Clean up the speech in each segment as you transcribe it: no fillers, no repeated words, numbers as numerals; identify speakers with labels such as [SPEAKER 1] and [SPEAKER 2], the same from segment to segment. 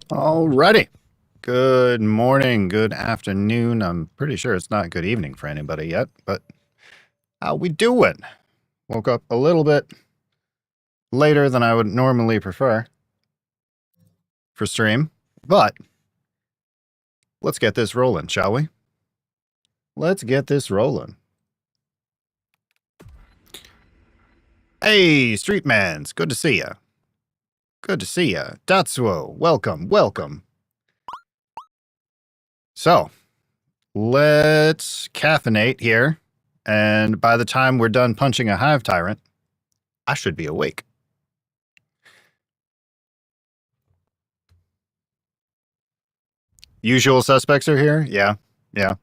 [SPEAKER 1] Alrighty. Good morning, good afternoon. I'm pretty sure it's not good evening for anybody yet, but how we doing? Woke up a little bit later than I would normally prefer for stream, but let's get this rolling, shall we? Let's get this rolling. Hey, Streetmans, good to see ya. Good to see ya. Datsuo, welcome, welcome. So, let's caffeinate here, and by the time we're done punching a hive tyrant, I should be awake. Usual suspects are here? Yeah, yeah.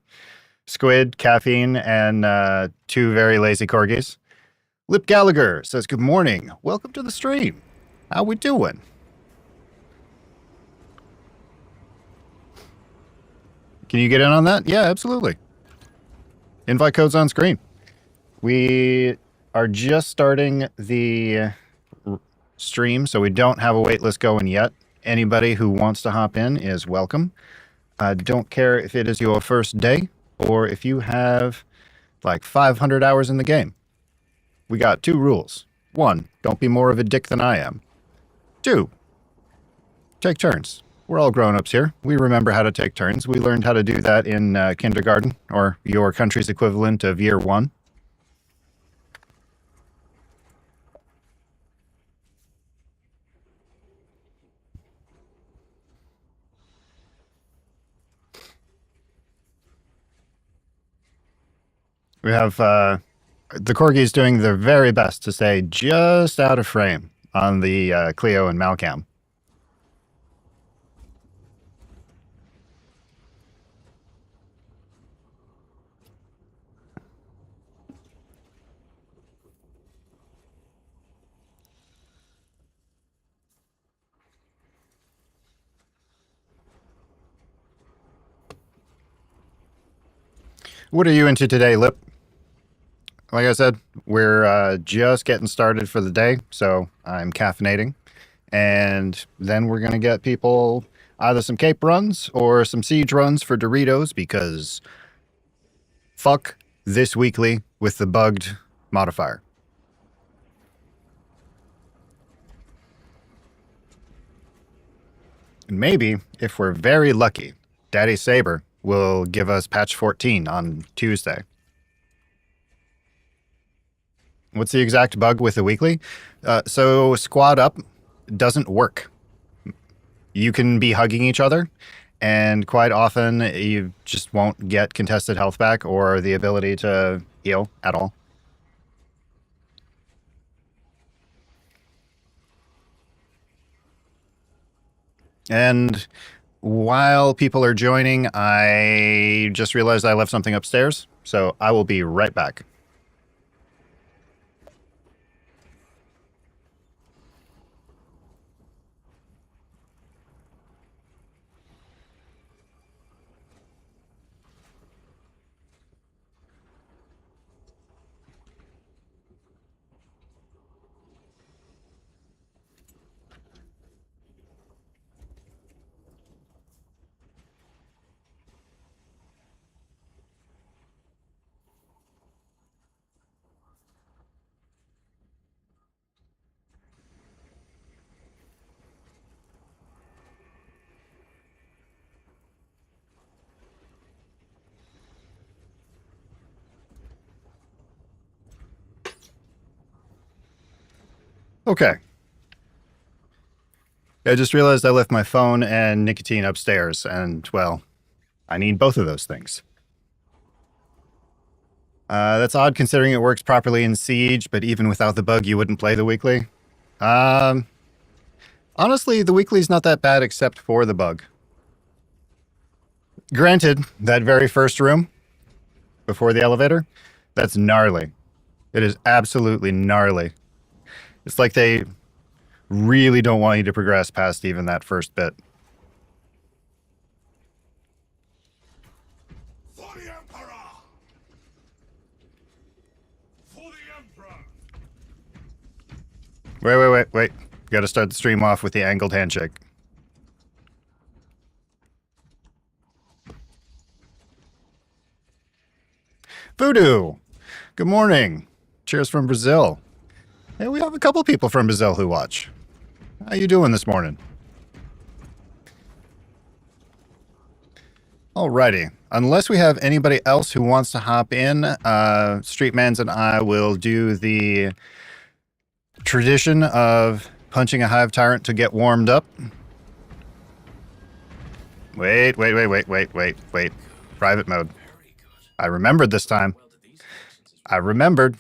[SPEAKER 1] Squid, caffeine, and two very lazy corgis. Lip Gallagher says, good morning. Welcome to the stream. How we doing? Can you get in on that? Yeah, absolutely. Invite code's on screen. We are just starting the stream, so we don't have a waitlist going yet. Anybody who wants to hop in is welcome. Don't care if it is your first day or if you have like 500 hours in the game. We got two rules. One, don't be more of a dick than I am. Two, take turns. We're all grown-ups here. We remember how to take turns. We learned how to do that in kindergarten, or your country's equivalent of year one. We have the corgis doing their very best to stay just out of frame on the Clio and Malcam. What are you into today, Lip? Like I said, we're just getting started for the day, so I'm caffeinating. And then we're going to get people either some cape runs or some siege runs for Doritos because fuck this weekly with the bugged modifier. And maybe, if we're very lucky, Daddy Saber will give us patch 14 on Tuesday. What's the exact bug with the weekly? So squad up doesn't work. You can be hugging each other, and quite often you just won't get contested health back or the ability to heal at all. And while people are joining, I just realized I left something upstairs, so I will be right back. Okay. I just realized I left my phone and nicotine upstairs, and, well, I need both of those things. That's odd considering it works properly in Siege, but even without the bug, you wouldn't play the weekly. Honestly, the weekly's not that bad except for the bug. Granted, that very first room before the elevator, that's gnarly. It is absolutely gnarly. It's like they really don't want you to progress past even that first bit.
[SPEAKER 2] For the Emperor! For the Emperor!
[SPEAKER 1] Wait. Gotta start the stream off with the angled handshake. Voodoo, good morning. Cheers from Brazil. Hey, we have a couple people from Brazil who watch. How you doing this morning? Alrighty. Unless we have anybody else who wants to hop in, Streetmans and I will do the tradition of punching a hive tyrant to get warmed up. Wait. Private mode. I remembered this time. I remembered.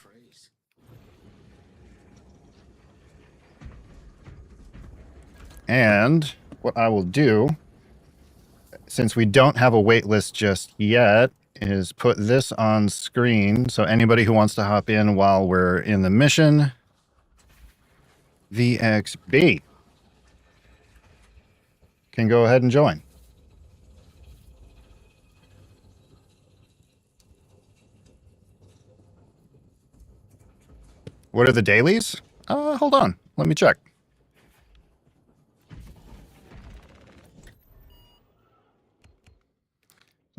[SPEAKER 1] And what I will do, since we don't have a wait list just yet, is put this on screen so anybody who wants to hop in while we're in the mission, VXB, can go ahead and join. What are the dailies? Hold on. Let me check.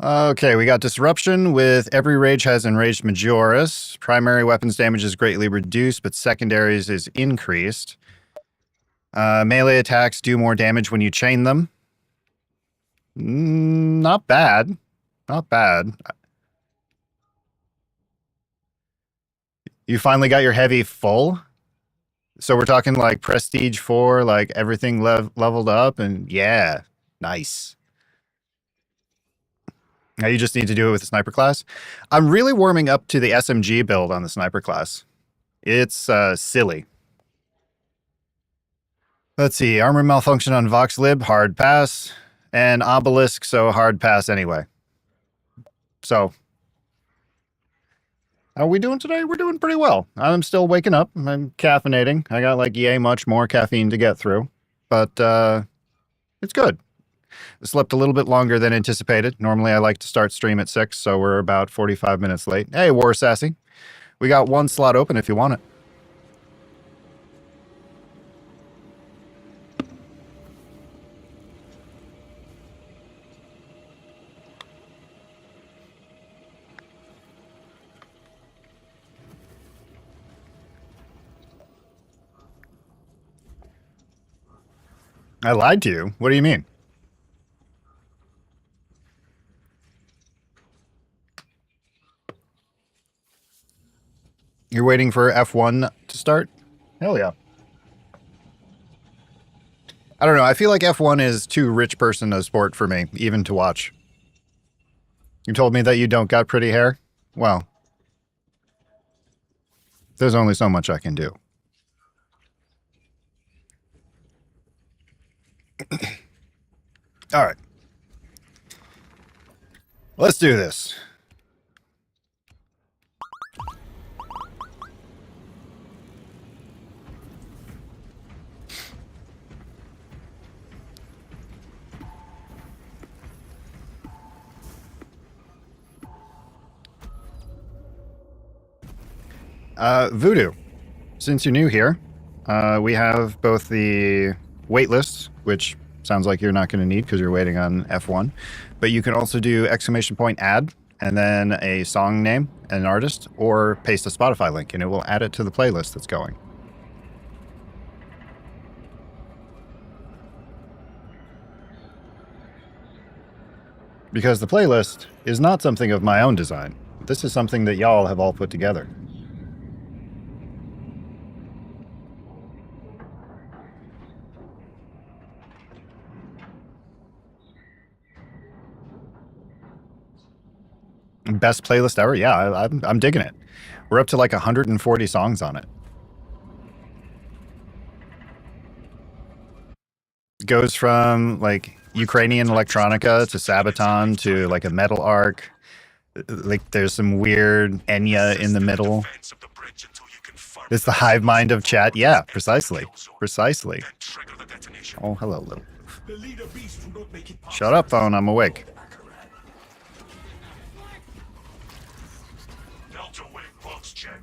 [SPEAKER 1] Okay, we got Disruption with every rage has Enraged Majoris. Primary weapons damage is greatly reduced, but secondaries is increased. Melee attacks do more damage when you chain them. Not bad. Not bad. You finally got your heavy full? So we're talking like Prestige 4, like everything leveled up, and yeah, nice. Now you just need to do it with the sniper class. I'm really warming up to the SMG build on the sniper class. It's silly. Let's see, armor malfunction on VoxLib, hard pass, and obelisk, so hard pass anyway. So, how are we doing today? We're doing pretty well. I'm still waking up. I'm caffeinating. I got like yay much more caffeine to get through, but it's good. I slept a little bit longer than anticipated. Normally I like to start stream at 6, so we're about 45 minutes late. Hey, War Sassy. We got one slot open if you want it. I lied to you. What do you mean? You're waiting for F1 to start? Hell yeah. I don't know. I feel like F1 is too rich person a sport for me, even to watch. You told me that you don't got pretty hair? Well, there's only so much I can do. All right. Let's do this. Voodoo, since you're new here, we have both the wait lists, which sounds like you're not going to need because you're waiting on F1, but you can also do !add and then a song name and an artist, or paste a Spotify link and it will add it to the playlist that's going. Because the playlist is not something of my own design. This is something that y'all have all put together. Best playlist ever? Yeah, I'm digging it. We're up to like 140 songs on it. Goes from like Ukrainian electronica to Sabaton to like a metal arc. Like there's some weird Enya in the middle. It's the hive mind of chat. Yeah, precisely. Precisely. Oh, hello, little. Shut up, phone. I'm awake.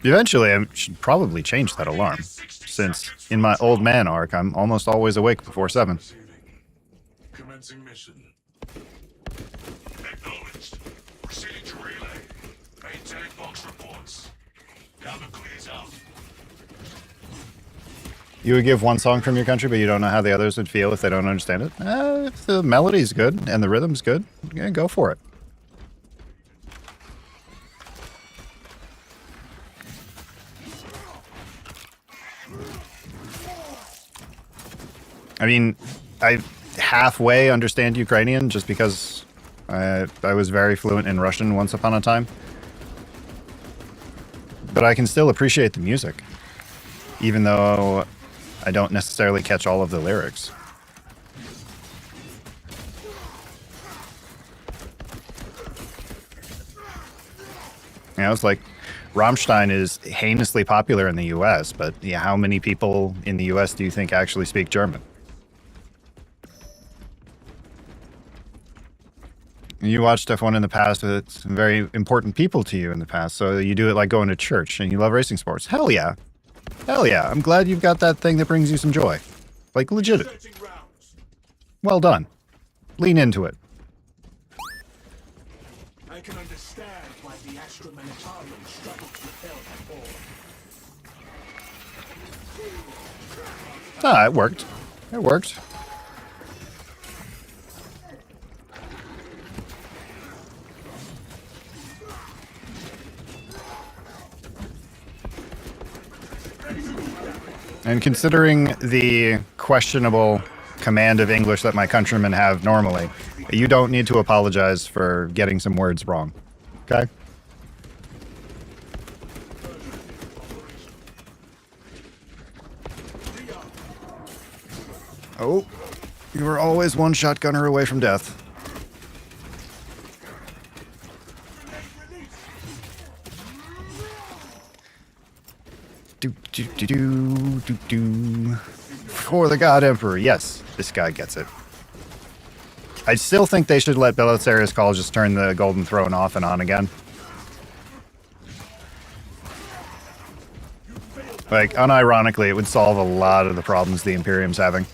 [SPEAKER 1] Eventually, I should probably change that alarm, since in my old man arc, I'm almost always awake before 7.
[SPEAKER 2] Commencing mission. Acknowledged. Proceeding to relay. Maintain
[SPEAKER 1] You would give one song from your country, but you don't know how the others would feel if they don't understand it? If the melody's good and the rhythm's good, yeah, go for it. I mean, I halfway understand Ukrainian just because I was very fluent in Russian once upon a time. But I can still appreciate the music, even though I don't necessarily catch all of the lyrics. You know, it's like Rammstein is heinously popular in the US, but yeah, how many people in the US do you think actually speak German? You watched F1 in the past with very important people to you in the past, so you do it like going to church and you love racing sports. Hell yeah. Hell yeah. I'm glad you've got that thing that brings you some joy. Like, legit. Well done. Lean into it.
[SPEAKER 2] I can understand why the Astromentarians struggle to repel that ball.
[SPEAKER 1] Ah, it worked. It worked. And considering the questionable command of English that my countrymen have normally, you don't need to apologize for getting some words wrong. Okay? Oh, you were always one shotgunner away from death. Do. For the God Emperor. Yes, this guy gets it. I still think they should let Belisarius Call just turn the Golden Throne off and on again. Like, unironically, it would solve a lot of the problems the Imperium's having.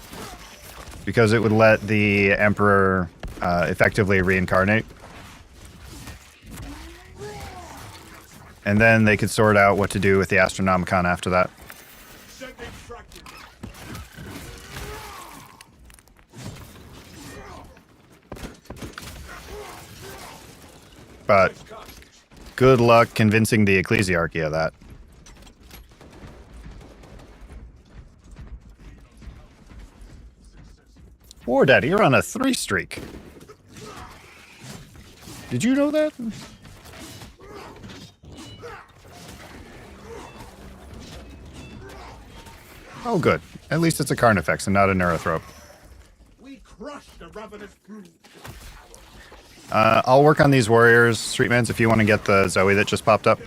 [SPEAKER 1] Because it would let the Emperor effectively reincarnate. And then they could sort out what to do with the Astronomicon after that. But good luck convincing the Ecclesiarchy of that. War Daddy, you're on a 3 streak. Did you know that? Oh, good. At least it's a Carnifex and not a Neurothrope.
[SPEAKER 2] We crushed the ravenous brood.
[SPEAKER 1] I'll work on these warriors, Streetmans, if you want to get the Zoe that just popped up.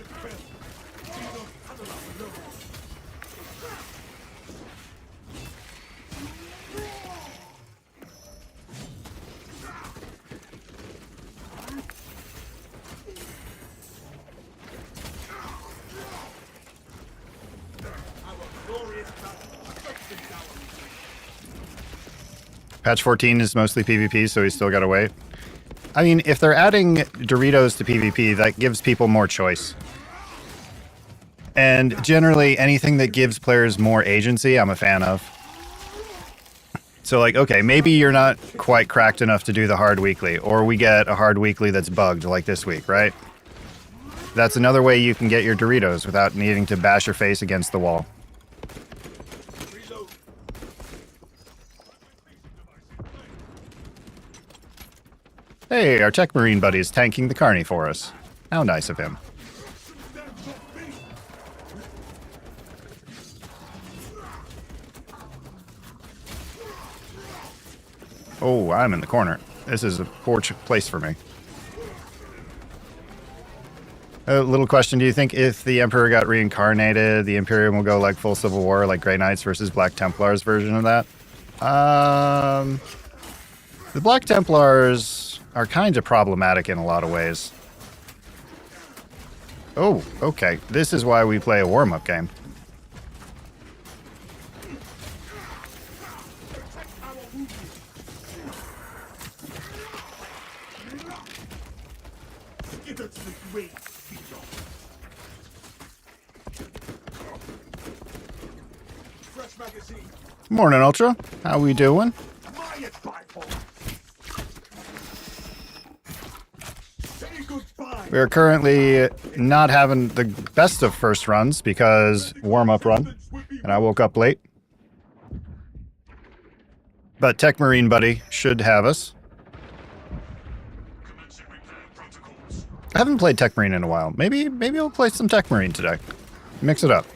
[SPEAKER 1] Patch 14 is mostly PvP, so he's still got to wait. I mean, if they're adding Doritos to PvP, that gives people more choice. And generally, anything that gives players more agency, I'm a fan of. So, like, okay, maybe you're not quite cracked enough to do the hard weekly, or we get a hard weekly that's bugged, like this week, right? That's another way you can get your Doritos without needing to bash your face against the wall. Hey, our Tech Marine buddy's tanking the Carney for us. How nice of him. Oh, I'm in the corner. This is a poor place for me. A little question, do you think if the Emperor got reincarnated, the Imperium will go like full Civil War, like Grey Knights versus Black Templars version of that? The Black Templars are kind of problematic in a lot of ways. Oh, okay. This is why we play a warm-up game.
[SPEAKER 2] magazine.
[SPEAKER 1] Morning, Ultra. How we doing?
[SPEAKER 2] My Bible. Say goodbye.
[SPEAKER 1] We are currently not having the best of first runs because warm-up run, and I woke up late. But Tech Marine Buddy should have us. I haven't played Tech Marine in a while. Maybe I'll play some Tech Marine today. Mix it up.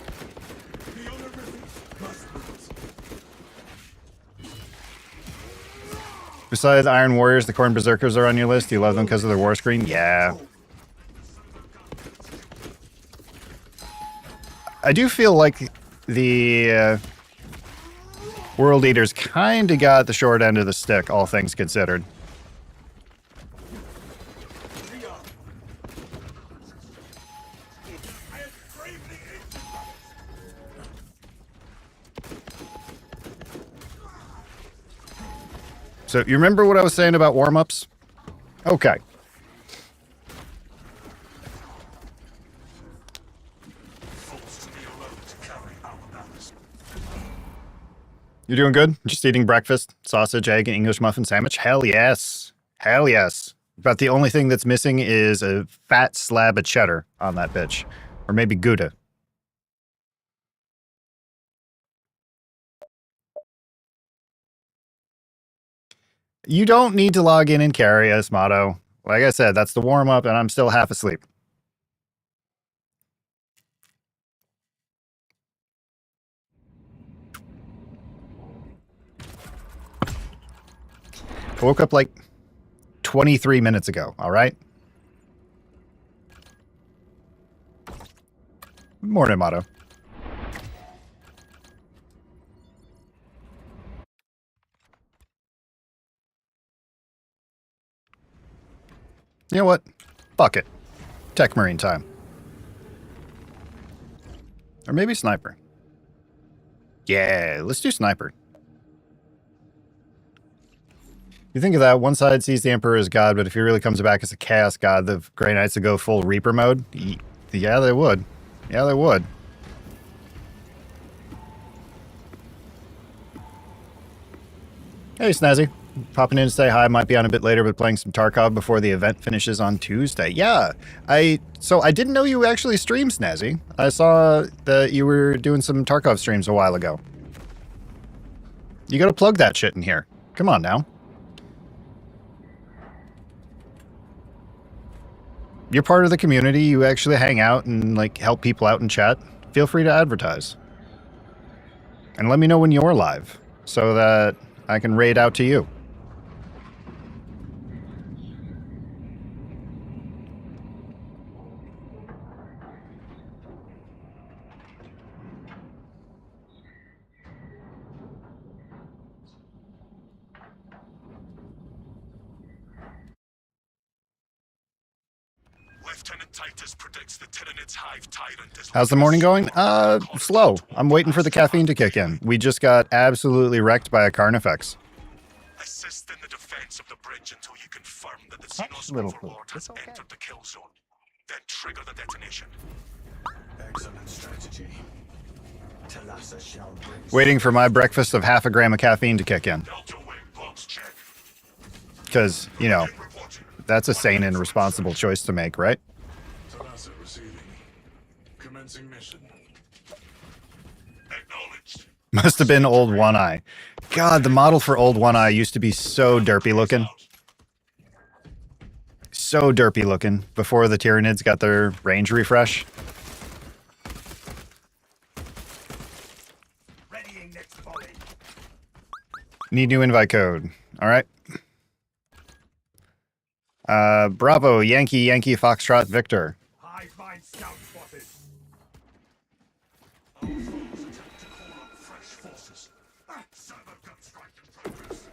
[SPEAKER 1] Besides Iron Warriors, the Corn Berserkers are on your list. Do you love them because of their war screen? Yeah. I do feel like the World Eaters kind of got the short end of the stick, all things considered. So, you remember what I was saying about warm-ups? Okay. You're doing good? Just eating breakfast, sausage, egg, and English muffin sandwich? Hell yes. Hell yes. But the only thing that's missing is a fat slab of cheddar on that bitch. Or maybe Gouda. You don't need to log in and carry us, Motto. Like I said, that's the warm-up, and I'm still half asleep. I woke up like 23 minutes ago, all right? Morning, Motto. You know what? Fuck it. Tech Marine time. Or maybe Sniper. Yeah, let's do Sniper. You think of that, one side sees the Emperor as God, but if he really comes back as a Chaos God, the Grey Knights would go full Reaper mode? Yeah, they would. Yeah, they would. Hey, Snazzy. Popping in to say hi. Might be on a bit later, but playing some Tarkov before the event finishes on Tuesday. Yeah, I didn't know you actually streamed, Snazzy. I saw that you were doing some Tarkov streams a while ago. You gotta plug that shit in here. Come on now. You're part of the community. You actually hang out and like help people out in chat. Feel free to advertise. And let me know when you're live so that I can raid out to you.
[SPEAKER 2] Lieutenant Titus predicts the Tyranids hive tyrant is
[SPEAKER 1] How's the morning going? Slow. I'm waiting for the caffeine to kick in. We just got absolutely wrecked by a Carnifex.
[SPEAKER 2] Assist in the defense of the bridge until you confirm that the Xenos
[SPEAKER 1] little
[SPEAKER 2] Overlord has entered the kill zone. Then trigger the detonation. Excellent strategy. Talassa shall bring
[SPEAKER 1] Waiting for my breakfast of half a gram of caffeine to kick in.
[SPEAKER 2] Delta Wing box check.
[SPEAKER 1] Because, you know, that's a sane and responsible choice to make, right?
[SPEAKER 2] Talassa receiving. Commencing mission. Acknowledged.
[SPEAKER 1] Must have been old One Eye. God, the model for old One Eye used to be so derpy looking. So derpy looking before the Tyranids got their range refresh.
[SPEAKER 2] Readying next volley.
[SPEAKER 1] Need new invite code. All right. Bravo, Yankee, Yankee, Foxtrot, Victor.
[SPEAKER 2] Hive mind scout spotted. Our foes attempt to call up fresh forces. Server gun strike in progress.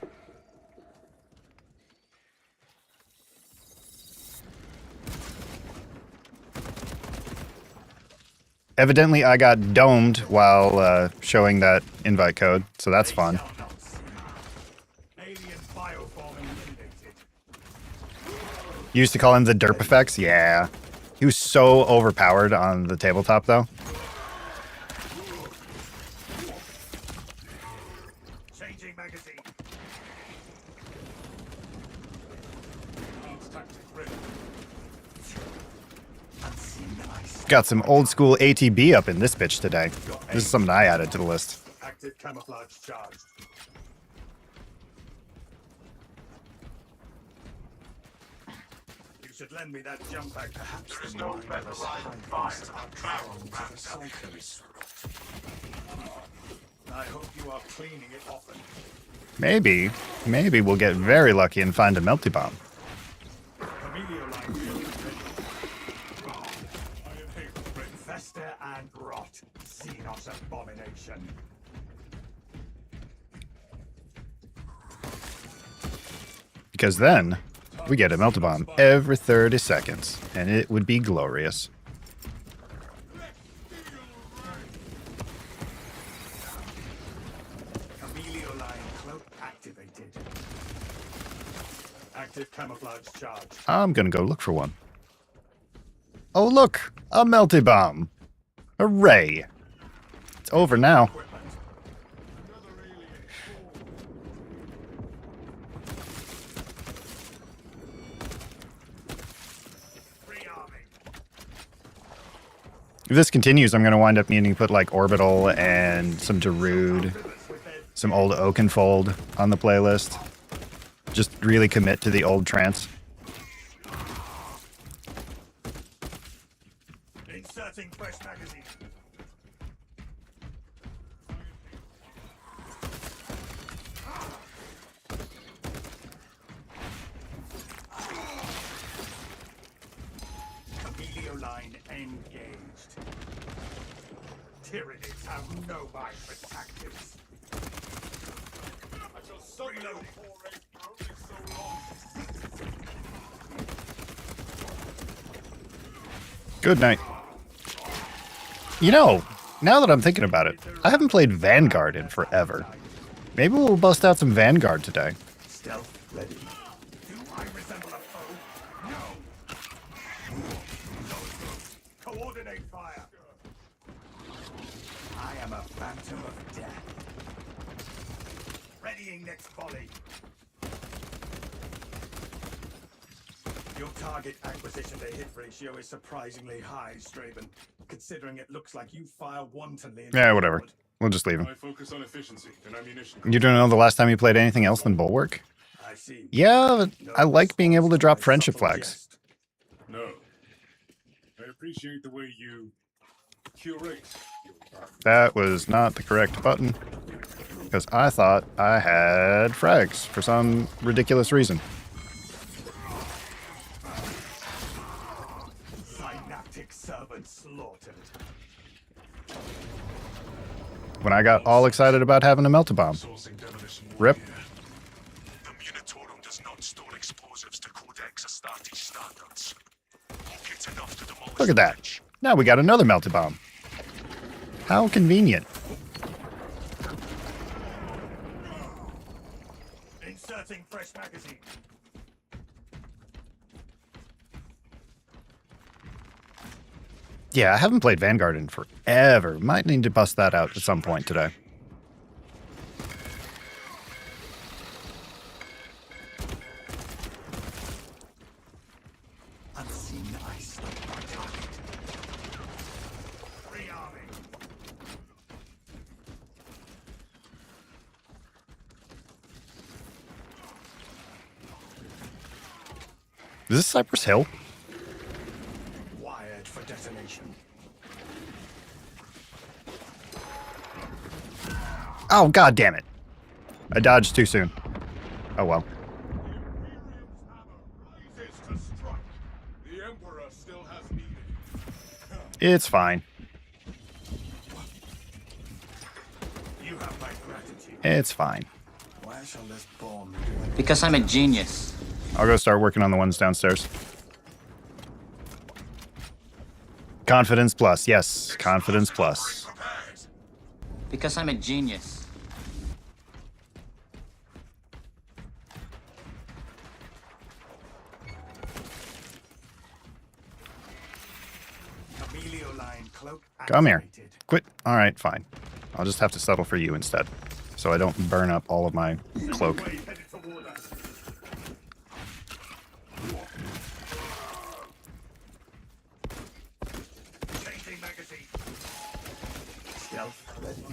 [SPEAKER 1] Evidently, I got domed while showing that invite code, so that's fun.
[SPEAKER 2] Alien bioform eliminated.
[SPEAKER 1] You used to call him the Derp Effects? Yeah. He was so overpowered on the tabletop, though. Got some old school ATB up in this bitch today. This is something I added to the list.
[SPEAKER 2] Active camouflage charged. You should lend me that jump pack, perhaps. There is no better fire. I hope you are cleaning it often.
[SPEAKER 1] Maybe we'll get very lucky and find a melty bomb.
[SPEAKER 2] Camellia line ready. I am here. Fester and rot. Xenos abomination.
[SPEAKER 1] Because then we get a melty bomb every 30 seconds, and it would be glorious.
[SPEAKER 2] Camellia line cloak activated. Active camouflage charge.
[SPEAKER 1] I'm gonna go look for one. Oh look, a melty bomb. Hooray. It's over now. If this continues, I'm going to wind up needing to put like Orbital and some Darude, some old Oakenfold on the playlist. Just really commit to the old trance.
[SPEAKER 2] Inserting fresh magazine. Camellia line engaged. Tyranids have no mind for tactics. I shall solo for only so long.
[SPEAKER 1] Good night. You know, now that I'm thinking about it, I haven't played Vanguard in forever. Maybe we'll bust out some Vanguard today.
[SPEAKER 2] Stealth ready. Do I resemble a foe? No. Coordinate fire. I am a phantom of death. Readying next volley. Your target acquisition to hit ratio is surprisingly high, Straben, considering it looks like you fire wantonly.
[SPEAKER 1] Yeah, whatever. We'll just leave him.
[SPEAKER 3] I focus on efficiency and ammunition.
[SPEAKER 1] You don't know the last time you played anything else than Bulwark?
[SPEAKER 2] I see.
[SPEAKER 1] Yeah, but I like being able to drop friendship
[SPEAKER 2] Subtle
[SPEAKER 1] flags.
[SPEAKER 2] jest.
[SPEAKER 3] No. I appreciate the way you curate your environment.
[SPEAKER 1] That was not the correct button. Because I thought I had frags for some ridiculous reason.
[SPEAKER 2] Synaptic servant slaughtered.
[SPEAKER 1] When I got all excited about having a melta bomb.
[SPEAKER 3] Sourcing demolition.
[SPEAKER 1] Rip.
[SPEAKER 2] The Munitorum does not store explosives to Codex Astartes standards. It's enough to demolish.
[SPEAKER 1] Look at that. Now we got another melta bomb. How convenient.
[SPEAKER 2] Inserting fresh magazine.
[SPEAKER 1] Yeah, I haven't played Vanguard in forever. Might need to bust that out at some point today.
[SPEAKER 2] Unseen ice like my target. Rearming.
[SPEAKER 1] Is this Cypress Hill?
[SPEAKER 2] Wired for detonation.
[SPEAKER 1] Oh, god damn it. I dodged too soon. Oh well.
[SPEAKER 3] Rises to strike. The Emperor still has needed.
[SPEAKER 1] It's fine.
[SPEAKER 2] You have my gratitude.
[SPEAKER 1] It's fine.
[SPEAKER 2] Where shall this bomb do?
[SPEAKER 4] Because I'm a genius.
[SPEAKER 1] I'll go start working on the ones downstairs. Confidence plus. Yes, confidence plus.
[SPEAKER 4] Because I'm a genius.
[SPEAKER 2] Camellia line cloak
[SPEAKER 1] Come here.
[SPEAKER 2] activated.
[SPEAKER 1] Quit. All right, fine. I'll just have to settle for you instead. So I don't burn up all of my cloak.
[SPEAKER 2] Wave headed toward us. magazine. Stealth ready.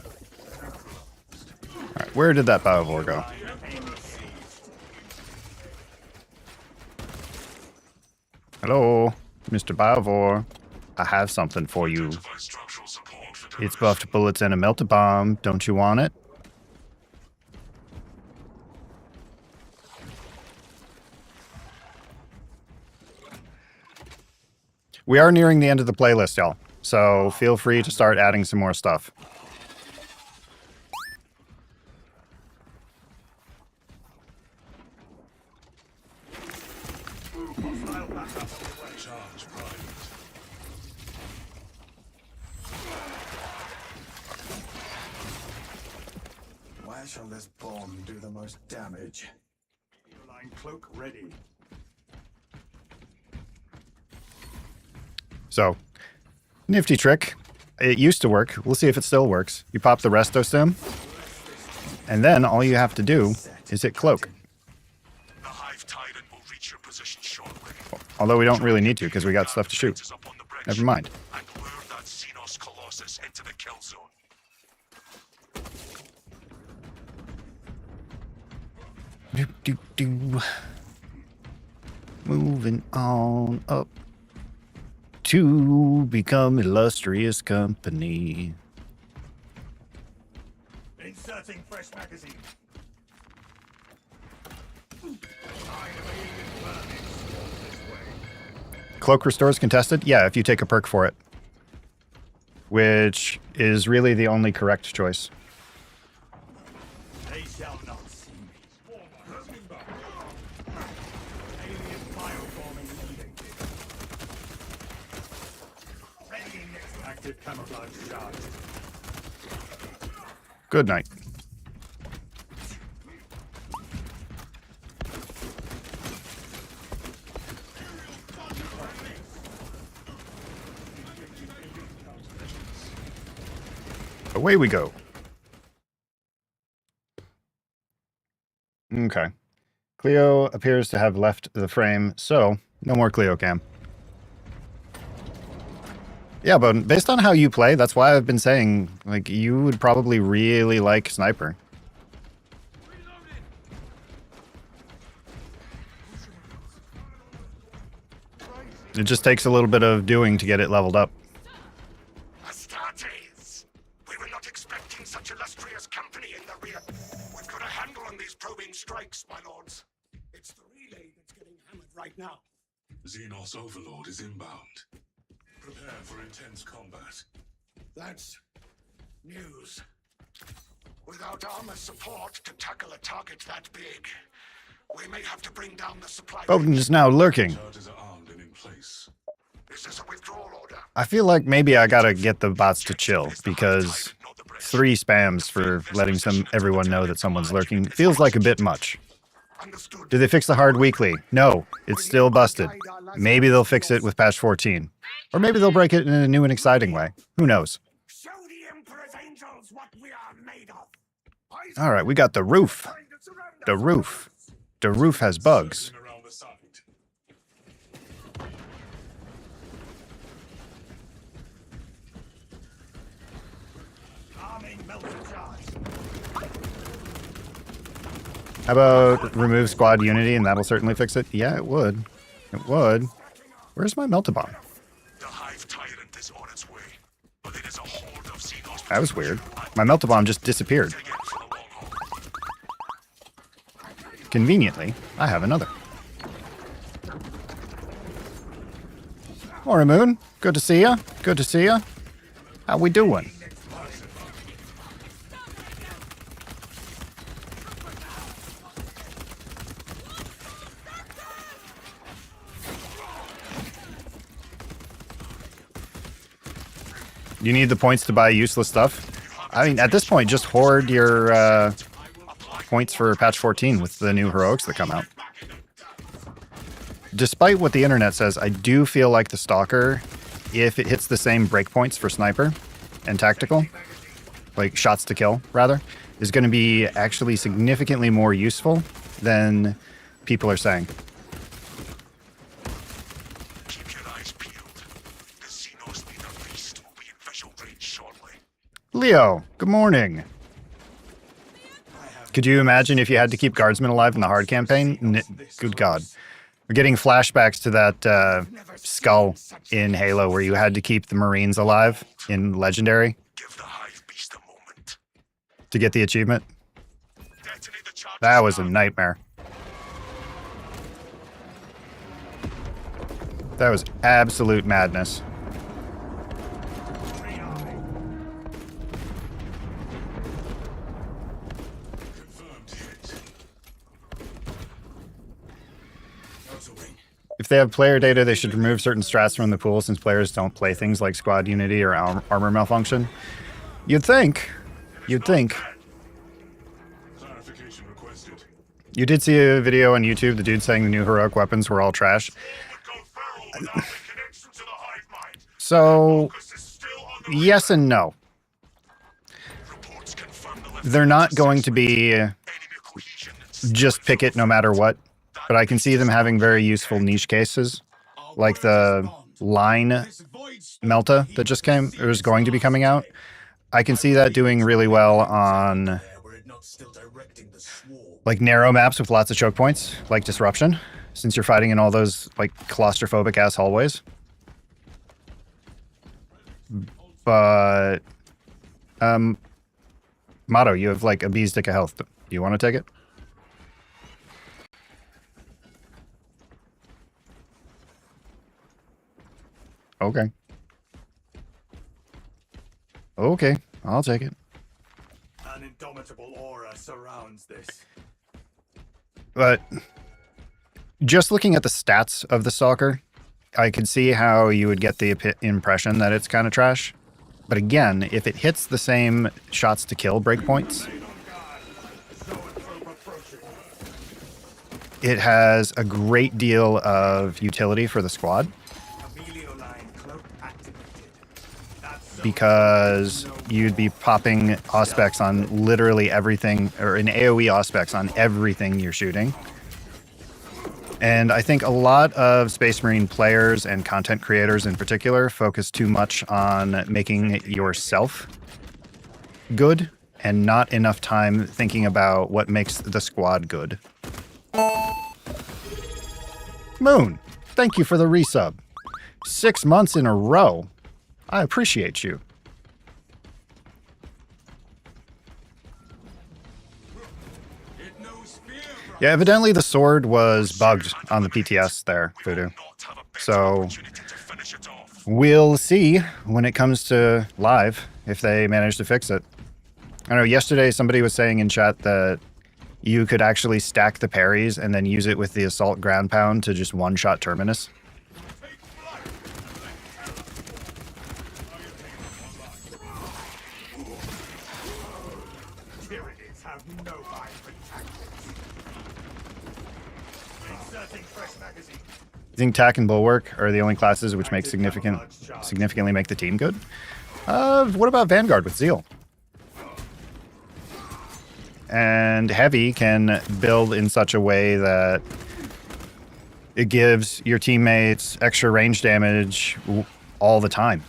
[SPEAKER 1] All right, where did that Biovore go? Hello, Mr. Biovore. I have something for you. It's buffed bullets and a melted bomb. Don't you want it? We are nearing the end of the playlist, y'all. So feel free to start adding some more stuff.
[SPEAKER 2] Where shall this bomb do the most damage? Line cloak ready.
[SPEAKER 1] So, nifty trick. It used to work. We'll see if it still works. You pop the resto stim, and then all you have to do is hit cloak.
[SPEAKER 3] The hive tyrant will reach your position shortly.
[SPEAKER 1] Although we don't really need to because we got stuff to shoot. Never mind.
[SPEAKER 3] And lure that Xenos Colossus into the kill zone.
[SPEAKER 1] Moving on up to become illustrious company.
[SPEAKER 2] Inserting fresh magazine.
[SPEAKER 1] Cloak restores contested? Yeah, if you take a perk for it. Which is really the only correct choice.
[SPEAKER 2] They shall not see me. Alien bioforming leading. Readying next active camouflage charge.
[SPEAKER 1] Good night. Away we go. Okay. Cleo appears to have left the frame, so no more Cleo cam. Yeah, but based on how you play, that's why I've been saying, like, you would probably really like Sniper. It just takes a little bit of doing to get it leveled up.
[SPEAKER 3] Astartes! We were not expecting such illustrious company in the rear. We've got a handle on these probing strikes, my lords. It's the relay that's getting hammered right now. Xenos Overlord is inbound. Prepare for intense combat. That's news. Without armor support to tackle a target that big, we may have to bring down the supply.
[SPEAKER 1] Bowden is now lurking.
[SPEAKER 3] Charges are armed and in place. Is this a withdrawal order?
[SPEAKER 1] I feel like maybe I gotta get the bots to chill, because 3 spams for letting everyone know that someone's lurking feels like a bit much.
[SPEAKER 3] Understood.
[SPEAKER 1] Did they fix the hard weekly? No, it's still busted. Maybe they'll fix it with patch 14. Or maybe they'll break it in a new and exciting way. Who knows?
[SPEAKER 3] Show the Emperor's angels what we are made of.
[SPEAKER 1] Alright, we got the roof. The roof. The roof has bugs.
[SPEAKER 3] Around the side.
[SPEAKER 2] Arming melted charge.
[SPEAKER 1] How about remove squad unity and that'll certainly fix it? Yeah, it would. It would. Where's my Meltabomb?
[SPEAKER 3] The hive tyrant is on its way, but it is a horde of Xenos.
[SPEAKER 1] That was weird. My Meltabomb just disappeared.
[SPEAKER 3] Again for the long haul.
[SPEAKER 1] Conveniently, I have another. Morning, Moon. Good to see ya. Good to see ya. How we doing? You need the points to buy useless stuff? I mean, at this point, just hoard your points for patch 14 with the new heroics that come out. Despite what the internet says, I do feel like the Stalker, if it hits the same breakpoints for Sniper and Tactical, like shots to kill, rather, is going to be actually significantly more useful than people are saying.
[SPEAKER 3] Keep your eyes peeled. The Xenos need a beast will be
[SPEAKER 1] Leo, good morning. Could you imagine if you had to keep guardsmen alive in the hard campaign? Good God. We're getting flashbacks to that skull in Halo where you had to keep the Marines alive in Legendary
[SPEAKER 3] Give the hive beast a moment.
[SPEAKER 1] to get the achievement.
[SPEAKER 3] Detonate the charges
[SPEAKER 1] That was a
[SPEAKER 3] now.
[SPEAKER 1] nightmare. That was absolute madness.
[SPEAKER 3] Confirmed hit. That's a wing.
[SPEAKER 1] If they have player data, they should remove certain strats from the pool since players don't play things like squad unity or armor malfunction. You'd think. You'd think.
[SPEAKER 3] Clarification requested.
[SPEAKER 1] You did see a video on YouTube, the dude saying the new heroic weapons were all trash.
[SPEAKER 3] Would go feral without the connection to the hive mind.
[SPEAKER 1] So,
[SPEAKER 3] Focus is still on the
[SPEAKER 1] yes and no.
[SPEAKER 3] reports confirm the left
[SPEAKER 1] They're not going to be
[SPEAKER 3] enemy cohesion and
[SPEAKER 1] just pick it no matter what, but I can see them having very useful niche cases, like the line Melta that just came, or is going to be coming out. I can see that doing really well on like narrow maps with lots of choke points, like Disruption, since you're fighting in all those like claustrophobic ass hallways. But Motto, you have like a bee's dick of health. Do you want to take it? Okay. Okay, I'll take it.
[SPEAKER 2] An indomitable aura surrounds this.
[SPEAKER 1] But just looking at the stats of the Stalker, I could see how you would get the impression that it's kind of trash. But again, if it hits the same shots to kill breakpoints, it has a great deal of utility for the squad. Because you'd be popping auspex on literally everything, or an AoE auspex on everything you're shooting. And I think a lot of Space Marine players and content creators in particular focus too much on making yourself good and not enough time thinking about what makes the squad good. Moon, thank you for the resub. 6 months in a row. I appreciate you. Yeah, evidently the sword was bugged on the PTS there, Voodoo. So we'll see when it comes to live if they manage to fix it. I know yesterday somebody was saying in chat that you could actually stack the parries and then use it with the assault ground pound to just one-shot Terminus. You think TAC and Bulwark are the only classes which make significantly make the team good? What about Vanguard with Zeal? And Heavy can build in such a way that it gives your teammates extra range damage all the time.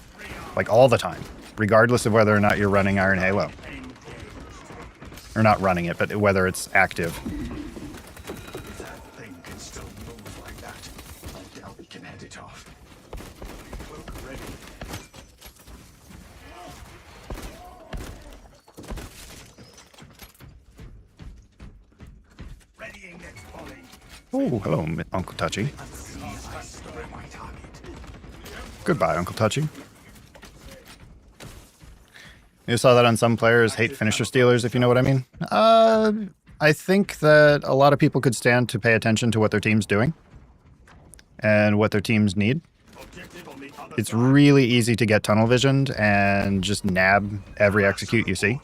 [SPEAKER 1] Like all the time. Regardless of whether or not you're running Iron Halo. Or not running it, but whether it's active. Oh, hello, Uncle Touchy. Goodbye, Uncle Touchy. You saw that on some players hate finisher stealers, if you know what I mean. I think that a lot of people could stand to pay attention to what their team's doing and what their teams need. It's really easy to get tunnel visioned and just nab every execute you see.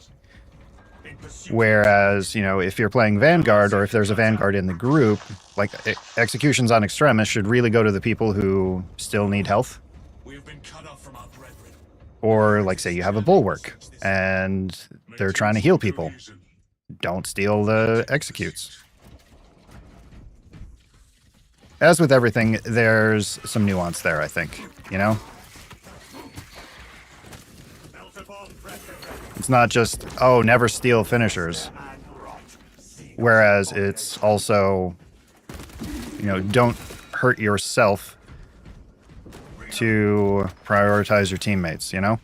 [SPEAKER 1] Whereas, you know, if you're playing Vanguard or if there's a Vanguard in the group, like executions on Extremis should really go to the people who still need health. Or like say you have a Bulwark and they're trying to heal people. Don't steal the executes. As with everything, there's some nuance there, I think, you know? It's not just, oh, never steal finishers. Whereas it's also, you know, don't hurt yourself to prioritize your teammates, you know?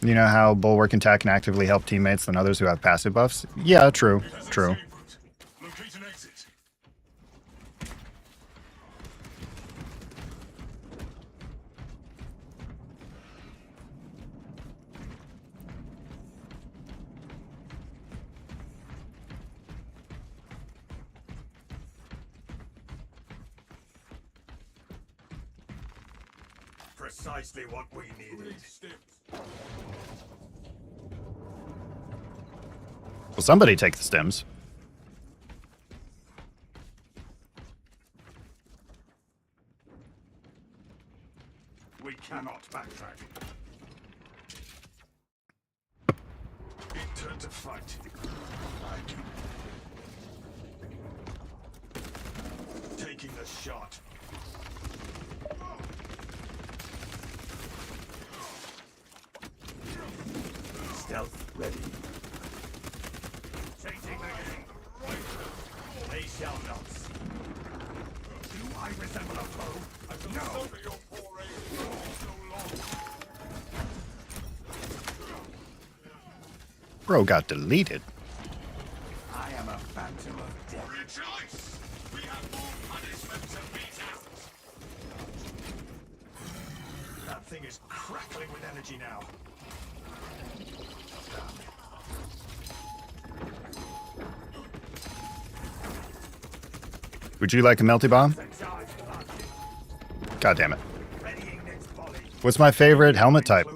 [SPEAKER 1] You know how Bulwark and Tack can actively help teammates than others who have passive buffs? Yeah, true, true.
[SPEAKER 3] Locate an exit.
[SPEAKER 2] Precisely what we needed.
[SPEAKER 1] Well, somebody take the stems.
[SPEAKER 2] We cannot backtrack. Turn to fight. Taking the shot. Stealth ready. Changing the game. They shall not. Do I resemble a foe? I shall no. Suffer your poor aim so long.
[SPEAKER 1] Bro got deleted.
[SPEAKER 2] I am a phantom of death.
[SPEAKER 3] Rejoice! We have more punishment to beat out.
[SPEAKER 2] That thing is crackling with energy now.
[SPEAKER 1] Would you like a melty bomb? God damn it. What's my favorite helmet type?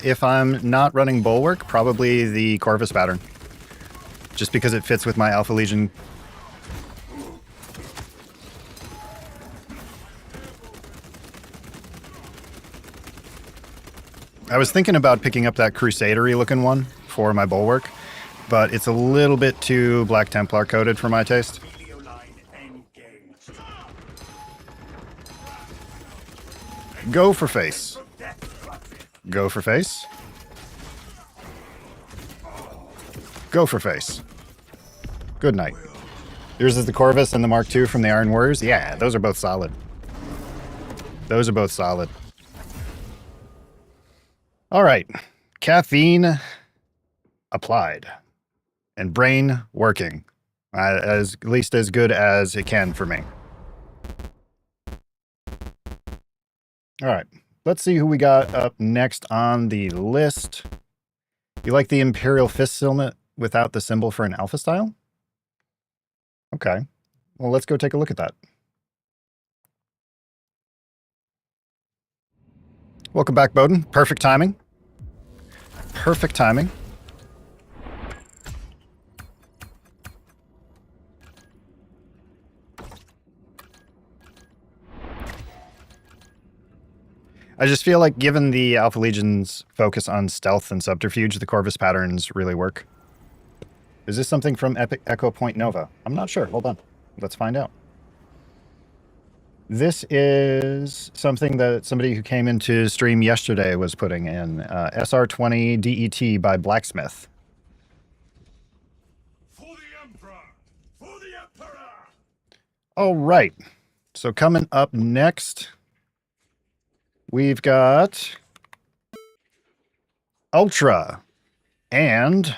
[SPEAKER 1] If I'm not running Bulwark, probably the Corvus pattern. Just because it fits with my Alpha Legion. I was thinking about picking up that Crusader-y looking one for my Bulwark, but it's a little bit too Black Templar coded for my taste. Go for face. Go for face. Go for face. Good night. Yours is the Corvus and the Mark II from the Iron Warriors? Yeah, those are both solid. Those are both solid. All right. Caffeine applied. And brain working. At least as good as it can for me. All right. Let's see who we got up next on the list. You like the Imperial Fist helmet without the symbol for an alpha style? Okay. Well, let's go take a look at that. Welcome back, Bowden. Perfect timing. Perfect timing. I just feel like given the Alpha Legion's focus on stealth and subterfuge, the Corvus patterns really work. Is this something from Epic Echo Point Nova? I'm not sure. Hold on. Let's find out. This is something that somebody who came into stream yesterday was putting in. SR20 DET by Blacksmith.
[SPEAKER 3] For the Emperor! For the Emperor!
[SPEAKER 1] All right. So coming up next, we've got Ultra and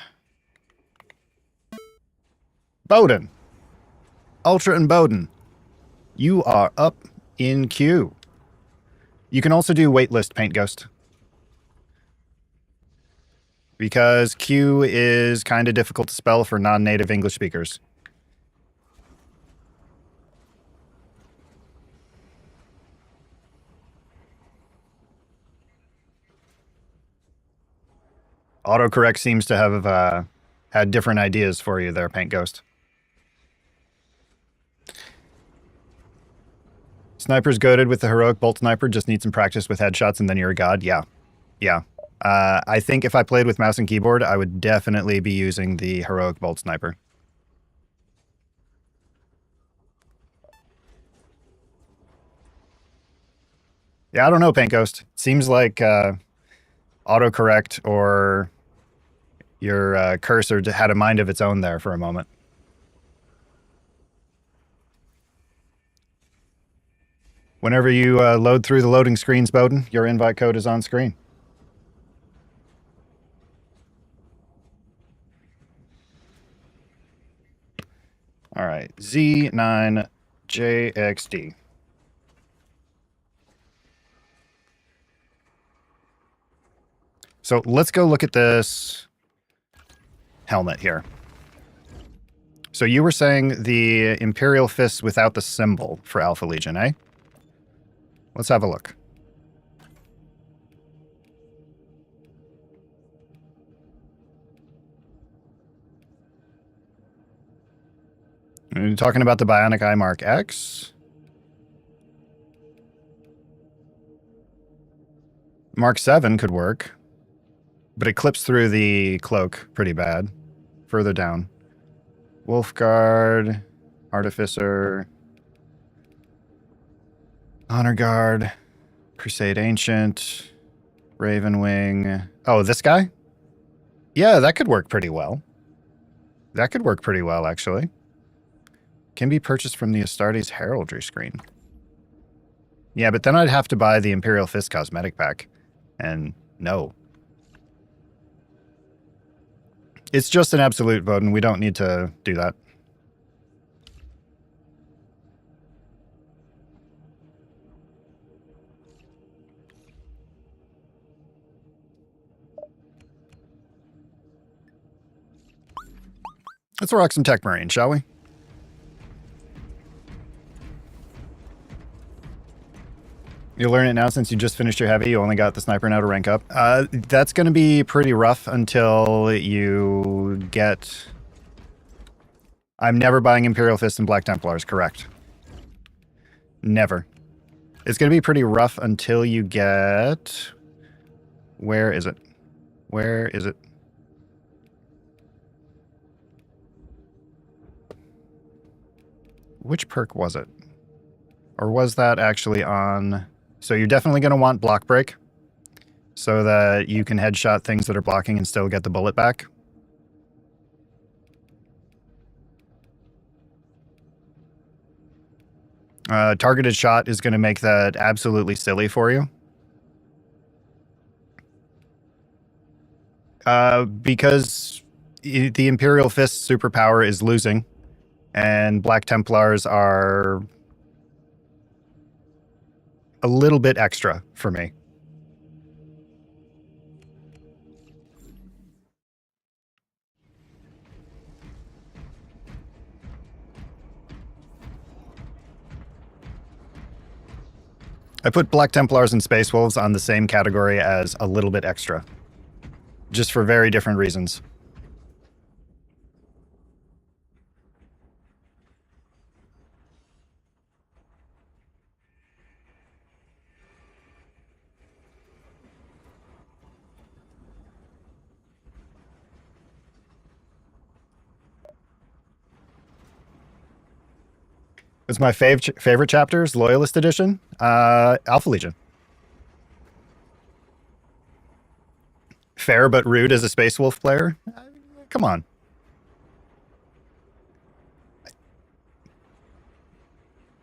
[SPEAKER 1] Bowden. Ultra and Bowden. You are up in queue. You can also do waitlist Paint Ghost. Because Q is kind of difficult to spell for non-native English speakers. Autocorrect seems to have had different ideas for you there, Paint Ghost. Sniper's goated with the heroic bolt sniper, just need some practice with headshots and then you're a god. Yeah. Yeah. I think if I played with mouse and keyboard, I would definitely be using the heroic bolt sniper. Yeah, I don't know, Paint Ghost. Seems like autocorrect or your cursor had a mind of its own there for a moment. Whenever you load through the loading screens, Bowden, your invite code is on screen. All right, Z9JXD. So let's go look at this helmet here. So you were saying the Imperial Fist without the symbol for Alpha Legion, eh? Let's have a look. Are you talking about the Bionic Eye Mark X? Mark 7 could work, but it clips through the cloak pretty bad. Further down. Wolfguard, Artificer, Honor Guard, Crusade Ancient, Ravenwing. Oh, this guy? Yeah, that could work pretty well. That could work pretty well, actually. Can be purchased from the Astartes Heraldry screen. Yeah, but then I'd have to buy the Imperial Fist cosmetic pack. And no. It's just an absolute vote, and we don't need to do that. Let's rock some Tech Marine, shall we? You'll learn it now since you just finished your heavy. You only got the sniper now to rank up. That's going to be pretty rough until you get... I'm never buying Imperial Fist and Black Templars, correct. Never. It's going to be pretty rough until you get... Where is it? Where is it? Which perk was it? Or was that actually on... So you're definitely going to want Block Break so that you can headshot things that are blocking and still get the bullet back. Targeted shot is going to make that absolutely silly for you. Because the Imperial Fist superpower is losing, and Black Templars are a little bit extra for me. I put Black Templars and Space Wolves on the same category as a little bit extra, just for very different reasons. It's my favorite chapters, Loyalist Edition, Alpha Legion. Fair but rude as a Space Wolf player? Come on.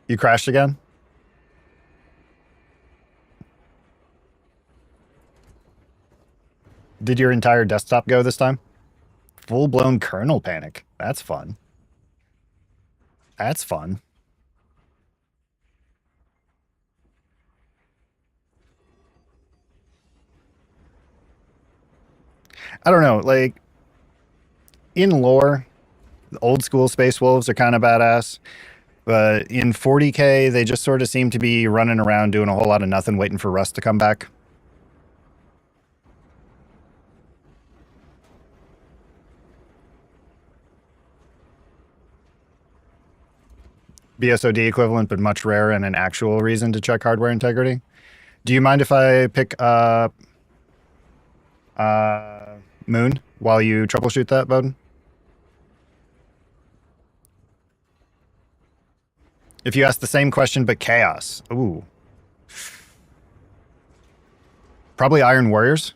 [SPEAKER 1] You crashed again? Did your entire desktop go this time? Full-blown kernel panic. That's fun. That's fun. I don't know, like, in lore, the old school Space Wolves are kind of badass, but in 40k, they just sort of seem to be running around doing a whole lot of nothing, waiting for Rust to come back. BSOD equivalent, but much rarer and an actual reason to check hardware integrity. Do you mind if I pick up Moon while you troubleshoot that, Bowden? If you ask the same question but Chaos. Ooh. Probably Iron Warriors.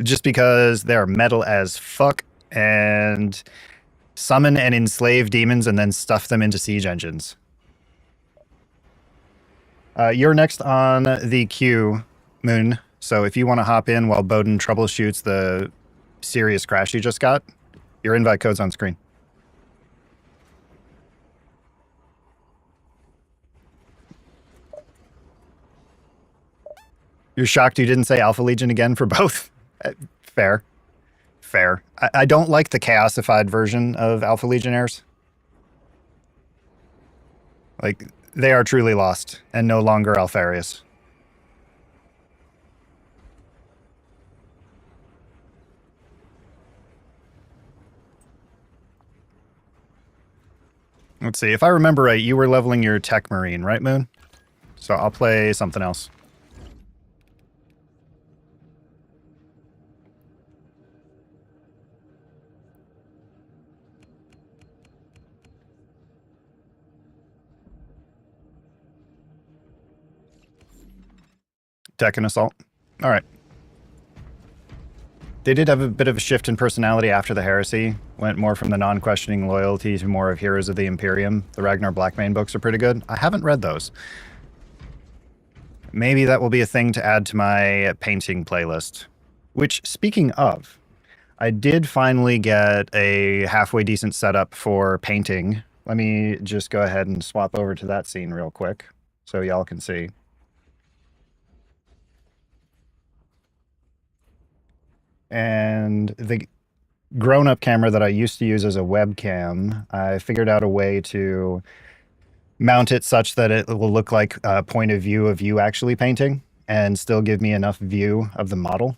[SPEAKER 1] Just because they're metal as fuck and summon and enslave demons and then stuff them into siege engines. You're next on the queue, Moon. So if you want to hop in while Bowden troubleshoots the serious crash you just got, your invite code's on screen. You're shocked you didn't say Alpha Legion again for both? Fair. Fair. I don't like the chaosified version of Alpha Legionnaires. Like, they are truly lost and no longer Alpharius. Let's see. If I remember right, you were leveling your Tech Marine, right, Moon? So I'll play something else. Tech and Assault. All right. They did have a bit of a shift in personality after the heresy. Went more from the non-questioning loyalty to more of Heroes of the Imperium. The Ragnar Blackmane books are pretty good. I haven't read those. Maybe that will be a thing to add to my painting playlist. Which, speaking of, I did finally get a halfway decent setup for painting. Let me just go ahead and swap over to that scene real quick so y'all can see. And the grown-up camera that I used to use as a webcam, I figured out a way to mount it such that it will look like a point of view of you actually painting and still give me enough view of the model.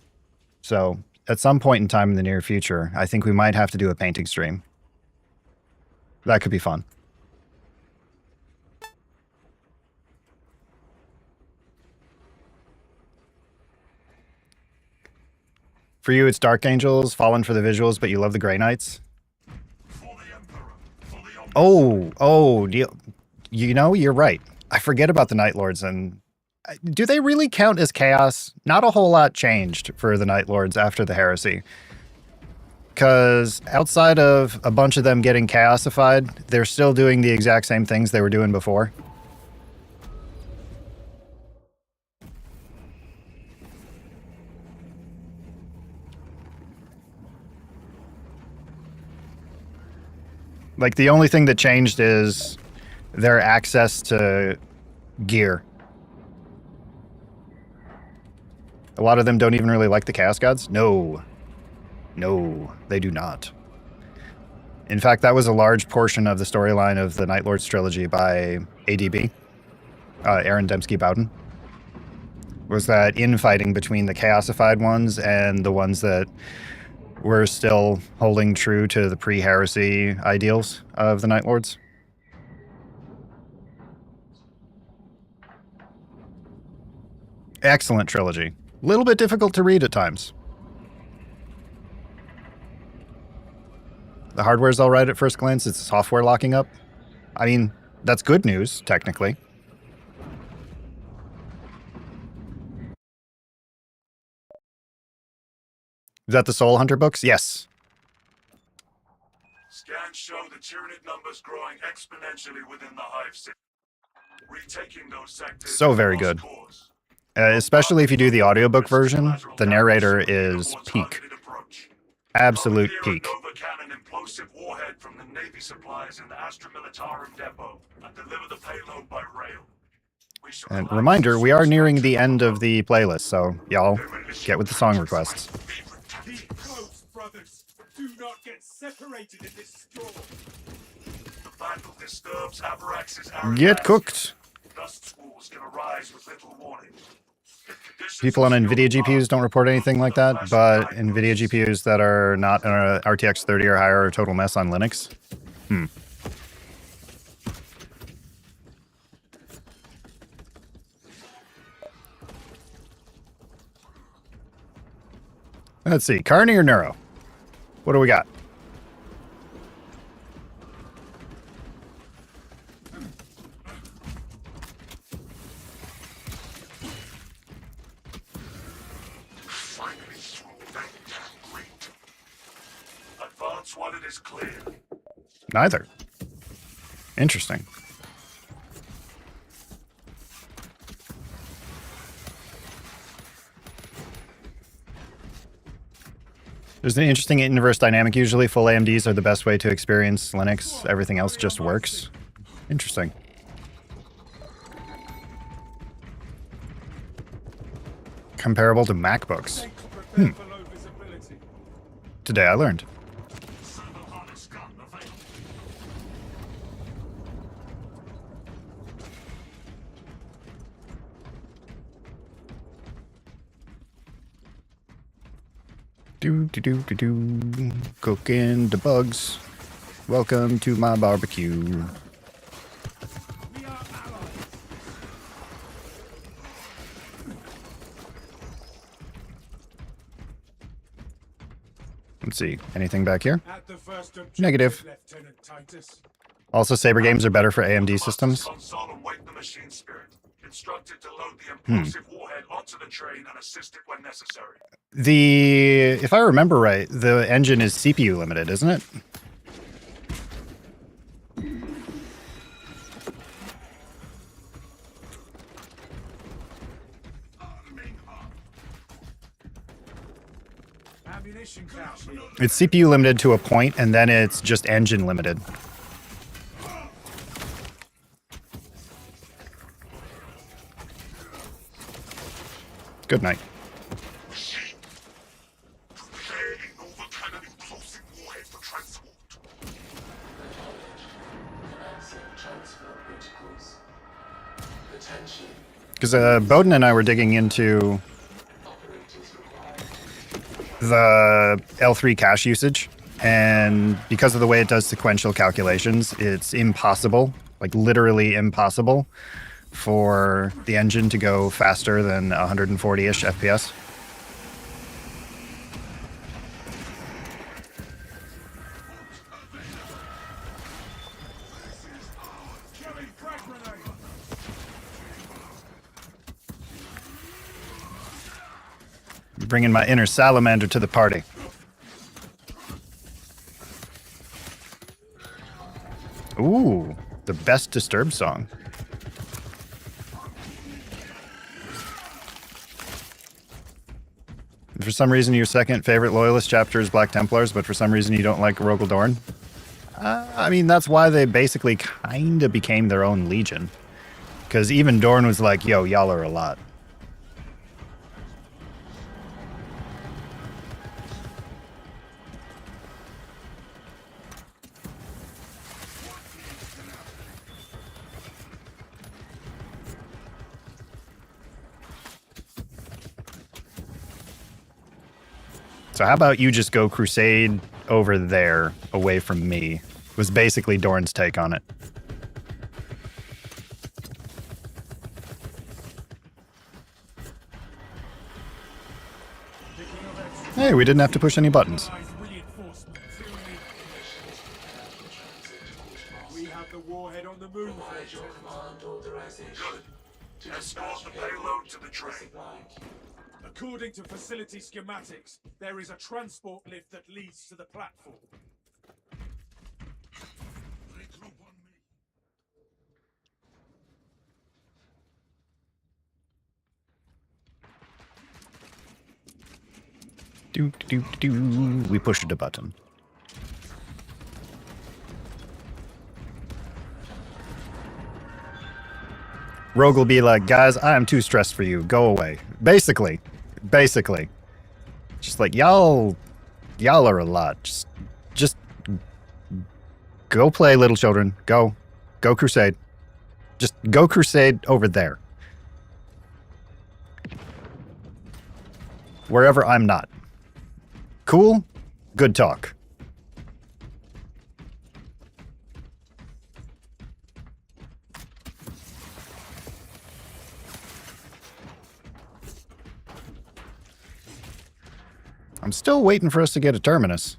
[SPEAKER 1] So at some point in time in the near future, I think we might have to do a painting stream. That could be fun. For you, it's Dark Angels, Fallen for the visuals, but you love the Grey Knights. Oh, you know, you're right. I forget about the Night Lords, and do they really count as chaos? Not a whole lot changed for the Night Lords after the heresy. Because outside of a bunch of them getting chaosified, they're still doing the exact same things they were doing before. Like, the only thing that changed is their access to gear. A lot of them don't even really like the Chaos Gods. No, they do not. In fact, that was a large portion of the storyline of the Night Lords trilogy by ADB, Aaron Dembski Bowden, was that infighting between the chaosified ones and the ones that were still holding true to the pre-heresy ideals of the Night Lords. Excellent trilogy. A little bit difficult to read at times. The hardware's all right at first glance. It's software locking up. I mean, that's good news, technically. Is that the Soul Hunter books? Yes.
[SPEAKER 3] Scans show the Tyranid numbers growing exponentially within the Hive city. Retaking those sectors
[SPEAKER 1] So very good. Especially if you do the audiobook version, the narrator is peak. Absolute peak.
[SPEAKER 3] Cannon implosive warhead from the Navy supplies in the Astra Militarum depot and deliver the payload by rail.
[SPEAKER 1] And reminder, we are nearing the end of the playlist, so y'all get with the song requests.
[SPEAKER 2] Keep close, brothers. Do not get separated in this storm.
[SPEAKER 3] The battle disturbs Avarax's
[SPEAKER 1] Get cooked.
[SPEAKER 3] Dust squalls can arise with little warning.
[SPEAKER 1] People on NVIDIA GPUs don't report anything like that, but NVIDIA GPUs that are not RTX 30 or higher are a total mess on Linux. Let's see, Carney or Neuro? What do we got?
[SPEAKER 3] finally through that damn grate.
[SPEAKER 2] Advance while it is clear.
[SPEAKER 1] Neither. Interesting. There's an interesting inverse dynamic. Usually full AMDs are the best way to experience Linux. Everything else just works. Interesting. Comparable to MacBooks.
[SPEAKER 2] Prepare for low visibility.
[SPEAKER 1] Today I learned.
[SPEAKER 3] Server harness gun available.
[SPEAKER 1] Do. Cooking the bugs. Welcome to my barbecue.
[SPEAKER 2] We are allies.
[SPEAKER 1] Let's see. Anything back here?
[SPEAKER 2] At the first objective,
[SPEAKER 1] Negative.
[SPEAKER 2] Lieutenant Titus.
[SPEAKER 1] Also, Saber games are better for AMD systems.
[SPEAKER 3] Console and wake the machine spirit. Instructed to load the impulsive warhead onto the train and assist it when necessary.
[SPEAKER 1] If I remember right, the engine is CPU limited, isn't it?
[SPEAKER 2] Ammunition cache here.
[SPEAKER 1] It's CPU limited to a point, and then it's just engine limited. Good night.
[SPEAKER 3] Machine. Prepare a Nova cannon impulsive warhead for transport.
[SPEAKER 1] Because Bowden and I were digging into the L3 cache usage, and because of the way it does sequential calculations, it's impossible, like literally impossible, for the engine to go faster than 140-ish FPS.
[SPEAKER 2] Throwing frag grenade.
[SPEAKER 1] Bringing my inner salamander to the party. Ooh, the best Disturbed song. For some reason, your second favorite Loyalist chapter is Black Templars, but for some reason you don't like Rogel Dorn. I mean, that's why they basically kind of became their own legion. Because even Dorn was like, yo, y'all are a lot. So how about you just go Crusade over there, away from me? Was basically Dorn's take on it. Hey, we didn't have to push any buttons.
[SPEAKER 2] Reinforcements. We have the warhead on the move.
[SPEAKER 3] Good. Escort the payload to the train.
[SPEAKER 2] According to facility schematics, there is a transport lift that leads to the platform.
[SPEAKER 3] Regroup on me.
[SPEAKER 1] We pushed a button. Rogue will be like, guys, I am too stressed for you. Go away. Basically. Just like, y'all are a lot. Just go play, little children. Go Crusade. Just go Crusade over there. Wherever I'm not. Cool? Good talk. I'm still waiting for us to get a terminus.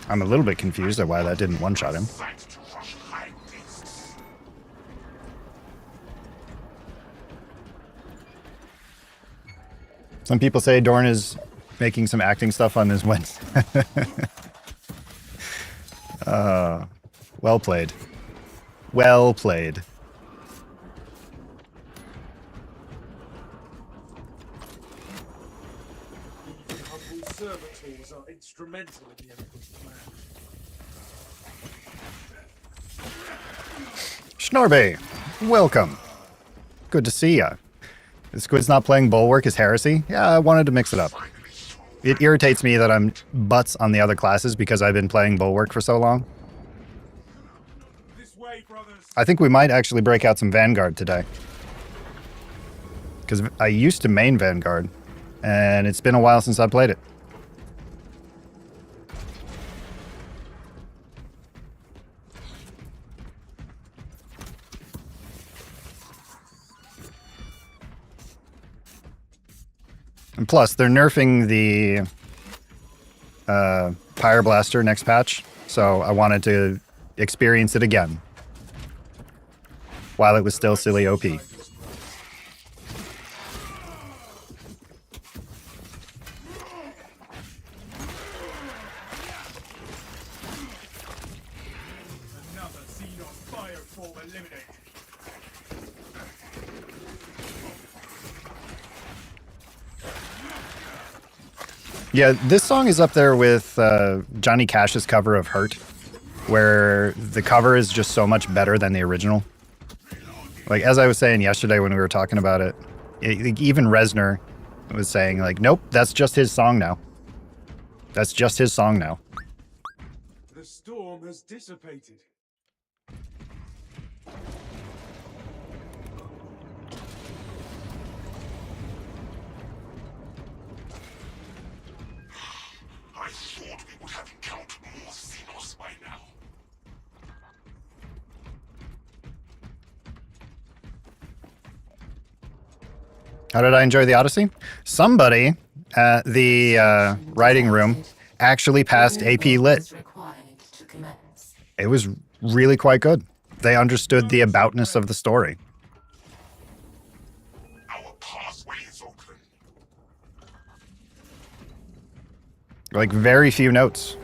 [SPEAKER 1] I'm a little bit confused at why that didn't one-shot him.
[SPEAKER 3] Sight to rush high
[SPEAKER 1] Some people say Dorn is making some acting stuff on his Wednesday. Well played. Well played.
[SPEAKER 2] The humble servitors are instrumental in the Emperor's plan.
[SPEAKER 1] Schnorbe, welcome. Good to see ya. The Squid's not playing Bulwark is heresy? Yeah, I wanted to mix it up. It irritates me that I'm butts on the other classes because I've been playing Bulwark for so long.
[SPEAKER 2] This way, brothers.
[SPEAKER 1] I think we might actually break out some Vanguard today. Because I used to main Vanguard, and it's been a while since I played it. And plus, they're nerfing the Pyre Blaster next patch, so I wanted to experience it again while it was still silly OP.
[SPEAKER 2] Another Xenos bioform eliminated.
[SPEAKER 1] Yeah, this song is up there with Johnny Cash's cover of Hurt, where the cover is just so much better than the original. Like, as I was saying yesterday when we were talking about it, even Reznor was saying, like, nope, that's just his song now. That's just his song now.
[SPEAKER 2] The storm has dissipated.
[SPEAKER 3] I thought we would have encountered more Xenos by now.
[SPEAKER 1] How did I enjoy the Odyssey? Somebody at the writing room actually passed AP Lit. It was really quite good. They understood the aboutness of the story.
[SPEAKER 3] Our pathway is open.
[SPEAKER 1] Like, very few notes.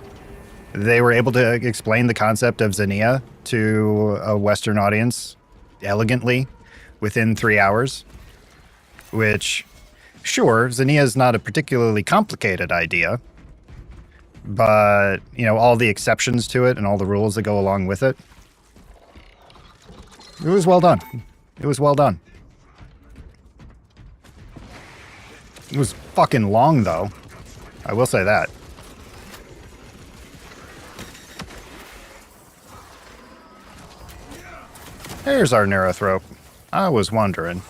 [SPEAKER 1] They were able to explain the concept of Xenia to a Western audience elegantly within 3 hours. Which, sure, Xenia is not a particularly complicated idea, but, you know, all the exceptions to it and all the rules that go along with it. It was well done. It was well done. It was fucking long, though. I will say that. There's our Neurothrope. I was wondering.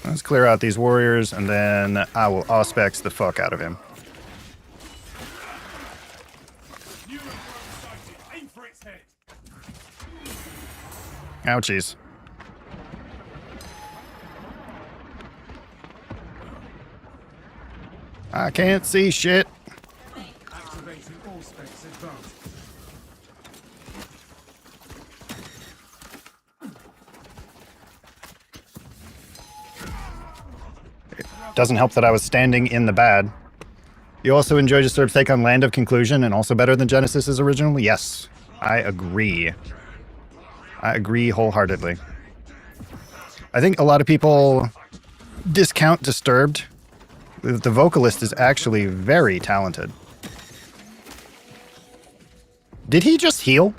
[SPEAKER 1] Let's clear out these warriors, and then I will Auspex the fuck out of him.
[SPEAKER 2] Aim for its head.
[SPEAKER 1] Ouchies. I can't see shit.
[SPEAKER 2] Activating all specs advanced.
[SPEAKER 1] Doesn't help that I was standing in the bad. You also enjoy Disturbed's take on Land of Conclusion and also better than Genesis's original? Yes, I agree. I agree wholeheartedly. I think a lot of people discount Disturbed. The vocalist is actually very talented. Did he just heal?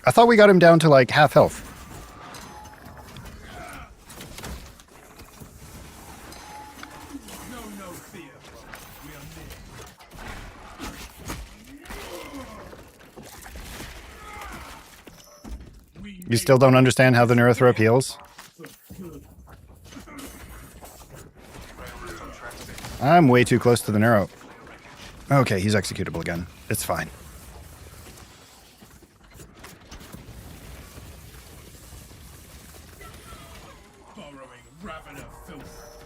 [SPEAKER 1] I thought we got him down to like half health.
[SPEAKER 2] No fear. We are near.
[SPEAKER 1] You still don't understand how the Neurothrope heals? I'm way too close to the Neuro. Okay, he's executable again. It's fine.
[SPEAKER 2] Borrowing Ravener filth.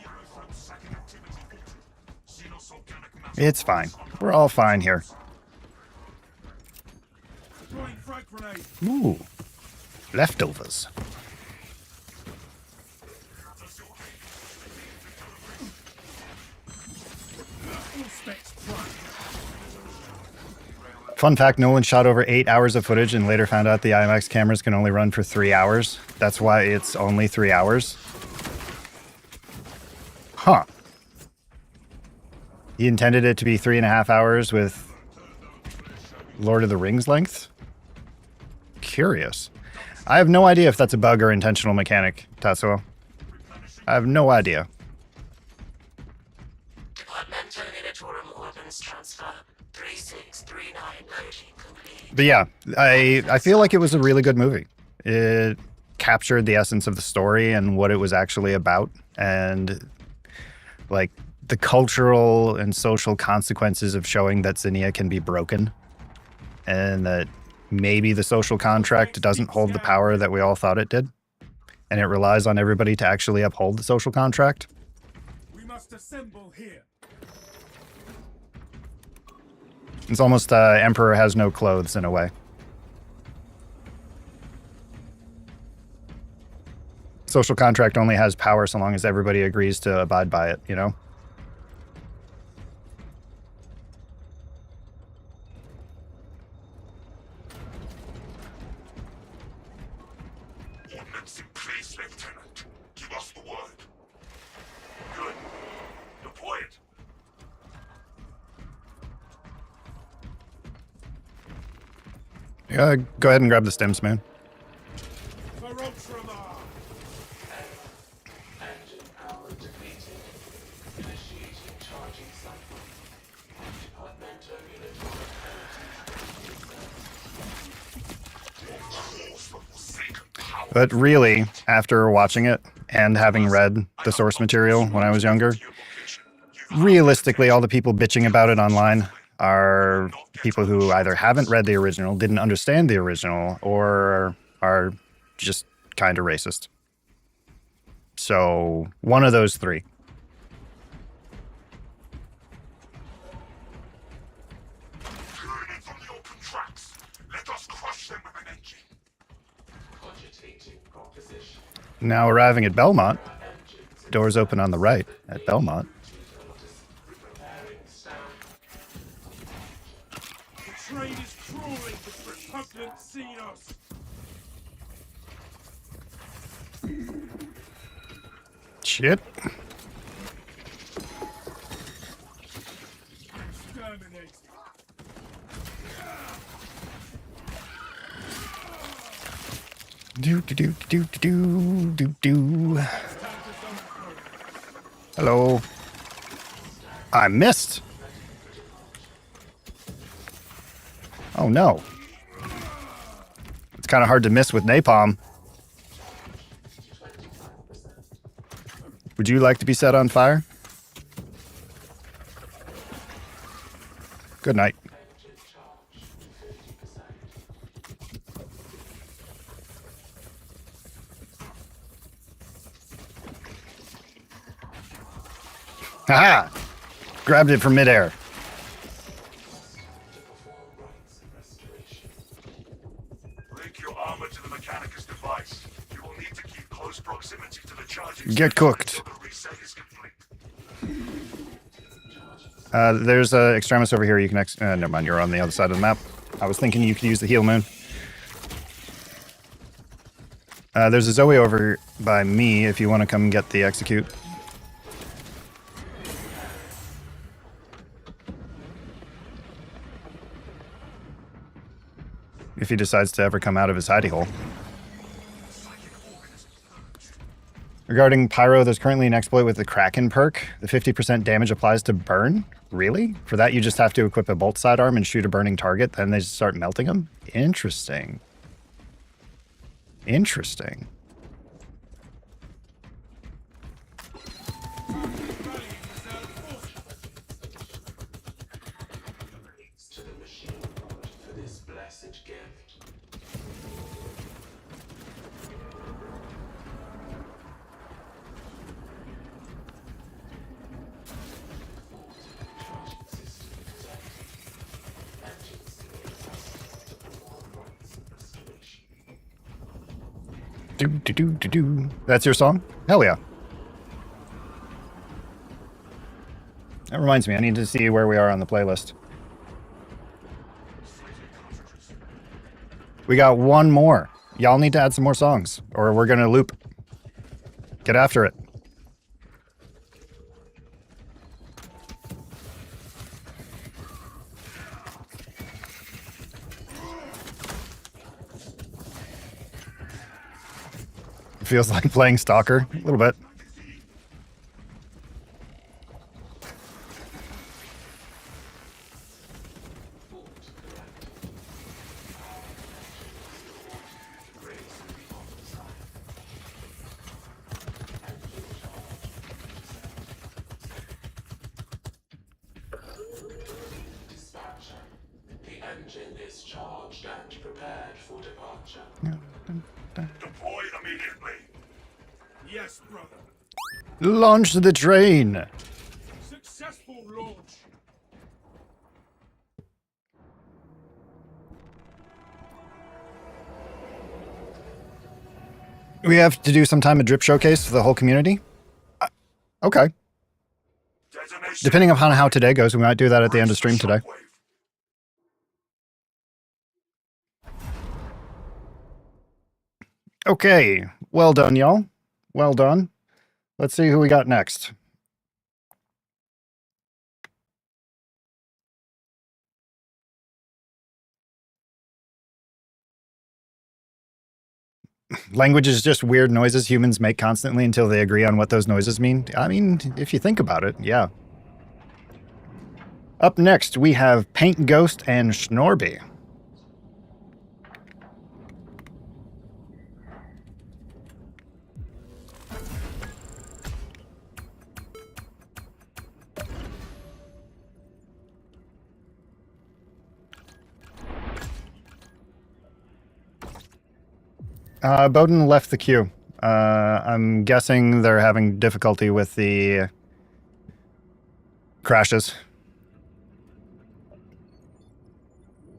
[SPEAKER 3] Eurozone second activity halted. Xenos
[SPEAKER 1] It's fine. We're all fine here.
[SPEAKER 2] Throwing frag grenade.
[SPEAKER 1] Ooh. Leftovers.
[SPEAKER 2] All specs prime.
[SPEAKER 1] Fun fact, Nolan shot over 8 hours of footage and later found out the IMAX cameras can only run for 3 hours. That's why it's only 3 hours. Huh. He intended it to be 3.5 hours with Lord of the Rings length? Curious. I have no idea if that's a bug or intentional mechanic, Tatsuo. I have no idea.
[SPEAKER 5] Departmental editorial orders transfer 3639 loading complete.
[SPEAKER 1] But yeah, I feel like it was a really good movie. It captured the essence of the story and what it was actually about, and like the cultural and social consequences of showing that Zinnia can be broken, and that maybe the social contract doesn't hold the power that we all thought it did, and it relies on everybody to actually uphold the social contract.
[SPEAKER 2] We must assemble here.
[SPEAKER 1] It's almost Emperor has no clothes in a way. Social contract only has power so long as everybody agrees to abide by it, you know?
[SPEAKER 3] Ordnance in place, Lieutenant. Give us the word. Good. Deploy it.
[SPEAKER 1] Yeah, go ahead and grab the stems, man.
[SPEAKER 2] Ferocrama.
[SPEAKER 5] Engine power depleted. Initiating charging cycle. Departmental editorial
[SPEAKER 1] But really, after watching it and having read the source material when I was younger, realistically, all the people bitching about it online are people who either haven't read the original, didn't understand the original, or are just kind of racist. So, one of those three.
[SPEAKER 3] Turn it from the open tracks. Let us crush them with an engine.
[SPEAKER 5] cogitating proposition.
[SPEAKER 1] Now arriving at Belmont, doors open on the right at Belmont.
[SPEAKER 5] Preparing stand.
[SPEAKER 2] The train is crawling with repugnant xenos.
[SPEAKER 1] Shit.
[SPEAKER 2] Exterminate.
[SPEAKER 1] Do do do do do do do. Hello. I missed. Oh no. It's kind of hard to miss with napalm. Would you like to be set on fire? Good night. Haha! Grabbed it from midair.
[SPEAKER 3] Link your armor to the Mechanicus device. You will need to keep close proximity to the charging
[SPEAKER 1] Get cooked.
[SPEAKER 3] until the reset is complete.
[SPEAKER 1] There's Extremis over here. You can never mind. You're on the other side of the map. I was thinking you could use the heal moon. There's a Zoe over by me if you want to come get the execute. If he decides to ever come out of his hidey hole. Regarding Pyro, there's currently an exploit with the Kraken perk. The 50% damage applies to burn? Really? For that, you just have to equip a bolt sidearm and shoot a burning target, then they just start melting them? Interesting. Interesting.
[SPEAKER 5] To the machine god for this blessed gift. Charging system
[SPEAKER 1] Do, do, do, do, do. That's your song? Hell yeah. That reminds me, I need to see where we are on the playlist. We got one more. Y'all need to add some more songs, or we're gonna loop. Get after it. Feels like playing Stalker a little bit.
[SPEAKER 5] Dispatcher. The engine is charged and prepared for departure.
[SPEAKER 3] Deploy immediately.
[SPEAKER 2] Yes, brother.
[SPEAKER 1] Launch the train.
[SPEAKER 2] Successful launch.
[SPEAKER 1] We have to do some time a drip showcase for the whole community. Okay.
[SPEAKER 3] Detonation.
[SPEAKER 1] Depending upon how today goes, we might do that at the end of stream today.
[SPEAKER 3] Shockwave.
[SPEAKER 1] Okay. Well done, y'all. Well done. Let's see who we got next. Language is just weird noises humans make constantly until they agree on what those noises mean. I mean, if you think about it, yeah. Up next, we have Paint Ghost and Schnorby. Bowden left the queue. I'm guessing they're having difficulty with the crashes.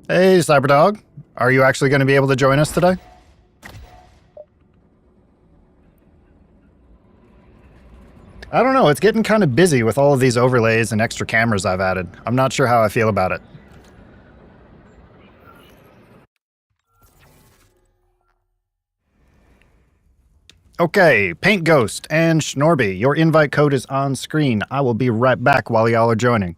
[SPEAKER 1] Hey, Cyberdog. Are you actually going to be able to join us today? I don't know. It's getting kind of busy with all of these overlays and extra cameras I've added. I'm not sure how I feel about it. Okay, Paint Ghost and Schnorby, your invite code is on screen. I will be right back while y'all are joining.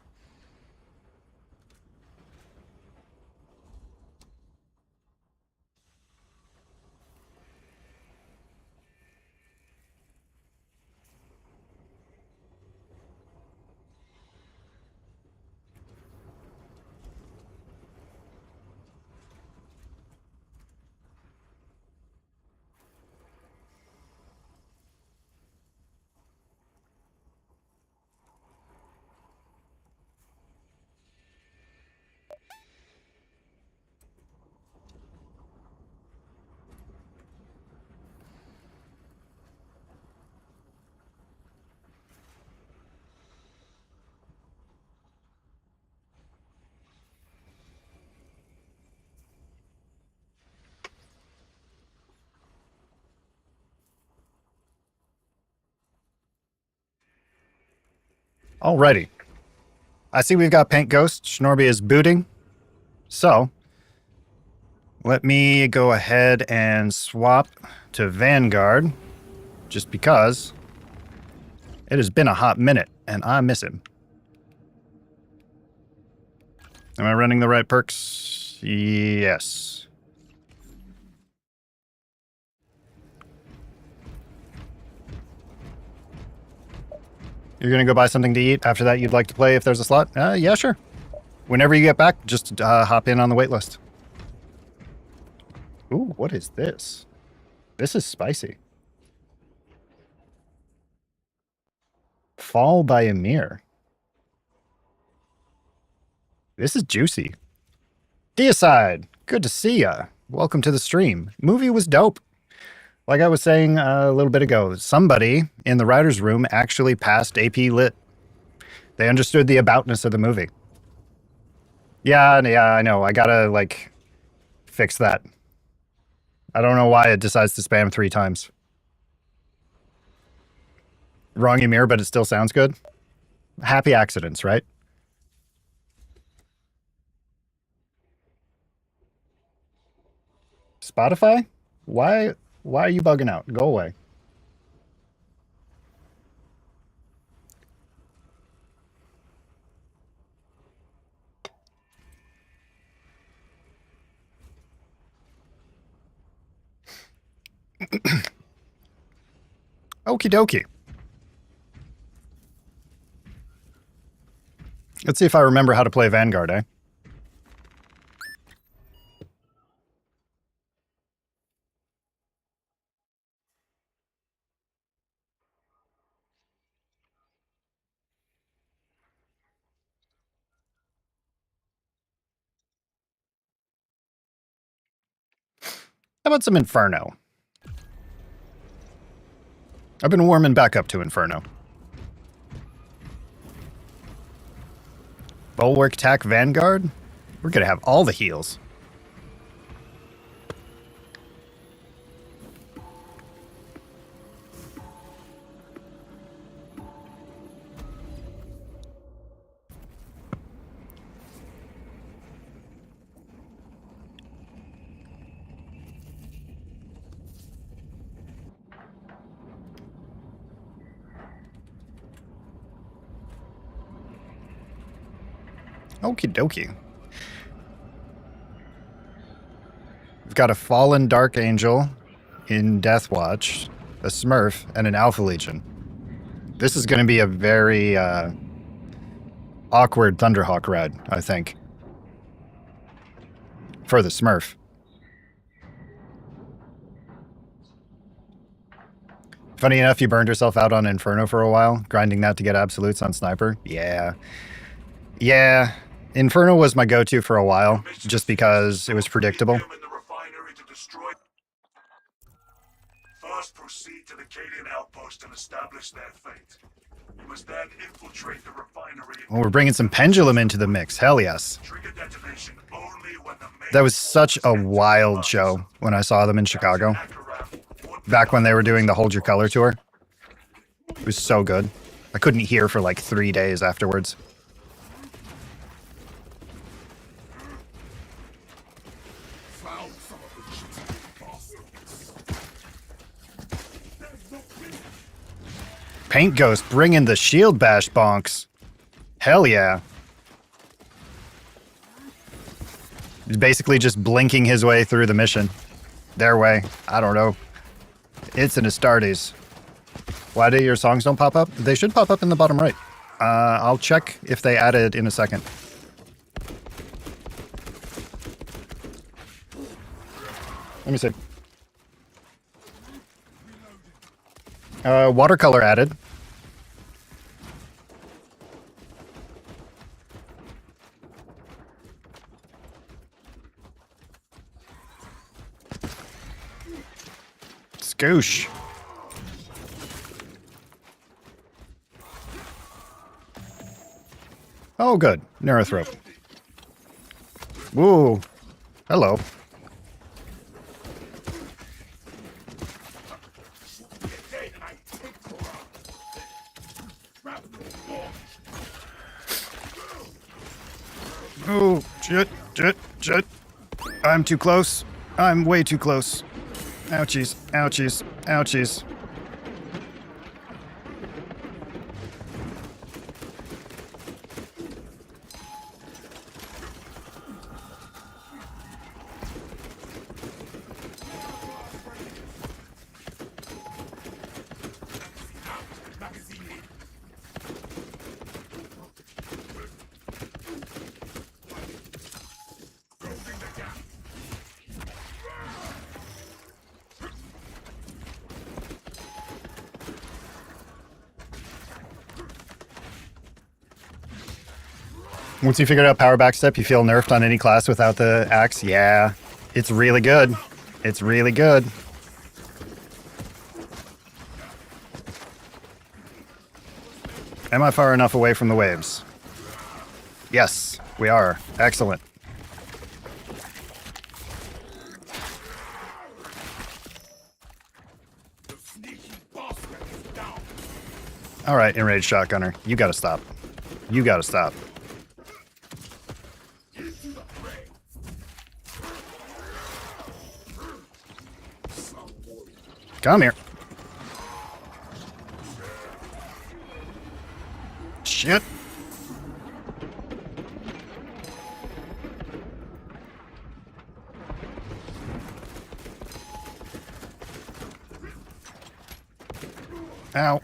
[SPEAKER 1] Alrighty. I see we've got Paint Ghost. Schnorby is booting. So, let me go ahead and swap to Vanguard, just because it has been a hot minute, and I miss him. Am I running the right perks? Yes. You're going to go buy something to eat. After that, you'd like to play if there's a slot? Yeah, sure. Whenever you get back, just hop in on the wait list. Ooh, what is this? This is spicy. Fall by Emir. This is juicy. Deicide, good to see ya. Welcome to the stream. Movie was dope. Like I was saying a little bit ago, somebody in the writer's room actually passed AP Lit. They understood the aboutness of the movie. Yeah, I know. I gotta, like, fix that. I don't know why it decides to spam 3 times. Wrong Ymir, but it still sounds good. Happy accidents, right? Spotify? Why are you bugging out? Go away. Okie dokie. Let's see if I remember how to play Vanguard, eh? How about some Inferno? I've been warming back up to Inferno. Bulwark Tack Vanguard? We're gonna have all the heals. Okie dokie. We've got a Fallen Dark Angel in Deathwatch, a Smurf, and an Alpha Legion. This is going to be a very awkward Thunderhawk ride, I think. For the Smurf. Funny enough, you burned yourself out on Inferno for a while, grinding that to get absolutes on Sniper. Yeah. Yeah. Inferno was my go-to for a while, just because it was predictable.
[SPEAKER 3] First, proceed to the Cadian outpost and establish their fate. You must then infiltrate the refinery.
[SPEAKER 1] Well, we're bringing some Pendulum into the mix. Hell yes.
[SPEAKER 3] Trigger detonation only when the main
[SPEAKER 1] That was such a wild show when I saw them in Chicago. Back when they were doing the Hold Your Color tour. It was so good. I couldn't hear for like 3 days afterwards. Paint Ghost bringing the shield bash bonks. Hell yeah. He's basically just blinking his way through the mission. Their way. I don't know. It's an Astartes. Why do your songs don't pop up? They should pop up in the bottom right. I'll check if they added in a second. Let me see. Watercolor added. Scoosh. Oh, good. Neurothrope. Woo. Hello. Oh, shit. I'm too close. I'm way too close. Ouchies, ouchies, ouchies. Once you figured out power backstep, you feel nerfed on any class without the axe? Yeah, it's really good. It's really good. Am I far enough away from the waves? Yes, we are. Excellent. All right, enraged shotgunner. You gotta stop. You gotta stop. Come here. Shit. Ow.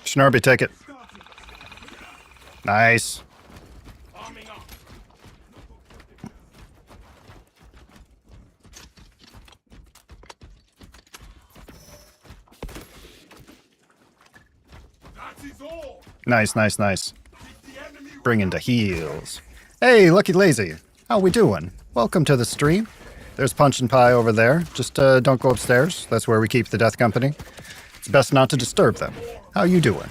[SPEAKER 1] Snarby ticket. Nice.
[SPEAKER 2] Arming up. That is all.
[SPEAKER 1] Nice, nice, nice.
[SPEAKER 2] Keep the enemy
[SPEAKER 1] Bringing the heals. Hey, Lucky Lazy. How we doing? Welcome to the stream. There's Punch and Pie over there. Just don't go upstairs. That's where we keep the Death Company. It's best not to disturb them. How you doing?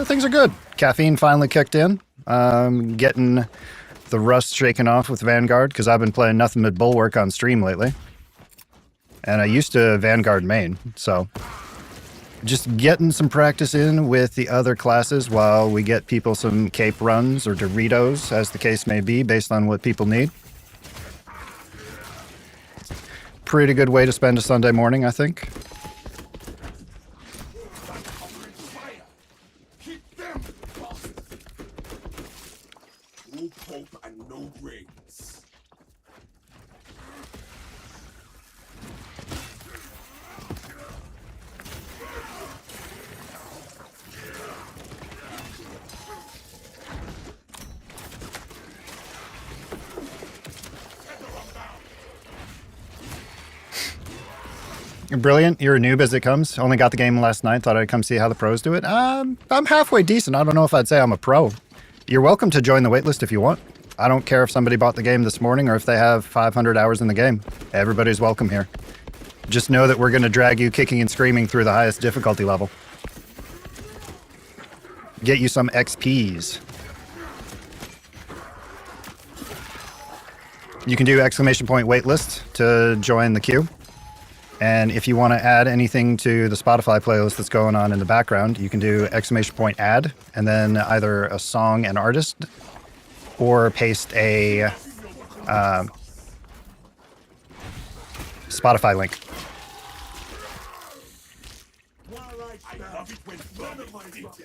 [SPEAKER 1] Things are good. Caffeine finally kicked in. Getting the rust shaken off with Vanguard because I've been playing nothing but Bulwark on stream lately. And I used to Vanguard main, so just getting some practice in with the other classes while we get people some cape runs or Doritos, as the case may be, based on what people need. Pretty good way to spend a Sunday morning, I think.
[SPEAKER 2] fire. Keep them bosses. No pope and no rings.
[SPEAKER 1] Brilliant. You're a noob as it comes. Only got the game last night. Thought I'd come see how the pros do it. I'm halfway decent. I don't know if I'd say I'm a pro. You're welcome to join the waitlist if you want. I don't care if somebody bought the game this morning or if they have 500 hours in the game. Everybody's welcome here. Just know that we're going to drag you kicking and screaming through the highest difficulty level. Get you some XPs. You can do ! Waitlist to join the queue. And if you want to add anything to the Spotify playlist that's going on in the background, you can do ! Add, and then either a song and artist, or paste a Spotify link.
[SPEAKER 2] I love it when none of my details.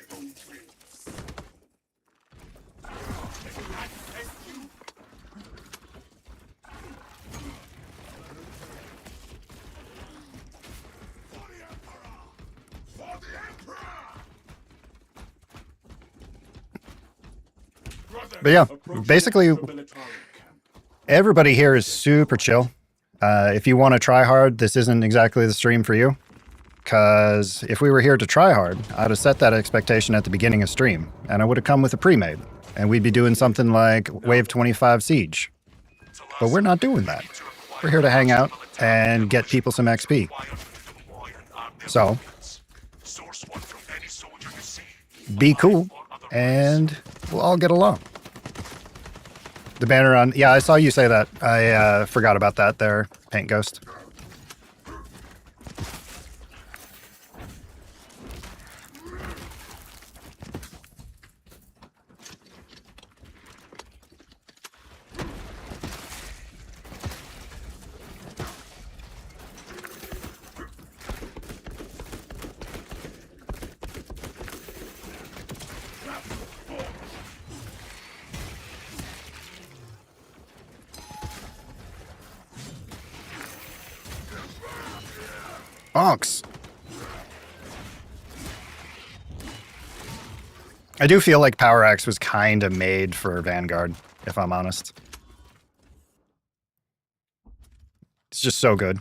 [SPEAKER 1] But yeah, basically, everybody here is super chill. If you want to try hard, this isn't exactly the stream for you. Because if we were here to try hard, I'd have set that expectation at the beginning of stream, and I would have come with a pre-made, and we'd be doing something like Wave 25 Siege. But we're not doing that. We're here to hang out and get people some XP. So, be cool, and we'll all get along. The banner on... Yeah, I saw you say that. I forgot about that there, Paint Ghost. Bonks. I do feel like Power Axe was kind of made for Vanguard, if I'm honest. It's just so good.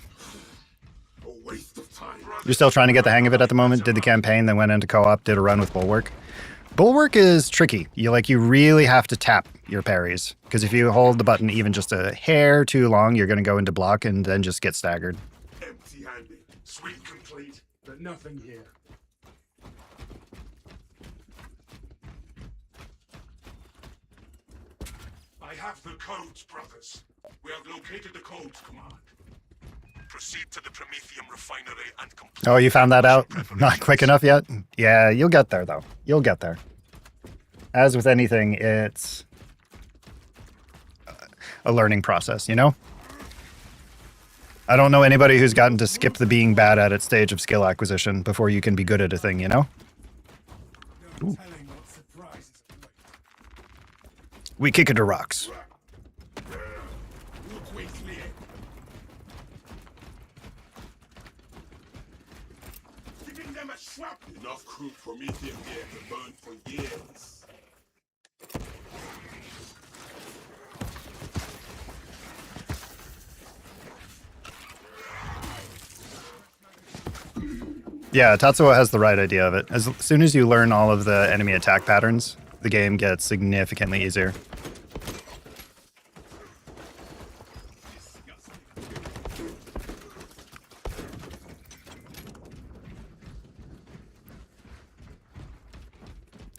[SPEAKER 1] You're still trying to get the hang of it at the moment? Did the campaign, then went into co-op, did a run with Bulwark. Bulwark is tricky. You really have to tap your parries, because if you hold the button even just a hair too long, you're going to go into block and then just get staggered.
[SPEAKER 3] Empty-handed. Sweep complete, but nothing here. I have the codes, brothers. We have located the codes, command. Proceed to the Prometheum refinery and complete.
[SPEAKER 1] Oh, you found that out? Not quick enough yet? Yeah, you'll get there, though. You'll get there. As with anything, it's a learning process, you know? I don't know anybody who's gotten to skip the being bad at it stage of skill acquisition before you can be good at a thing, you know?
[SPEAKER 3] No telling what surprises await.
[SPEAKER 1] We kick it to rocks.
[SPEAKER 3] Look way clear. Giving them a shrapnel. Enough crude Prometheum here to burn for years.
[SPEAKER 1] Yeah, Tatsuo has the right idea of it. As soon as you learn all of the enemy attack patterns, the game gets significantly easier.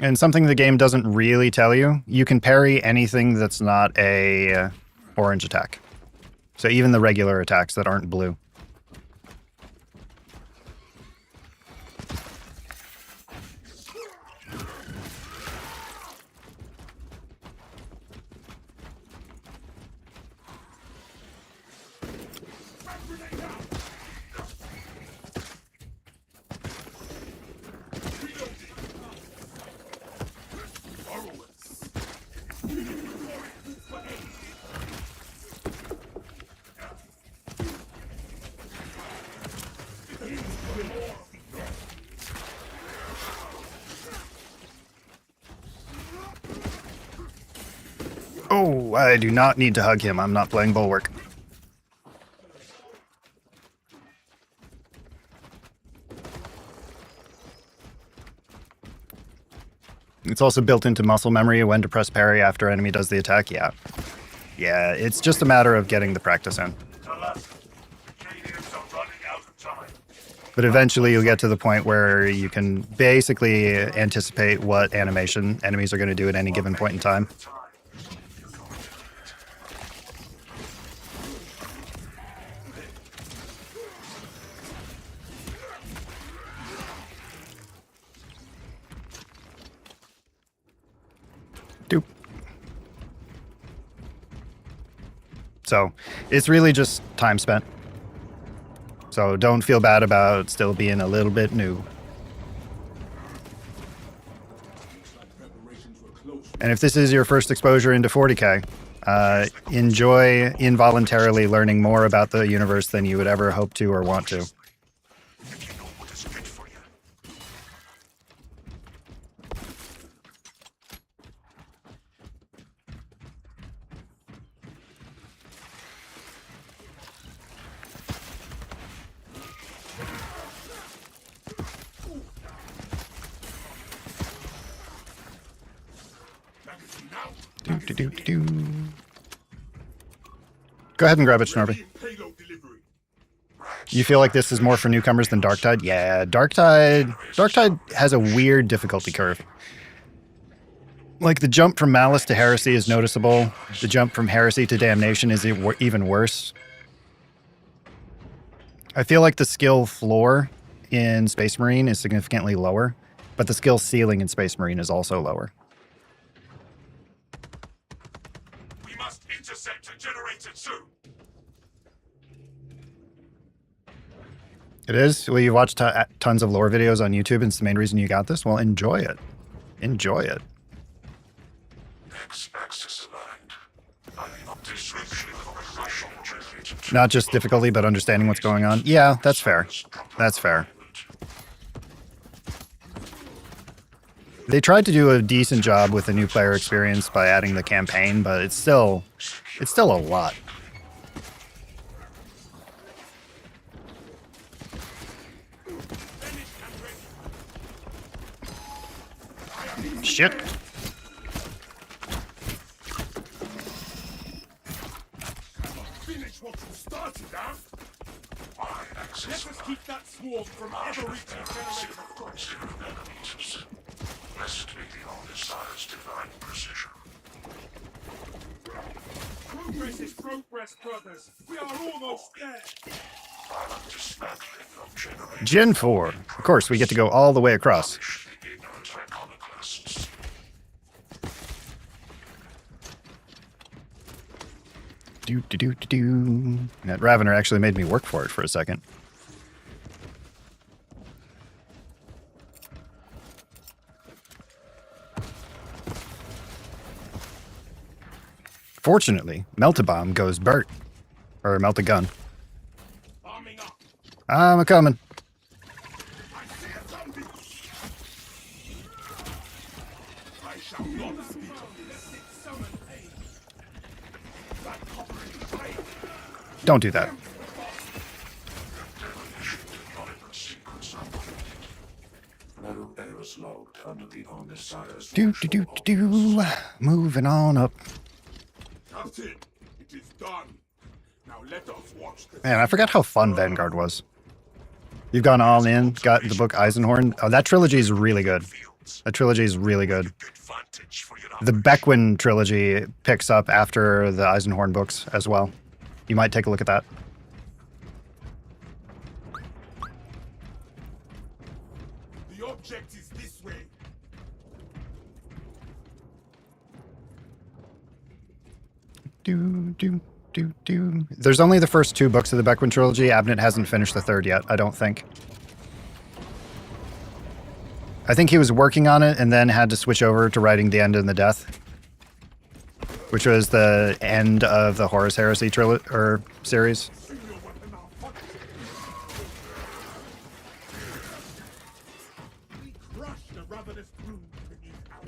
[SPEAKER 1] And something the game doesn't really tell you, you can parry anything that's not a orange attack. So even the regular attacks that aren't blue. Oh, I do not need to hug him. I'm not playing Bulwark. It's also built into muscle memory when to press parry after enemy does the attack. Yeah. Yeah, it's just a matter of getting the practice in. But eventually you'll get to the point where you can basically anticipate what animation enemies are going to do at any given point in time. Doop. So it's really just time spent. So don't feel bad about still being a little bit new. And if this is your first exposure into 40K, enjoy involuntarily learning more about the universe than you would ever hope to or want to.
[SPEAKER 3] If you know what is good for you.
[SPEAKER 1] Do. Go ahead and grab it, Schnorby.
[SPEAKER 3] Payload delivery.
[SPEAKER 1] You feel like this is more for newcomers than Darktide? Yeah, Darktide has a weird difficulty curve. Like, the jump from Malice to Heresy is noticeable. The jump from Heresy to Damnation is even worse. I feel like the skill floor in Space Marine is significantly lower, but the skill ceiling in Space Marine is also lower.
[SPEAKER 3] We must intercept and generate it soon.
[SPEAKER 1] It is? Well, you watched tons of lore videos on YouTube, and it's the main reason you got this? Well, enjoy it. Enjoy it.
[SPEAKER 3] X-axis aligned. I'm not description of a Russian generated.
[SPEAKER 1] Not just difficulty, but understanding what's going on. Yeah, that's fair. That's fair. They tried to do a decent job with the new player experience by adding the campaign, but it's still a lot. Shit.
[SPEAKER 2] Finish what you started, huh?
[SPEAKER 3] My access
[SPEAKER 2] Let us keep that swarm from ever reaching generation.
[SPEAKER 3] enemies. Blessed be the all Messiah's divine precision.
[SPEAKER 2] Progress is progress, brothers. We are almost there.
[SPEAKER 3] Violent dismantling of generations.
[SPEAKER 1] Gen 4. Of course, we get to go all the way across.
[SPEAKER 3] The ignorant iconoclasts.
[SPEAKER 1] Do. That Ravener actually made me work for it for a second. Fortunately, Melt-A-Bomb goes Bert. Or Melt-A-Gun.
[SPEAKER 2] Arming up.
[SPEAKER 1] I'm a-coming.
[SPEAKER 2] I see a zombie. I shall not speak unless it summon aid. That copper blade.
[SPEAKER 1] Don't do that.
[SPEAKER 3] No errors logged under the all Messiah's
[SPEAKER 1] Do. Moving on up.
[SPEAKER 2] Captain, it is done. Now let us watch the
[SPEAKER 1] Man, I forgot how fun Vanguard was. You've gone all in, got the book Eisenhorn. Oh, that trilogy is really good. That trilogy is really good.
[SPEAKER 3] advantage for your
[SPEAKER 1] The Beckwin trilogy picks up after the Eisenhorn books as well. You might take a look at that.
[SPEAKER 2] The object is this way.
[SPEAKER 1] Do. There's only the first 2 books of the Beckwin trilogy. Abnett hasn't finished the 3rd yet, I don't think. I think he was working on it and then had to switch over to writing The End and the Death, which was the end of the Horus Heresy series.
[SPEAKER 2] Bring your weapon now. Fuck. We crush the ravenous brood beneath our.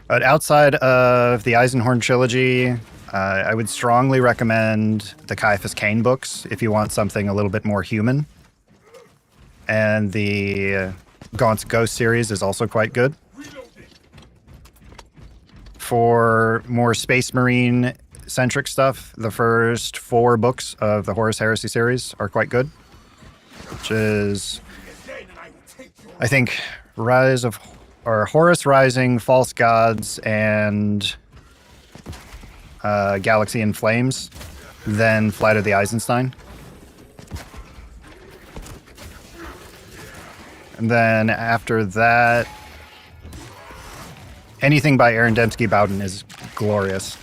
[SPEAKER 1] But outside of the Eisenhorn trilogy, I would strongly recommend the Caiaphas Cain books if you want something a little bit more human. And the Gaunt's Ghost series is also quite good. For more Space Marine centric stuff, the first 4 books of the Horus Heresy series are quite good. Which is, I think, Horus Rising, False Gods, and Galaxy in Flames, then Flight of the Eisenstein. And then after that, anything by Aaron Dembski Bowden is glorious.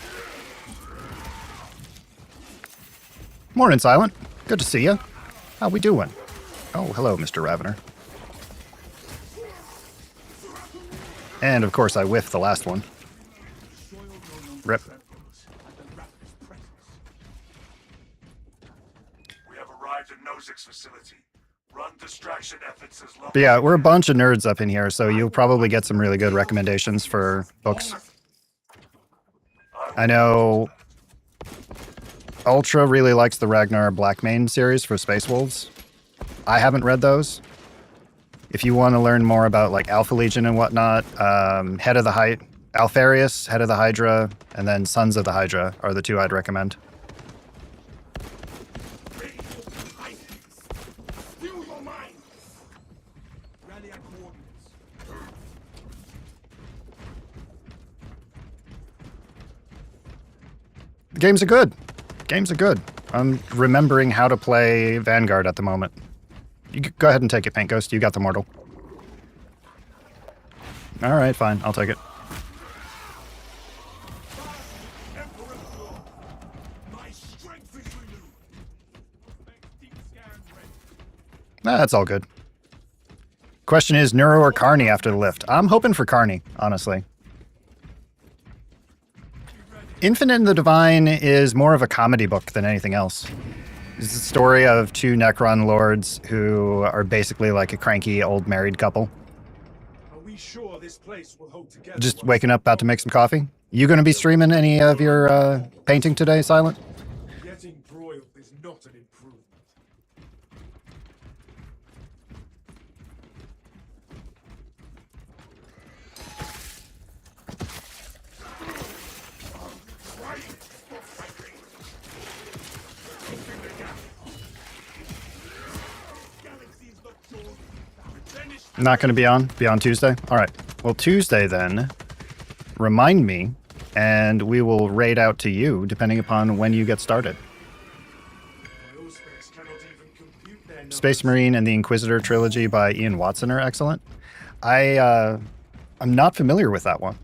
[SPEAKER 1] Morning, Silent. Good to see you. How we doing? Oh, hello, Mr. Ravener. And of course, I whiffed the last one. Rip.
[SPEAKER 3] We have arrived at Nozick's facility. Run distraction efforts as long
[SPEAKER 1] But yeah, we're a bunch of nerds up in here, so you'll probably get some really good recommendations for books. I know Ultra really likes the Ragnar Blackmane series for Space Wolves. I haven't read those. If you want to learn more about like Alpha Legion and whatnot, Head of the Alpharius, Head of the Hydra, and then Sons of the Hydra are the 2 I'd recommend.
[SPEAKER 2] Steal your mind. Rally our coordinates.
[SPEAKER 1] Games are good. Games are good. I'm remembering how to play Vanguard at the moment. You go ahead and take it, Paint Ghost. You got the mortal. All right, fine. I'll take it.
[SPEAKER 2] My strength is renewed. Deep scan ready.
[SPEAKER 1] That's all good. Question is, Neuro or Carney after the lift? I'm hoping for Carney, honestly. Infinite and the Divine is more of a comedy book than anything else. It's the story of 2 Necron lords who are basically like a cranky old married couple.
[SPEAKER 2] Are we sure this place will hold together?
[SPEAKER 1] Just waking up, about to make some coffee. You going to be streaming any of your painting today, Silent?
[SPEAKER 2] Getting broiled is not an improvement.
[SPEAKER 1] Not going to be on? Be on Tuesday? All right. Well, Tuesday then, remind me, and we will raid out to you depending upon when you get started.
[SPEAKER 2] Aerospace cannot even compute their numbers.
[SPEAKER 1] Space Marine and the Inquisitor trilogy by Ian Watson are excellent. I'm not familiar with that one.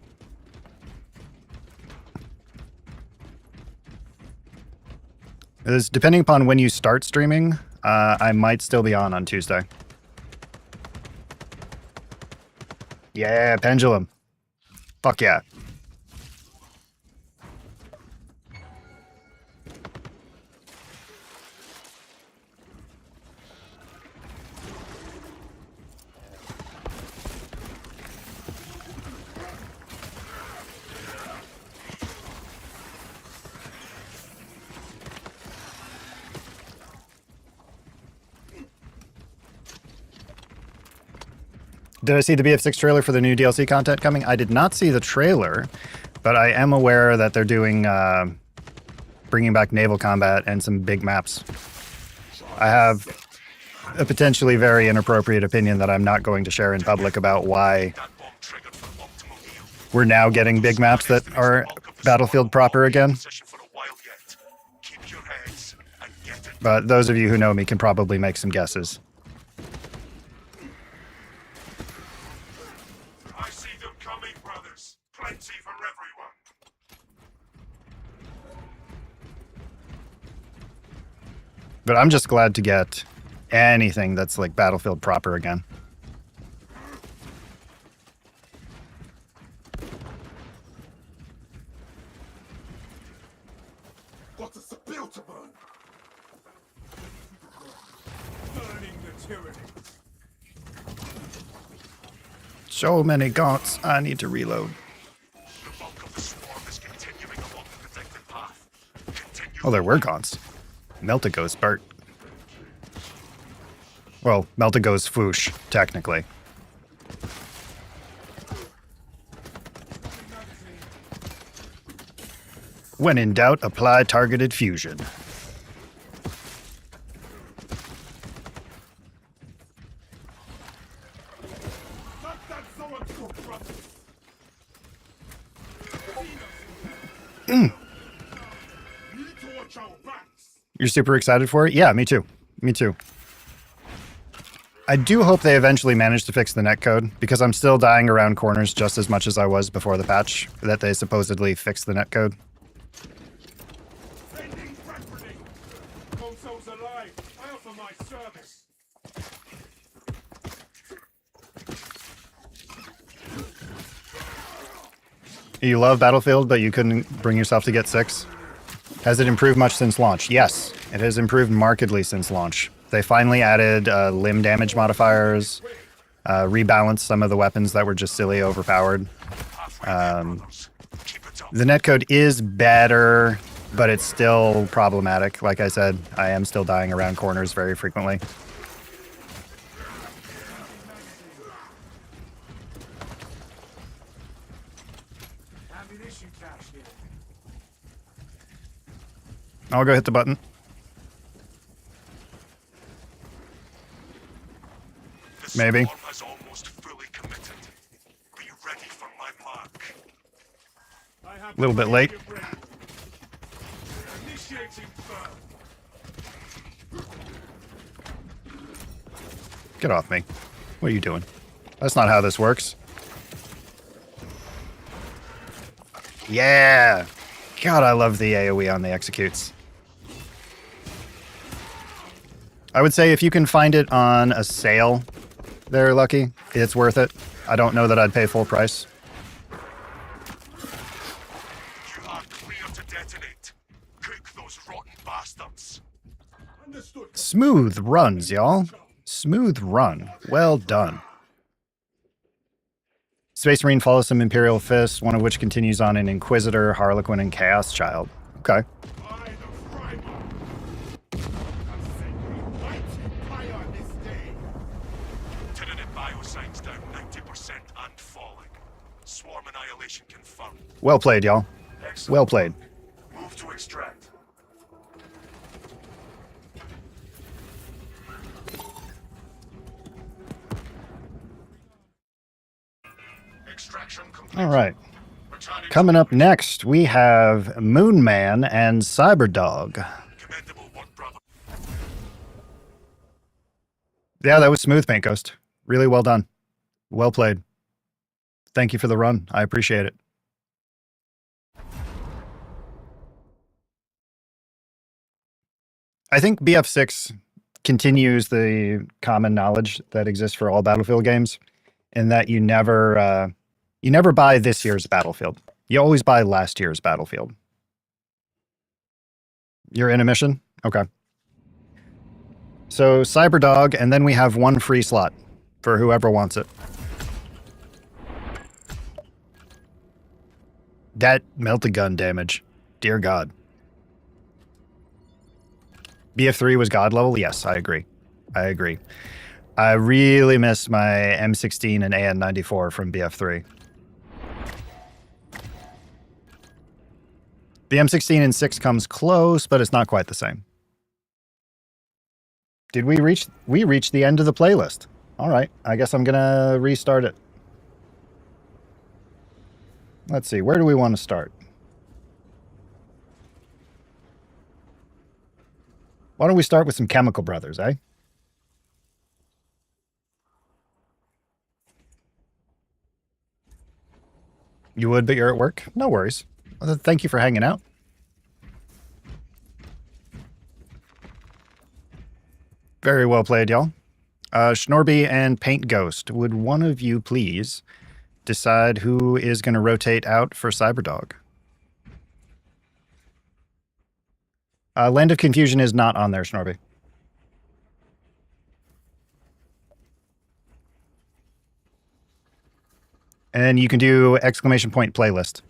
[SPEAKER 1] Depending upon when you start streaming, I might still be on Tuesday. Yeah, Pendulum. Fuck yeah. Did I see the BF6 trailer for the new DLC content coming? I did not see the trailer, but I am aware that they're doing bringing back naval combat and some big maps. I have a potentially very inappropriate opinion that I'm not going to share in public about why we're now getting big maps that are Battlefield proper again. But those of you who know me can probably make some guesses.
[SPEAKER 3] I see them coming, brothers. Plenty for everyone.
[SPEAKER 1] But I'm just glad to get anything that's like Battlefield proper again.
[SPEAKER 2] What is the bill to burn? Burning the tyranny.
[SPEAKER 1] So many gaunts, I need to reload.
[SPEAKER 3] The bulk of the swarm is continuing along the protected path. Continue.
[SPEAKER 1] Oh, there were gaunts. Meltago's Bart. Well, Meltago's Foosh, technically. When in doubt, apply targeted fusion.
[SPEAKER 2] Let that someone cook, brothers.
[SPEAKER 1] Mm.
[SPEAKER 2] We need to watch our backs.
[SPEAKER 1] You're super excited for it? Yeah, me too. Me too. I do hope they eventually manage to fix the netcode, because I'm still dying around corners just as much as I was before the patch that they supposedly fixed the netcode.
[SPEAKER 2] Sending frag grenade. Consoles alive. I offer my service.
[SPEAKER 1] You love Battlefield, but you couldn't bring yourself to get 6? Has it improved much since launch? Yes, it has improved markedly since launch. They finally added limb damage modifiers, rebalanced some of the weapons that were just silly overpowered. The netcode is better, but it's still problematic. Like I said, I am still dying around corners very frequently.
[SPEAKER 2] Ammunition cache here.
[SPEAKER 1] I'll go hit the button. Maybe.
[SPEAKER 3] The swarm has almost fully committed. Be ready for my mark.
[SPEAKER 2] I have
[SPEAKER 1] A little bit late.
[SPEAKER 2] Initiating burn.
[SPEAKER 1] Get off me. What are you doing? That's not how this works. Yeah! God, I love the AoE on the executes. I would say if you can find it on a sale there, Lucky, it's worth it. I don't know that I'd pay full price.
[SPEAKER 3] You are clear to detonate. Cook those rotten bastards.
[SPEAKER 2] Understood.
[SPEAKER 1] Smooth runs, y'all. Smooth run. Well done. Space Marine follows some Imperial Fists, one of which continues on in Inquisitor, Harlequin, and Chaos Child. Okay.
[SPEAKER 2] I, the Primer. Have sent me mighty fire this day.
[SPEAKER 3] Tyranid biosigns down 90% and falling. Swarm annihilation confirmed.
[SPEAKER 1] Well played, y'all.
[SPEAKER 3] Excellent.
[SPEAKER 1] Well played.
[SPEAKER 3] Move to extract. extraction complete.
[SPEAKER 1] All right.
[SPEAKER 3] Returning
[SPEAKER 1] Coming up next, we have Moon Man and Cyberdog.
[SPEAKER 3] commendable one, brother.
[SPEAKER 1] Yeah, that was smooth, Paint Ghost. Really well done. Well played. Thank you for the run. I appreciate it. I think BF6 continues the common knowledge that exists for all Battlefield games, in that you never buy this year's Battlefield. You always buy last year's Battlefield. You're in a mission? Okay. So Cyberdog, and then we have one free slot for whoever wants it. That melted gun damage. Dear God. BF3 was God level? Yes, I agree. I agree. I really miss my M16 and AN94 from BF3. The M16 in 6 comes close, but it's not quite the same. Did we reached the end of the playlist. All right, I guess I'm gonna restart it. Let's see, where do we want to start? Why don't we start with some Chemical Brothers, eh? You would, but you're at work? No worries. Well, thank you for hanging out. Very well played, y'all. Schnorby and Paint Ghost, would one of you please decide who is going to rotate out for Cyberdog? Land of Confusion is not on there, Schnorby. And you can do exclamation point playlist.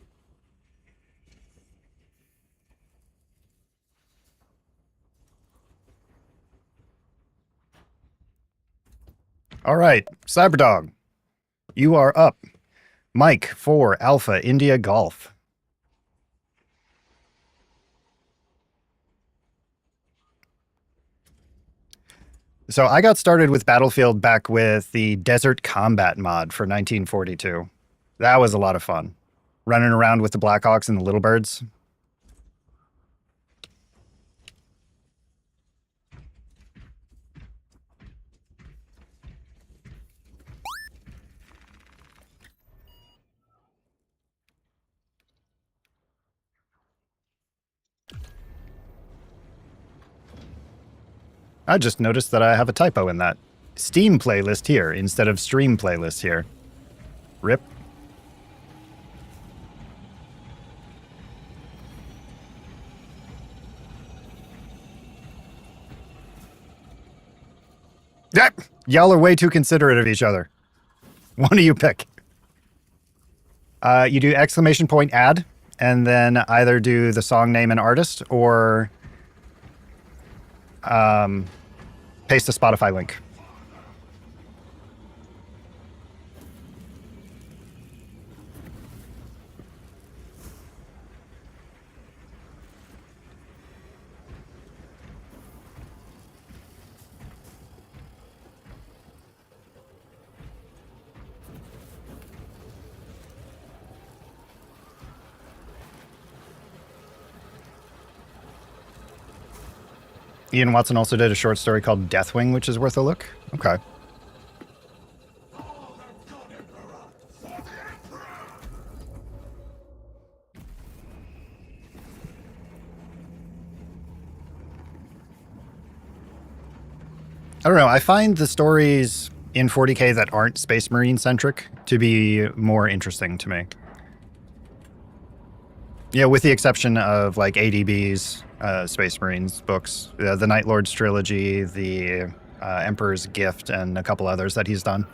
[SPEAKER 1] All right, Cyberdog, you are up. Mike for Alpha India Golf. So I got started with Battlefield back with the Desert Combat mod for 1942. That was a lot of fun. Running around with the Blackhawks and the Little Birds. I just noticed that I have a typo in that. Steam playlist here instead of stream playlist here. Rip. Yeah, y'all are way too considerate of each other. One of you pick. You do exclamation point add, and then either do the song name and artist, or paste the Spotify link. Ian Watson also did a short story called Deathwing, which is worth a look. Okay. I don't know. I find the stories in 40K that aren't Space Marine centric to be more interesting to me. Yeah, with the exception of like ADB's Space Marines books, the Night Lords trilogy, the Emperor's Gift, and a couple others that he's done.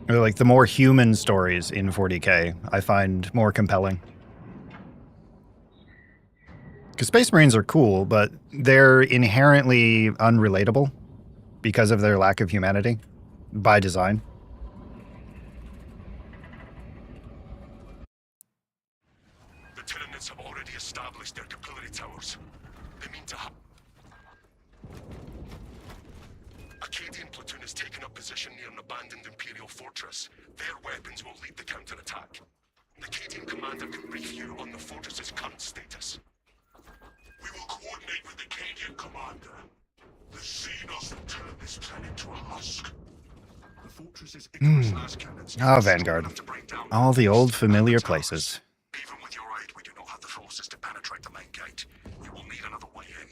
[SPEAKER 1] Like the more human stories in 40K, I find more compelling. Because Space Marines are cool, but they're inherently unrelatable because of their lack of humanity by design.
[SPEAKER 3] The Tyranids have already established their capillary towers. They mean to have... has taken up position near an abandoned Imperial fortress. Their weapons will lead the counterattack. The Cadian commander can brief you on the fortress's current status.
[SPEAKER 2] We will coordinate with the Cadian commander. The Xenos will turn this planet to a husk.
[SPEAKER 3] The fortress's Icarus las cannons
[SPEAKER 1] Ah,
[SPEAKER 3] are strong
[SPEAKER 1] Vanguard.
[SPEAKER 3] enough to break down
[SPEAKER 1] All the old familiar
[SPEAKER 3] the towers.
[SPEAKER 1] places.
[SPEAKER 3] Even with your aid, we do not have the forces to penetrate the main gate. We will need another way in.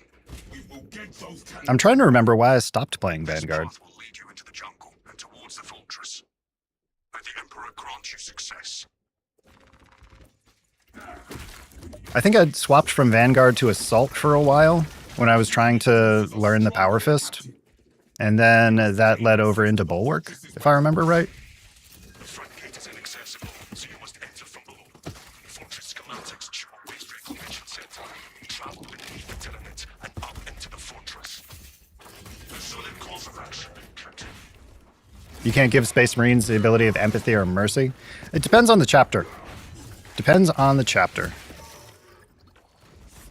[SPEAKER 2] We will get those cannons.
[SPEAKER 1] I'm trying to remember why I stopped playing
[SPEAKER 3] This
[SPEAKER 1] Vanguard.
[SPEAKER 3] path will lead you into the jungle and towards the fortress. May the Emperor grant you success.
[SPEAKER 1] I think I'd swapped from Vanguard to Assault for a while when I was trying to learn the Power Fist. And then that led over into Bulwark, if I remember right.
[SPEAKER 3] The front gate is inaccessible, so you must enter from below. The fortress schematics short-waist reclamation center. Travel beneath the Tyranid and up into the fortress.
[SPEAKER 2] A solid course of action, Captain.
[SPEAKER 1] You can't give Space Marines the ability of empathy or mercy. It depends on the chapter. Depends on the chapter.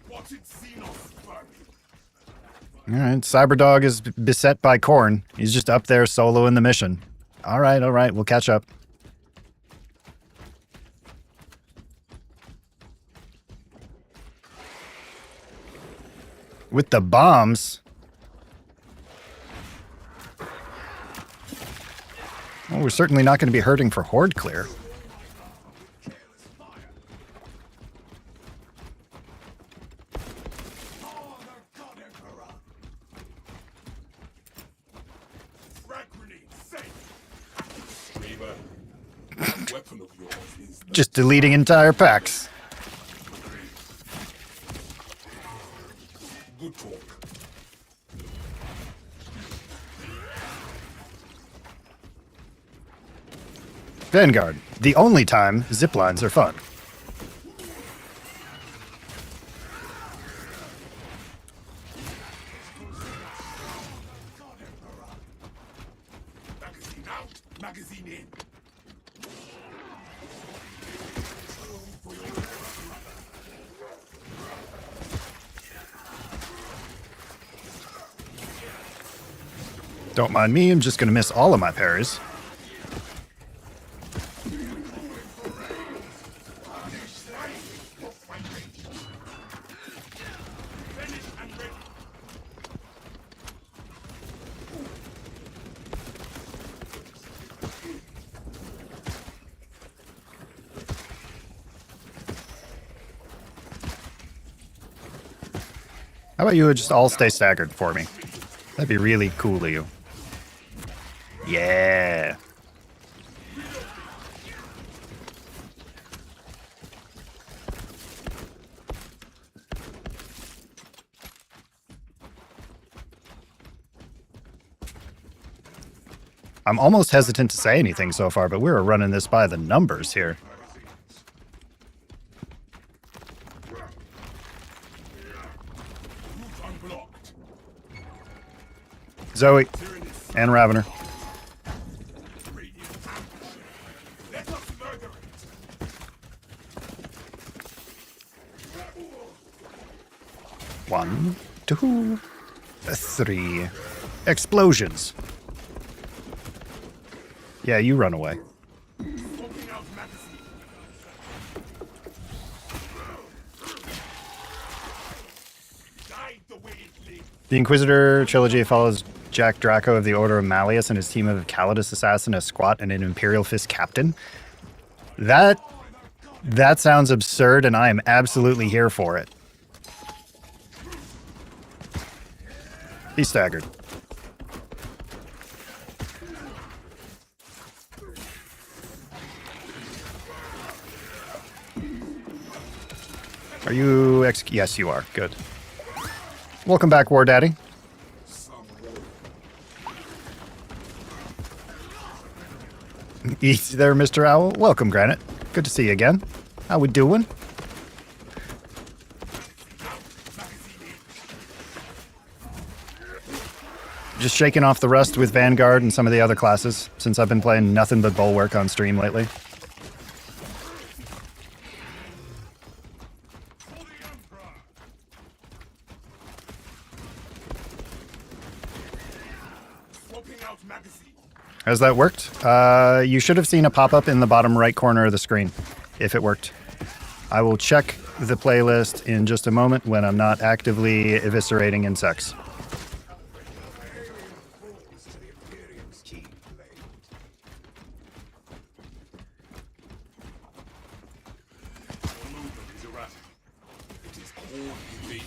[SPEAKER 2] Spotted Xenos burning.
[SPEAKER 1] Alright, Cyberdog is beset by Khorne. He's just up there soloing the mission. Alright, we'll catch up. With the bombs. Well, we're certainly not going to be hurting for Horde clear.
[SPEAKER 2] Oh, the God Emperor. Frag grenade safe. Reaver, that weapon of yours is
[SPEAKER 1] Just deleting entire packs.
[SPEAKER 2] good talk.
[SPEAKER 1] Vanguard, the only time ziplines are fun.
[SPEAKER 2] Magazine out, magazine in.
[SPEAKER 1] Don't mind me, I'm just going to miss all of my parries. How about you just all stay staggered for me? That'd be really cool of you. Yeah. I'm almost hesitant to say anything so far, but we're running this by the numbers here.
[SPEAKER 2] Route unblocked.
[SPEAKER 1] Zoe and Ravener.
[SPEAKER 2] Radiant ambush. Let us murder it.
[SPEAKER 1] One, two, three. Explosions. Yeah, you run away.
[SPEAKER 2] Swapping out magazine. Died the way it lived.
[SPEAKER 1] The Inquisitor trilogy follows Jack Draco of the Order of Malleus and his team of Calidus Assassin, a Squat, and an Imperial Fist Captain. That sounds absurd, and I am absolutely here for it. He's staggered. Are you yes, you are. Good. Welcome back, War Daddy. Easy there, Mr. Owl. Welcome, Granite. Good to see you again. How we doing? Just shaking off the rust with Vanguard and some of the other classes, since I've been playing nothing but Bulwark on stream lately.
[SPEAKER 2] For the Emperor. Swapping out out magazine.
[SPEAKER 1] Has that worked? You should have seen a pop-up in the bottom right corner of the screen, if it worked. I will check the playlist in just a moment when I'm not actively eviscerating insects.
[SPEAKER 2] Your movement is erratic. It is coordinated.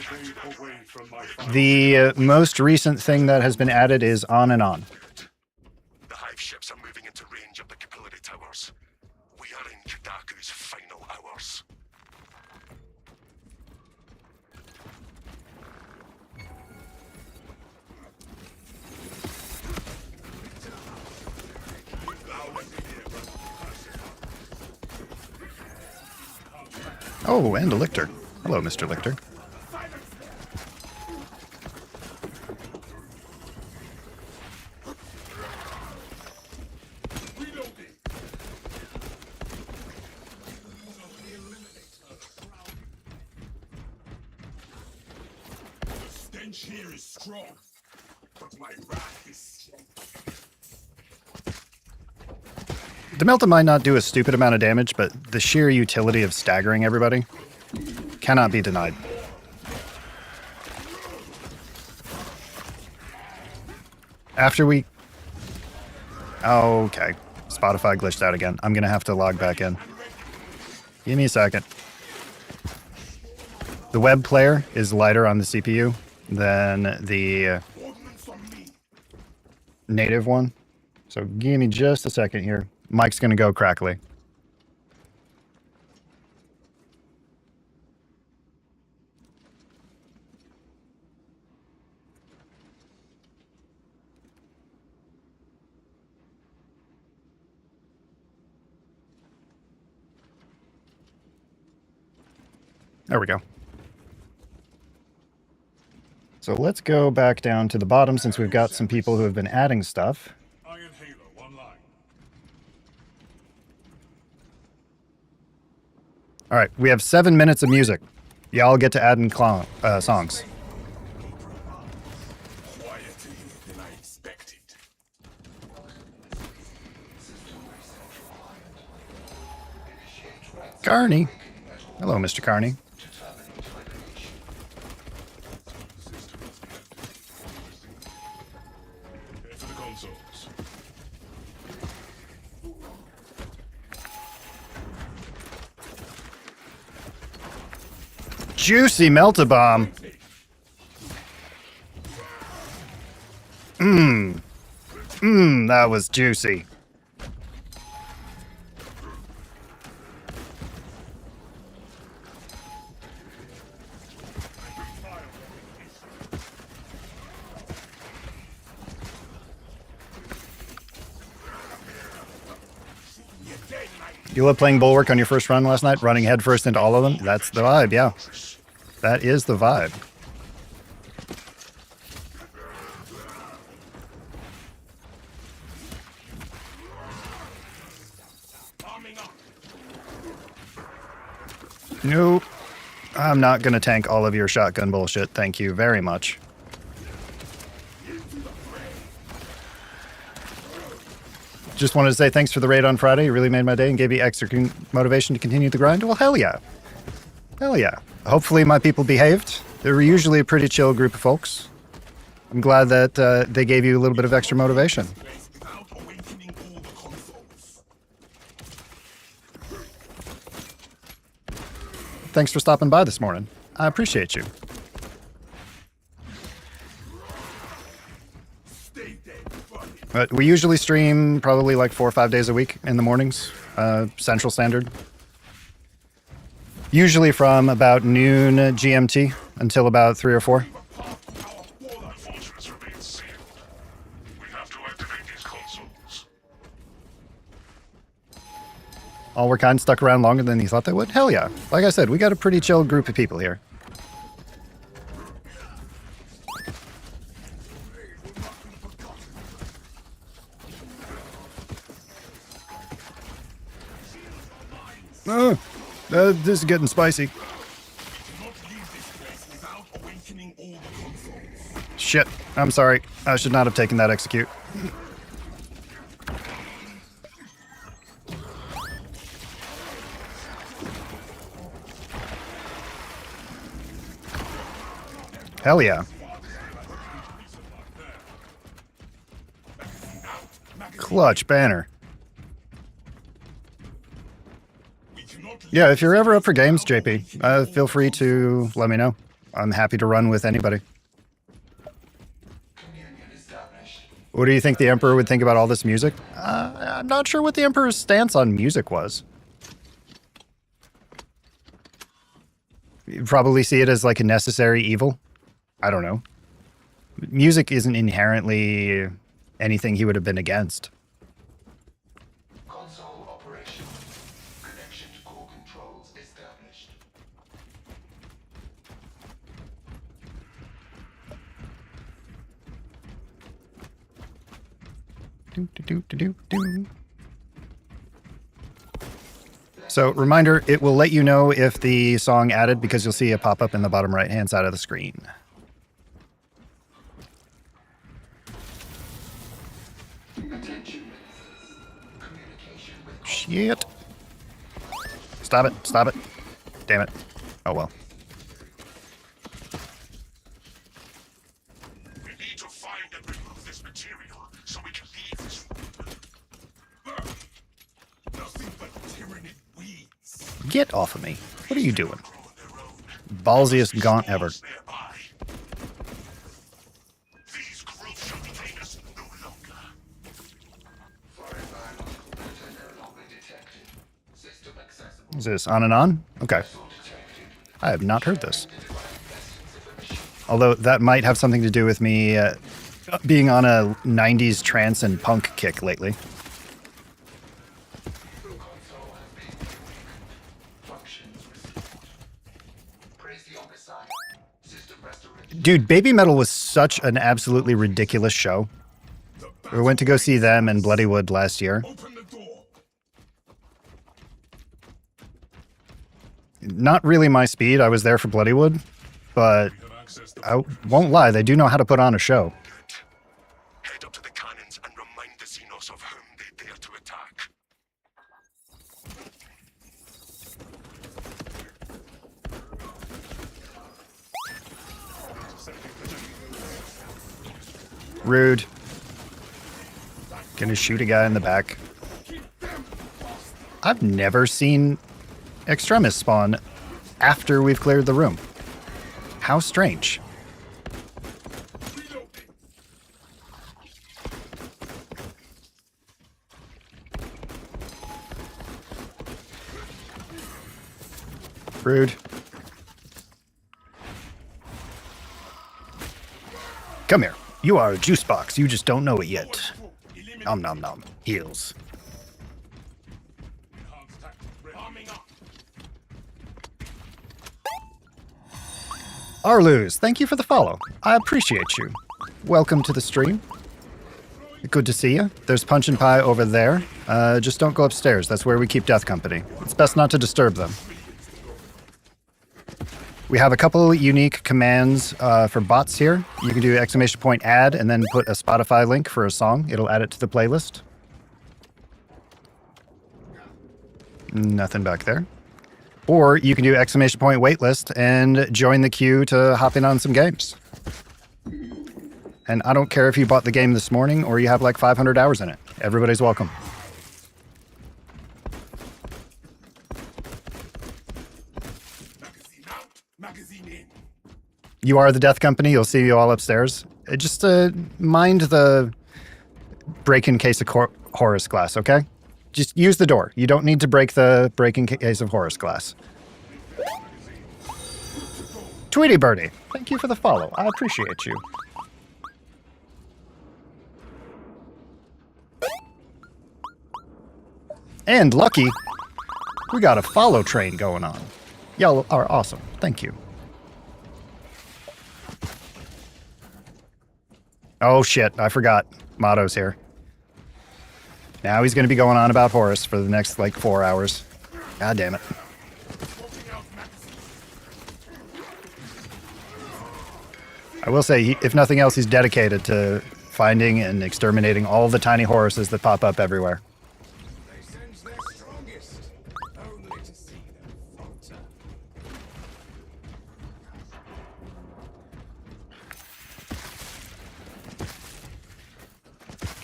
[SPEAKER 2] Stay away from my fire.
[SPEAKER 1] The most recent thing that has been added is on and on.
[SPEAKER 3] The hive ships are moving into range of the capillary towers. We are in Kadaku's final hours.
[SPEAKER 1] Oh, and a lictor. Hello, Mr. Lictor.
[SPEAKER 2] The stench here is strong, but my wrath is strong.
[SPEAKER 1] The Melta might not do a stupid amount of damage, but the sheer utility of staggering everybody cannot be denied. After we... Okay. Spotify glitched out again. I'm going to have to log back in. Give me a second. The web player is lighter on the CPU than the native one. So give me just a second here. Mike's going to go crackly. There we go. So let's go back down to the bottom since we've got some people who have been adding stuff.
[SPEAKER 2] Iron Halo online.
[SPEAKER 1] All right, we have 7 minutes of music. Y'all get to add in songs.
[SPEAKER 2] Quieter here than I expected.
[SPEAKER 1] Carney. Hello, Mr. Carney.
[SPEAKER 2] Here for the consoles.
[SPEAKER 1] Juicy melt-a-bomb. That was juicy. You love playing Bulwark on your first run last night, running headfirst into all of them? That's the vibe, yeah. That is the vibe. Nope. I'm not going to tank all of your shotgun bullshit. Thank you very much. Just wanted to say thanks for the raid on Friday. It really made my day and gave me extra motivation to continue the grind. Well, hell yeah. Hell yeah. Hopefully my people behaved. They were usually a pretty chill group of folks. I'm glad that they gave you a little bit of extra motivation.
[SPEAKER 2] Without awakening all the consoles.
[SPEAKER 1] Thanks for stopping by this morning. I appreciate you.
[SPEAKER 2] Stay dead, buddy.
[SPEAKER 1] But we usually stream probably like 4 or 5 days a week in the mornings, Central Standard. Usually from about noon GMT until about 3 or 4.
[SPEAKER 3] That fortress remains sealed. We have to activate these consoles.
[SPEAKER 1] All were kind stuck around longer than you thought they would? Hell yeah. Like I said, we got a pretty chill group of people here. This is getting spicy.
[SPEAKER 2] leave this place without awakening all the consoles.
[SPEAKER 1] Shit. I'm sorry. I should not have taken that execute. Hell yeah. Clutch banner. Yeah, if you're ever up for games, JP, feel free to let me know. I'm happy to run with anybody. What do you think the Emperor would think about all this music? I'm not sure what the Emperor's stance on music was. You'd probably see it as like a necessary evil. I don't know. Music isn't inherently anything he would have been against.
[SPEAKER 5] Console operation. Connection to core controls established.
[SPEAKER 1] Do. So, reminder, it will let you know if the song added because you'll see a pop-up in the bottom right-hand side of the screen. Shit. Stop it. Stop it. Damn it. Oh well.
[SPEAKER 3] We need to find and remove this material so we can leave this room.
[SPEAKER 2] Nothing but tyranid weeds.
[SPEAKER 1] Get off of me. What are you doing? Ballsiest gaunt ever.
[SPEAKER 3] Nearby. These groups shall detain us no longer.
[SPEAKER 5] Foreign biological data no longer detected. System accessible.
[SPEAKER 1] Is this on and on? Okay.
[SPEAKER 5] Detected.
[SPEAKER 1] I have not heard this. Although that might have something to do with me being on a 90s trance and punk kick lately.
[SPEAKER 5] Console has been reawakened. Functions restored. Praise the Omnicide. System restoration.
[SPEAKER 1] Dude, Baby Metal was such an absolutely ridiculous show. We went to go see them in Bloodywood last year.
[SPEAKER 2] Open the door.
[SPEAKER 1] Not really my speed. I was there for Bloodywood, but I won't lie, they do know how to put on a show.
[SPEAKER 3] Head up to the cannons and remind the Xenos of whom they dare to attack.
[SPEAKER 1] Rude. Gonna shoot a guy in the back. I've never seen Extremis spawn after we've cleared the room. How strange. Rude. Come here. You are a juice box. You just don't know it yet. Nom nom nom. Heals.
[SPEAKER 2] Enhanced tactic. Arming up.
[SPEAKER 1] Arluz, thank you for the follow. I appreciate you. Welcome to the stream. Good to see you. There's Punch and Pie over there. Just don't go upstairs. That's where we keep Death Company. It's best not to disturb them. We have a couple unique commands for bots here. You can do !add and then put a Spotify link for a song. It'll add it to the playlist. Nothing back there. Or you can do ! waitlist and join the queue to hop in on some games. And I don't care if you bought the game this morning or you have like 500 hours in it. Everybody's welcome.
[SPEAKER 2] Magazine out. Magazine in.
[SPEAKER 1] You are the Death Company. You'll see you all upstairs. Just mind the break-in case of Horus glass, okay? Just use the door. You don't need to break the break-in case of Horus glass. Tweety Birdie, thank you for the follow. I appreciate you. And Lucky, we got a follow train going on. Y'all are awesome. Thank you. Oh shit, I forgot. Motto's here. Now he's going to be going on about Horus for the next, like, 4 hours. God damn it. I will say, if nothing else, he's dedicated to finding and exterminating all the tiny Horuses that pop up everywhere.
[SPEAKER 2] They sense their strongest, only to see them falter.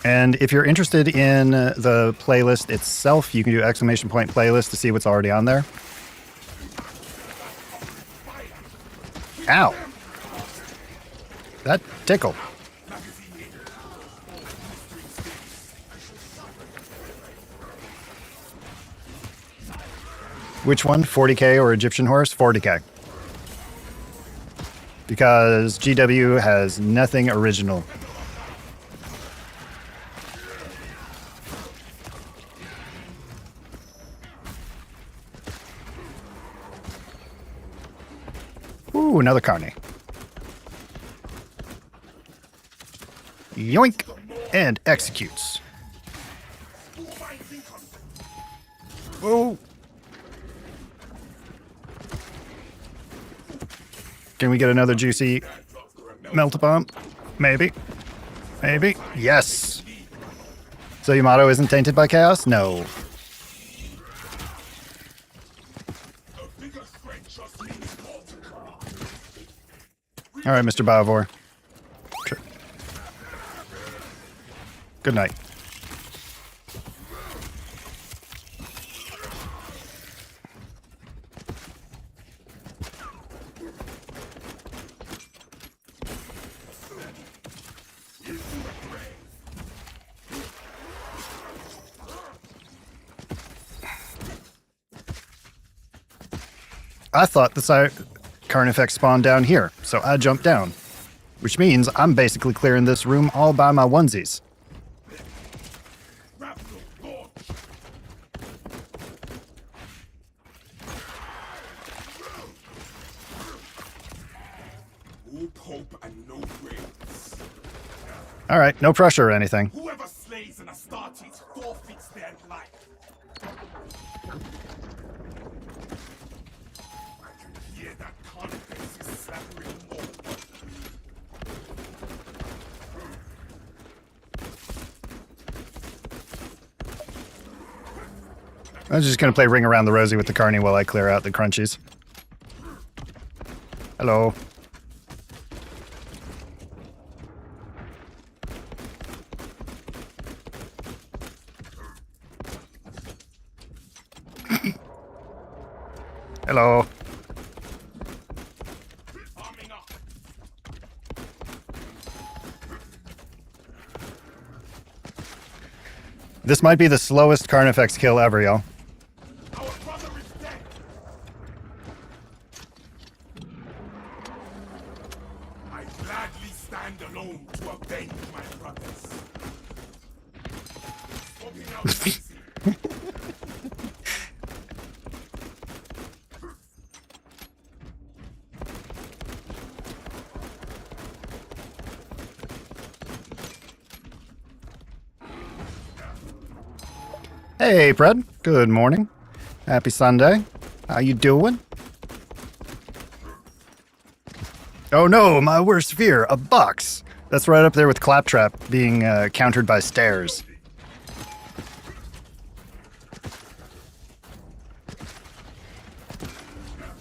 [SPEAKER 1] And if you're interested in the playlist itself, you can do ! Playlist to see what's already on there. Ow! That tickled. Which one? 40k or Egyptian horse? 40k. Because GW has nothing original. Ooh, another carny. Yoink! And executes. Oh! Can we get another juicy melt-a-bomb? Maybe. Maybe. Yes! So Yamato isn't tainted by chaos? No. Alright, Mr. Biovore. Sure. Good night. I thought the Carnifex spawned down here, so I jumped down. Which means I'm basically clearing this room all by my onesies. Alright, no pressure or anything.
[SPEAKER 2] Whoever slays an Astartes forfeits their life. I can hear that Carnifex is slapping more.
[SPEAKER 1] I'm just gonna play Ring Around the Rosie with the Carney while I clear out the crunchies. Hello. Hello.
[SPEAKER 2] Arming up.
[SPEAKER 1] This might be the slowest Carnifex kill ever, y'all.
[SPEAKER 2] Our brother is dead. I gladly stand alone to avenge my brothers. Swapping out easy.
[SPEAKER 1] Hey, Fred. Good morning. Happy Sunday. How you doing? Oh no, my worst fear, a box. That's right up there with Claptrap being countered by stairs.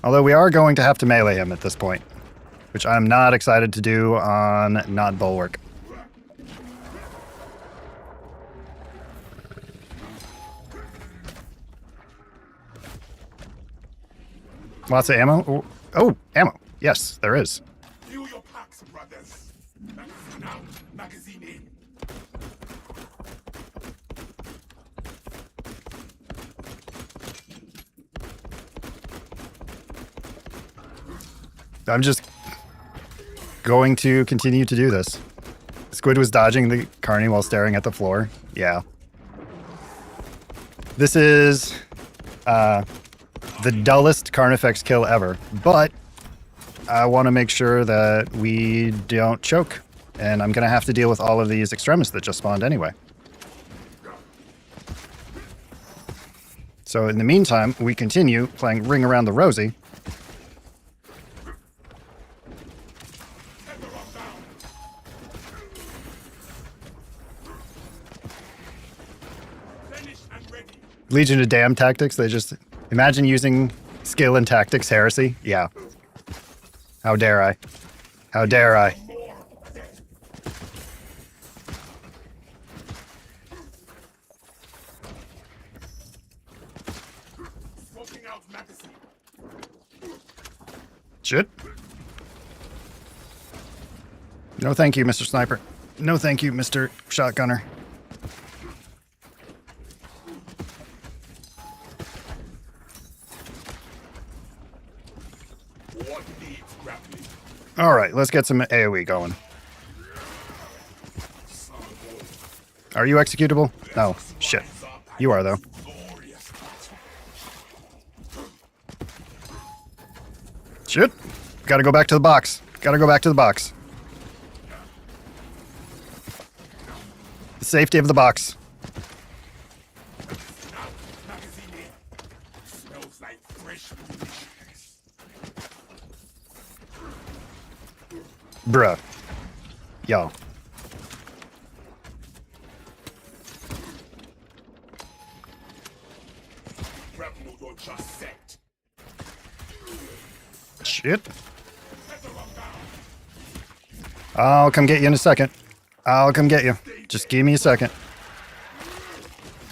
[SPEAKER 1] Although we are going to have to melee him at this point, which I'm not excited to do on not Bulwark. Lots of ammo? Oh, ammo. Yes, there is.
[SPEAKER 2] Fill your packs, brothers. Magazine out, magazine in.
[SPEAKER 1] I'm just going to continue to do this. Squid was dodging the Carney while staring at the floor. Yeah. This is the dullest Carnifex kill ever, but I want to make sure that we don't choke, and I'm going to have to deal with all of these extremists that just spawned anyway. So in the meantime, we continue playing Ring Around the Rosie. Legion of Damn tactics. They just imagine using skill and tactics heresy. Yeah. How dare I? How dare I?
[SPEAKER 2] Smoking out magazine.
[SPEAKER 1] Shit. No thank you, Mr. Sniper. No thank you, Mr. Shotgunner.
[SPEAKER 2] What needs grappling?
[SPEAKER 1] All right, let's get some AoE going. Are you executable? No. Shit. You are, though.
[SPEAKER 2] Glorious battle.
[SPEAKER 1] Shit. Gotta go back to the box. Gotta go back to the box. The safety of the box.
[SPEAKER 2] Magazine in. Smells like fresh munitions.
[SPEAKER 1] Bruh. Yo.
[SPEAKER 2] Grapnel don't just set.
[SPEAKER 1] Shit. I'll come get you in a second. I'll come get you. Just give me a second.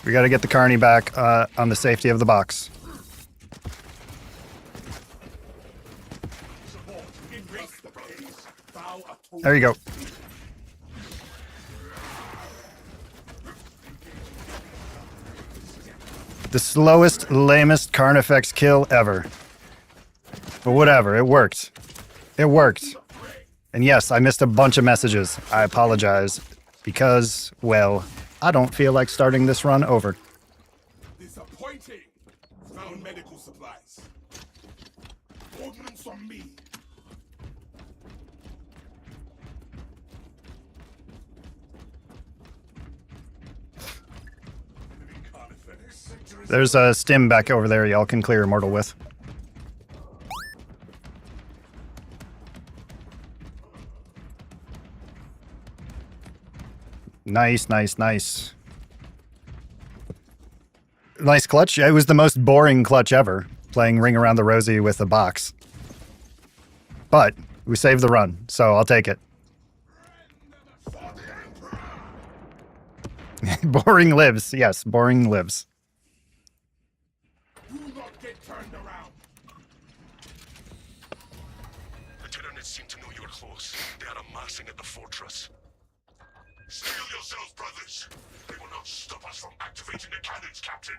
[SPEAKER 1] We gotta get the carny back on the safety of the box.
[SPEAKER 2] Embrace the praise. Vow a total.
[SPEAKER 1] There you go. The slowest, lamest Carnifex kill ever. But whatever, it worked. It worked. And yes, I missed a bunch of messages. I apologize. Because, well, I don't feel like starting this run over.
[SPEAKER 2] Disappointing. Found medical supplies. Ordnance from me. Enemy Carnifex. Sector is
[SPEAKER 1] There's a stim back over there y'all can clear Immortal with. Nice, nice, nice. Nice clutch. It was the most boring clutch ever, playing Ring Around the Rosie with a box. But we saved the run, so I'll take it. Boring lives. Yes, boring lives.
[SPEAKER 2] do not get turned around.
[SPEAKER 3] The Tyranids seem to know you're close. They are amassing at the fortress. Steel yourselves, brothers. They will not stop us from activating the cannons, Captain.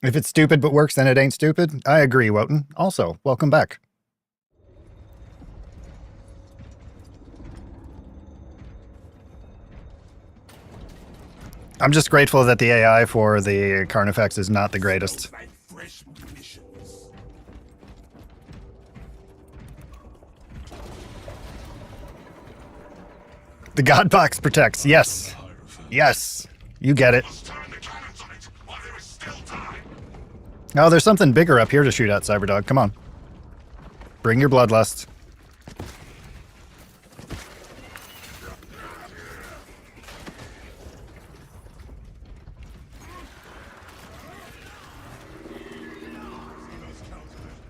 [SPEAKER 1] If it's stupid but works, then it ain't stupid. I agree, Wotan. Also, welcome back. I'm just grateful that the AI for the Carnifex is not the greatest.
[SPEAKER 2] Like fresh munitions.
[SPEAKER 1] The God Box protects. Yes. Yes. You get it.
[SPEAKER 3] Let's turn the cannons on it while there is still time.
[SPEAKER 1] Oh, there's something bigger up here to shoot at, Cyberdog. Come on. Bring your bloodlust.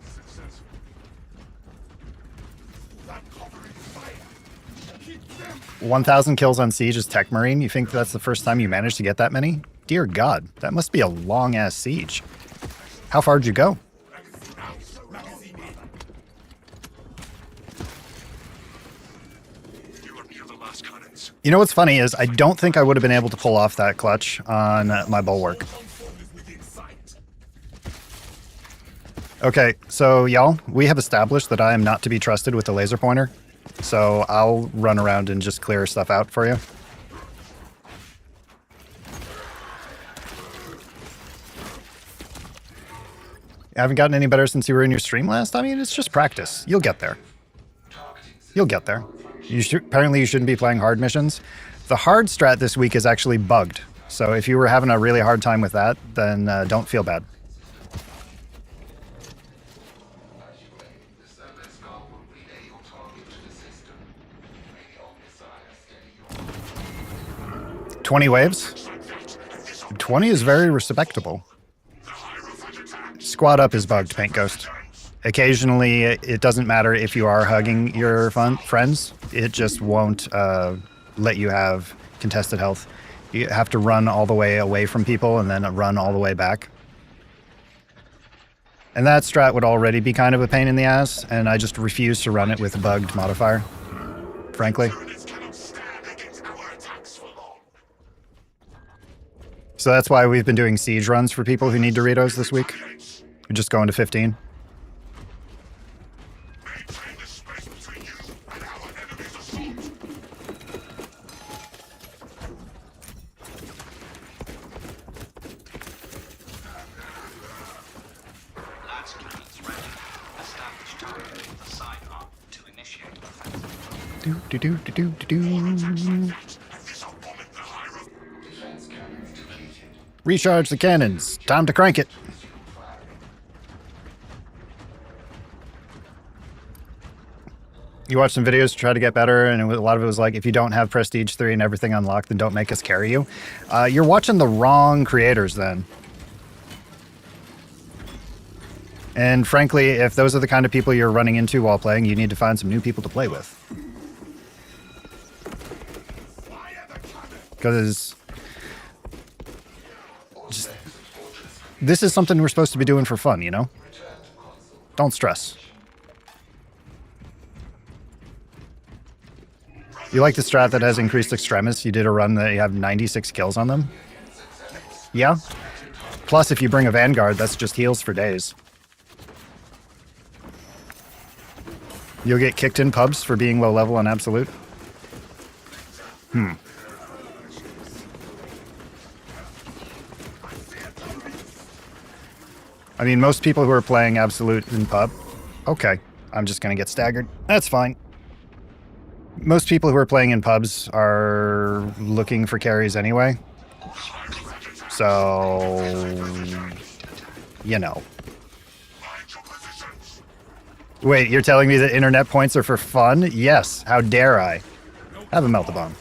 [SPEAKER 2] Successful. That covering fire. Keep them.
[SPEAKER 1] 1,000 kills on Siege as Tech Marine? You think that's the first time you managed to get that many? Dear God, that must be a long-ass siege. How far did you go?
[SPEAKER 2] Magazine out. Magazine in.
[SPEAKER 3] You are near the last cannons.
[SPEAKER 1] You know what's funny is I don't think I would have been able to pull off that clutch on my bulwark.
[SPEAKER 2] Conform is within sight.
[SPEAKER 1] Okay, so y'all, we have established that I am not to be trusted with the laser pointer. So I'll run around and just clear stuff out for you. You haven't gotten any better since you were in your stream last? I mean, it's just practice. You'll get there. You'll get there. Apparently you shouldn't be playing hard missions. The hard strat this week is actually bugged. So if you were having a really hard time with that, then don't feel bad.
[SPEAKER 5] The Service Guard will relay your target to the system. May the Omnissiah steady your
[SPEAKER 1] 20 waves? 20 is very respectable. Squad up is bugged, Paint Ghost. Occasionally, it doesn't matter if you are hugging your friends. It just won't let you have contested health. You have to run all the way away from people and then run all the way back. And that strat would already be kind of a pain in the ass, and I just refuse to run it with a bugged modifier, frankly. So that's why we've been doing siege runs for people who need Doritos this week. We're just going to 15. Recharge the cannons. Time to crank it. You watch some videos to try to get better, and a lot of it was like, if you don't have Prestige 3 and everything unlocked, then don't make us carry you. You're watching the wrong creators then. And frankly, if those are the kind of people you're running into while playing, you need to find some new people to play with. Because this is something we're supposed to be doing for fun, you know? Don't stress. You like the strat that has increased extremis? You did a run that you have 96 kills on them? Yeah? Plus, if you bring a Vanguard, that's just heals for days. You'll get kicked in pubs for being low level on Absolute? I mean, most people who are playing Absolute in pub... Okay, I'm just going to get staggered. That's fine. Most people who are playing in pubs are looking for carries anyway. So... you know. Wait, you're telling me that internet points are for fun? Yes, how dare I? Have a melt-a-bomb.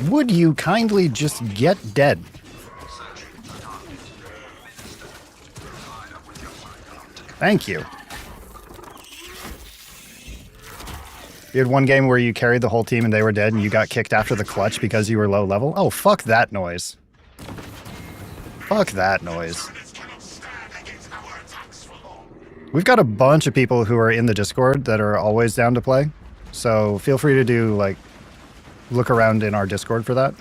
[SPEAKER 1] Would you kindly just get dead? Thank you. You had one game where you carried the whole team and they were dead and you got kicked after the clutch because you were low level? Oh, fuck that noise. Fuck that noise. We've got a bunch of people who are in the Discord that are always down to play. So feel free to do, like, look around in our Discord for that.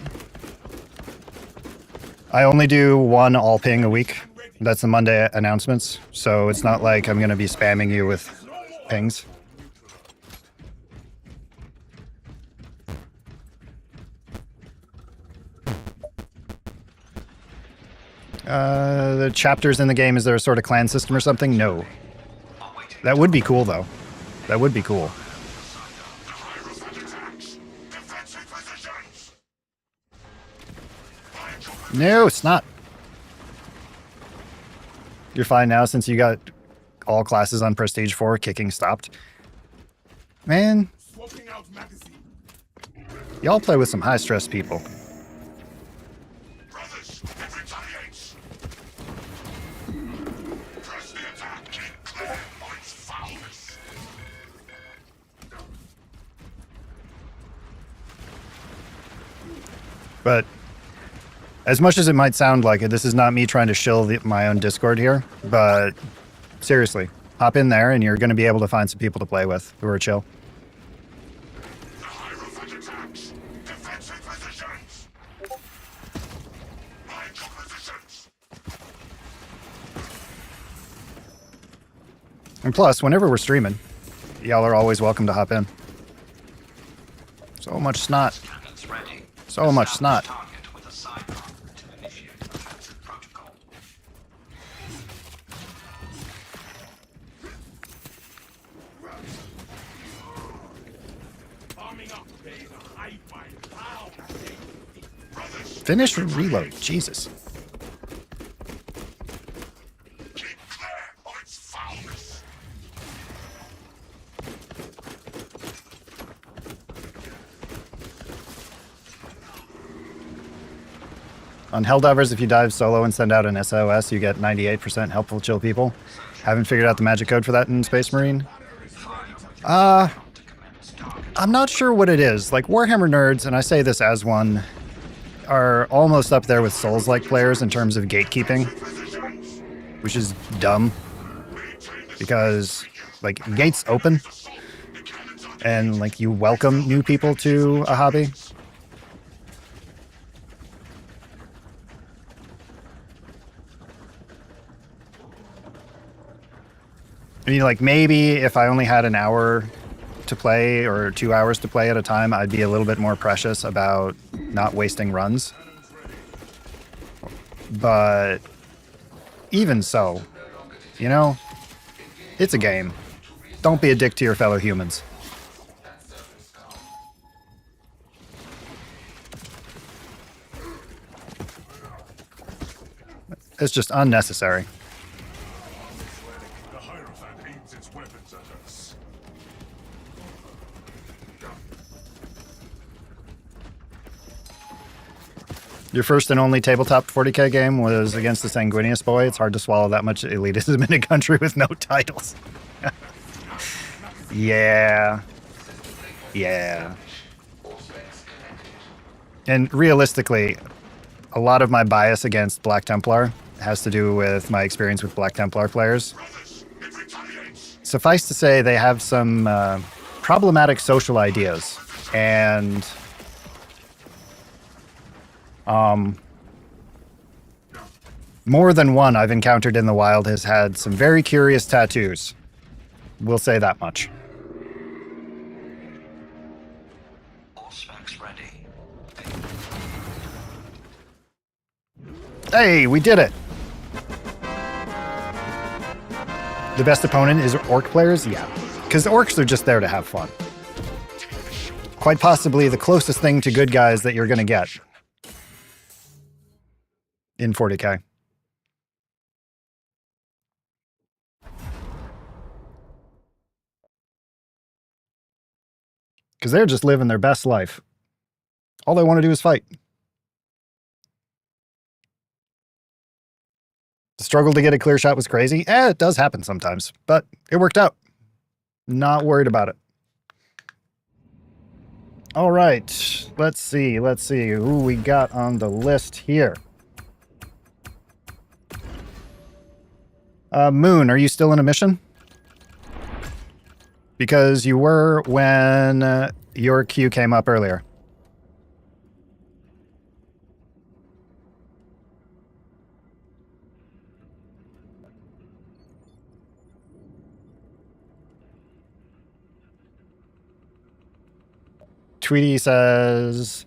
[SPEAKER 1] I only do one all ping a week. That's the Monday announcements. So it's not like I'm going to be spamming you with pings. The chapters in the game, is there a sort of clan system or something? No. That would be cool, though. That would be cool. No, it's not. You're fine now since you got all classes on Prestige 4, kicking stopped. Man. Y'all play with some high-stress people. But as much as it might sound like it, this is not me trying to shill my own Discord here. But seriously, hop in there and you're going to be able to find some people to play with who are chill. And plus, whenever we're streaming, y'all are always welcome to hop in. So much snot. So much snot. Finish reload. Jesus. On Helldivers, if you dive solo and send out an SOS, you get 98% helpful chill people. Haven't figured out the magic code for that in Space Marine. I'm not sure what it is. Like, Warhammer nerds, and I say this as one, are almost up there with Souls-like players in terms of gatekeeping, which is dumb. Because, like, gates open, and, like, you welcome new people to a hobby. I mean, like, maybe if I only had an hour to play or 2 hours to play at a time, I'd be a little bit more precious about not wasting runs. But even so, you know, it's a game. Don't be a dick to your fellow humans. It's just unnecessary.
[SPEAKER 2] The Hierophant aims its weapons at us.
[SPEAKER 1] Your first and only tabletop 40k game was against the Sanguinius boy. It's hard to swallow that much elitism in a country with no titles. Yeah. Yeah. And realistically, a lot of my bias against Black Templar has to do with my experience with Black Templar players. Suffice to say, they have some problematic social ideas. And more than one I've encountered in the wild has had some very curious tattoos. We'll say that much.
[SPEAKER 4] All specs ready.
[SPEAKER 1] Hey, we did it! The best opponent is orc players? Yeah. Because orcs are just there to have fun. Quite possibly the closest thing to good guys that you're going to get in 40k. Because they're just living their best life. All they want to do is fight. The struggle to get a clear shot was crazy. It does happen sometimes, but it worked out. Not worried about it. All right, let's see who we got on the list here. Moon, are you still in a mission? Because you were when your queue came up earlier. Tweety says,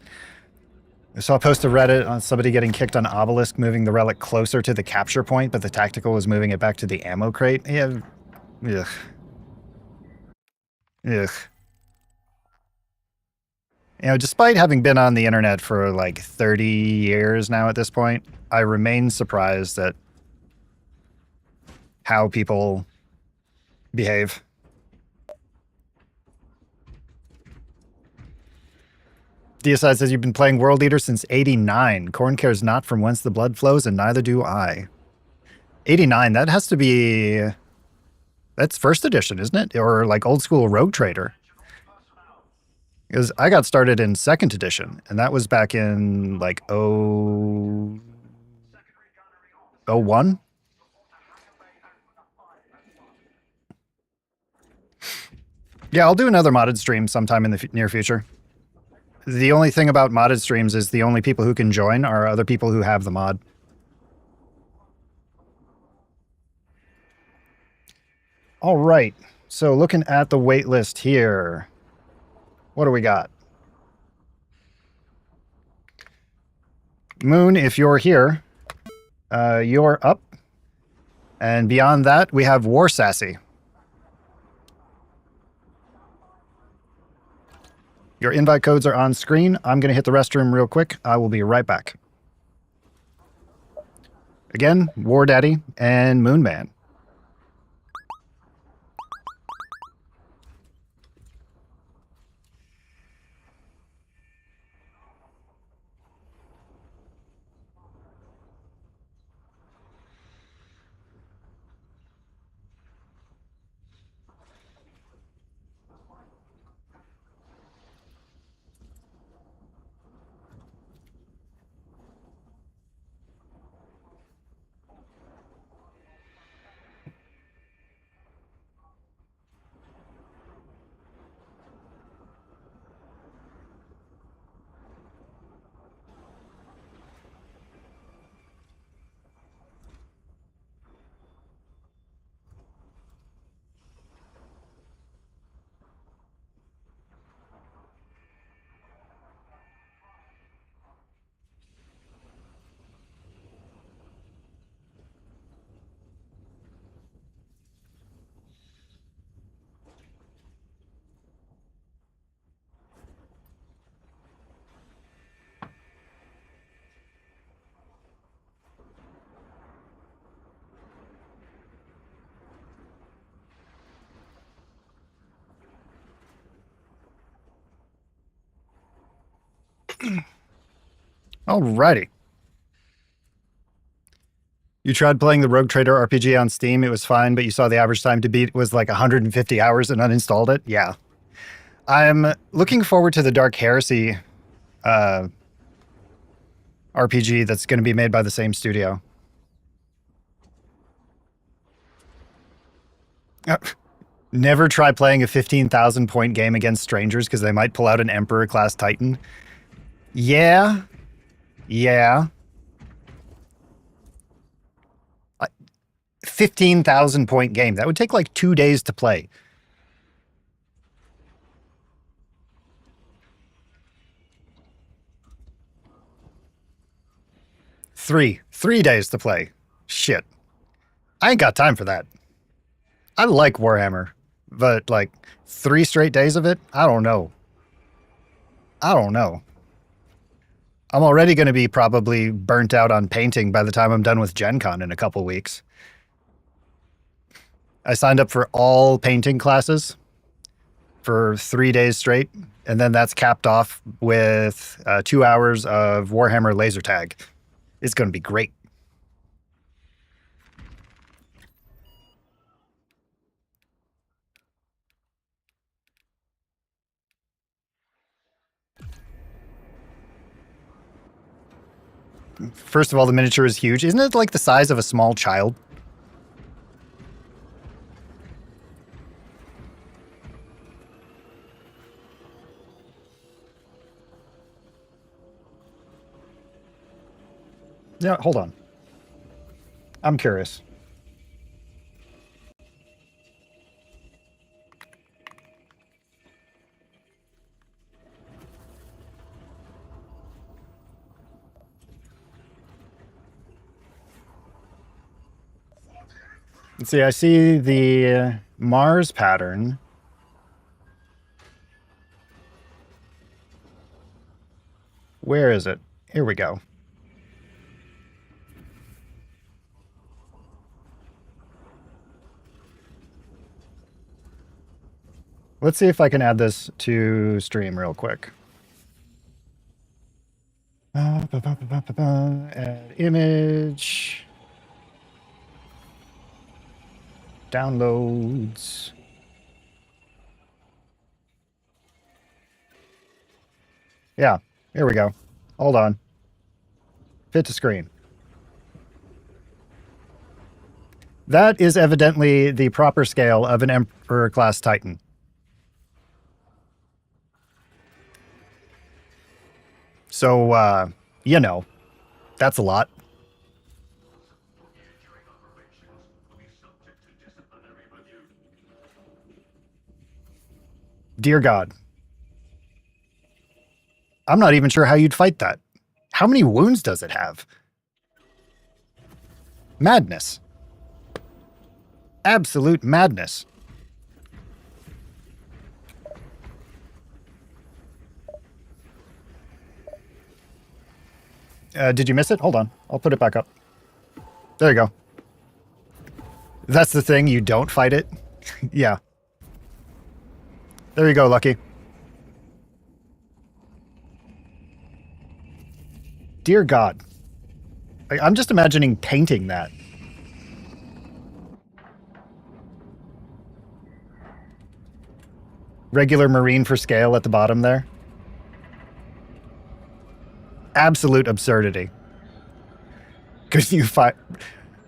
[SPEAKER 1] I saw a post to Reddit on somebody getting kicked on Obelisk, moving the relic closer to the capture point, but the tactical was moving it back to the ammo crate. Yeah. Ugh. Ugh. You know, despite having been on the internet for like 30 years now at this point, I remain surprised at how people behave. Deicide says, you've been playing World Eater since 89. Corn cares not from whence the blood flows, and neither do I. 89, that has to be... That's first edition, isn't it? Or like old school Rogue Trader. Because I got started in second edition, and that was back in like 01? Yeah, I'll do another modded stream sometime in the near future. The only thing about modded streams is the only people who can join are other people who have the mod. All right, so looking at the wait list here, what do we got? Moon, if you're here, you're up. And beyond that, we have War Sassy. Your invite codes are on screen. I'm going to hit the restroom real quick. I will be right back. Again, War Daddy and Moon Man. Alrighty. You tried playing the Rogue Trader RPG on Steam. It was fine, but you saw the average time to beat was like 150 hours and uninstalled it. Yeah. I'm looking forward to the Dark Heresy RPG that's going to be made by the same studio. Never try playing a 15,000 point game against strangers because they might pull out an Emperor class Titan. Yeah. Yeah. 15,000 point game. That would take like 2 days to play. Three days to play. Shit. I ain't got time for that. I like Warhammer, but like 3 straight days of it? I don't know. I'm already going to be probably burnt out on painting by the time I'm done with Gen Con in a couple weeks. I signed up for all painting classes for 3 days straight, and then that's capped off with 2 hours of Warhammer laser tag. It's going to be great. First of all, the miniature is huge. Isn't it like the size of a small child? Yeah, hold on. I'm curious. Let's see, I see the Mars pattern. Where is it? Here we go. Let's see if I can add this to stream real quick. Add image. Downloads. Yeah, here we go. Hold on. Fit to screen. That is evidently the proper scale of an Emperor class Titan. So, you know, that's a lot. Dear God. I'm not even sure how you'd fight that. How many wounds does it have? Madness. Absolute madness. Did you miss it? Hold on. I'll put it back up. There you go. That's the thing. You don't fight it. Yeah. There you go, Lucky. Dear God. I'm just imagining painting that. Regular Marine for scale at the bottom there. Absolute absurdity. Because you fight...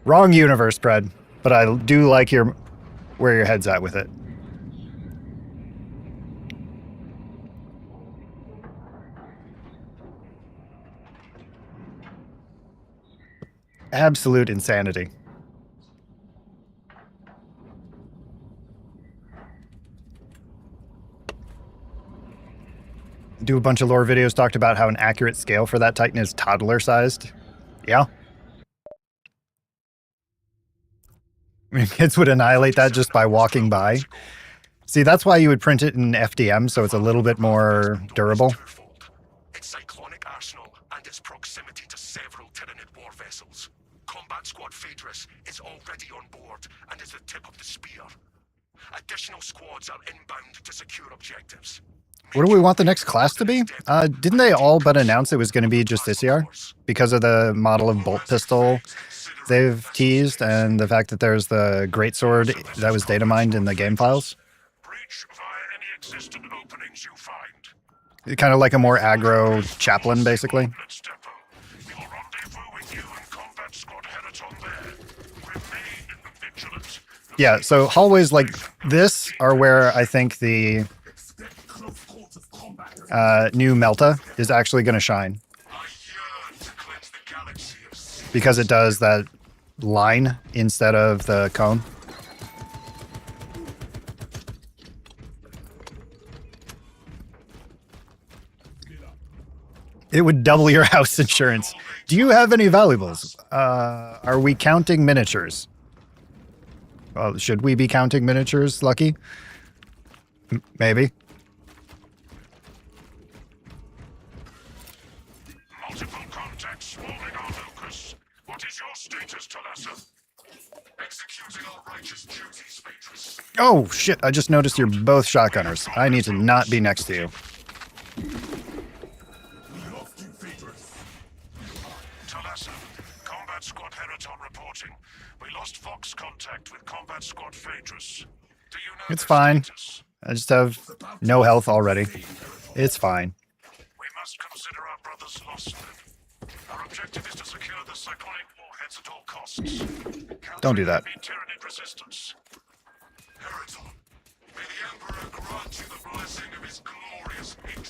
[SPEAKER 1] Wrong universe, Pred. But I do like where your head's at with it. Absolute insanity. Do a bunch of lore videos talked about how an accurate scale for that Titan is toddler-sized. Yeah. I mean, kids would annihilate that just by walking by. See, that's why you would print it in FDM, so it's a little bit more durable.
[SPEAKER 3] Its cyclonic arsenal and its proximity to several Tyranid war vessels. Combat Squad Phaedrus is already on board and is the tip of the spear. Additional squads are inbound to secure objectives.
[SPEAKER 1] What do we want the next class to be? Didn't they all but announce it was going to be just this year? Because of the model of bolt pistol they've teased and the fact that there's the greatsword that was data mined in the game files?
[SPEAKER 3] Breach via any existing openings you find.
[SPEAKER 1] Kind of like a more aggro chaplain, basically.
[SPEAKER 3] Let's step up. We'll rendezvous with you and combat squad headed on there. Remain vigilant.
[SPEAKER 1] Yeah, so hallways like this are where I think the new Melta is actually going to shine.
[SPEAKER 3] I yearn to cleanse the galaxy of sin.
[SPEAKER 1] Because it does that line instead of the cone. It would double your house insurance. Do you have any valuables? Are we counting miniatures? Well, should we be counting miniatures, Lucky? Maybe.
[SPEAKER 3] Multiple contacts swarming on Lucas. What is your status, Talassa? Executing our righteous duties, Matrix.
[SPEAKER 1] Oh, shit. I just noticed you're both shotgunners. I need to not be next to you.
[SPEAKER 3] Talassa, Combat Squad Heraton reporting. We lost Fox contact with Combat Squad Phaedrus. Do you know
[SPEAKER 1] It's
[SPEAKER 3] their
[SPEAKER 1] fine.
[SPEAKER 3] status?
[SPEAKER 1] I just have no health already. It's fine.
[SPEAKER 3] We must consider our brothers lost then. Our objective is to secure the cyclonic warheads at all costs.
[SPEAKER 1] Don't do that.
[SPEAKER 3] Countering enemy Tyranid resistance. Heraton, may the Emperor grant you the blessing of his glorious hatred.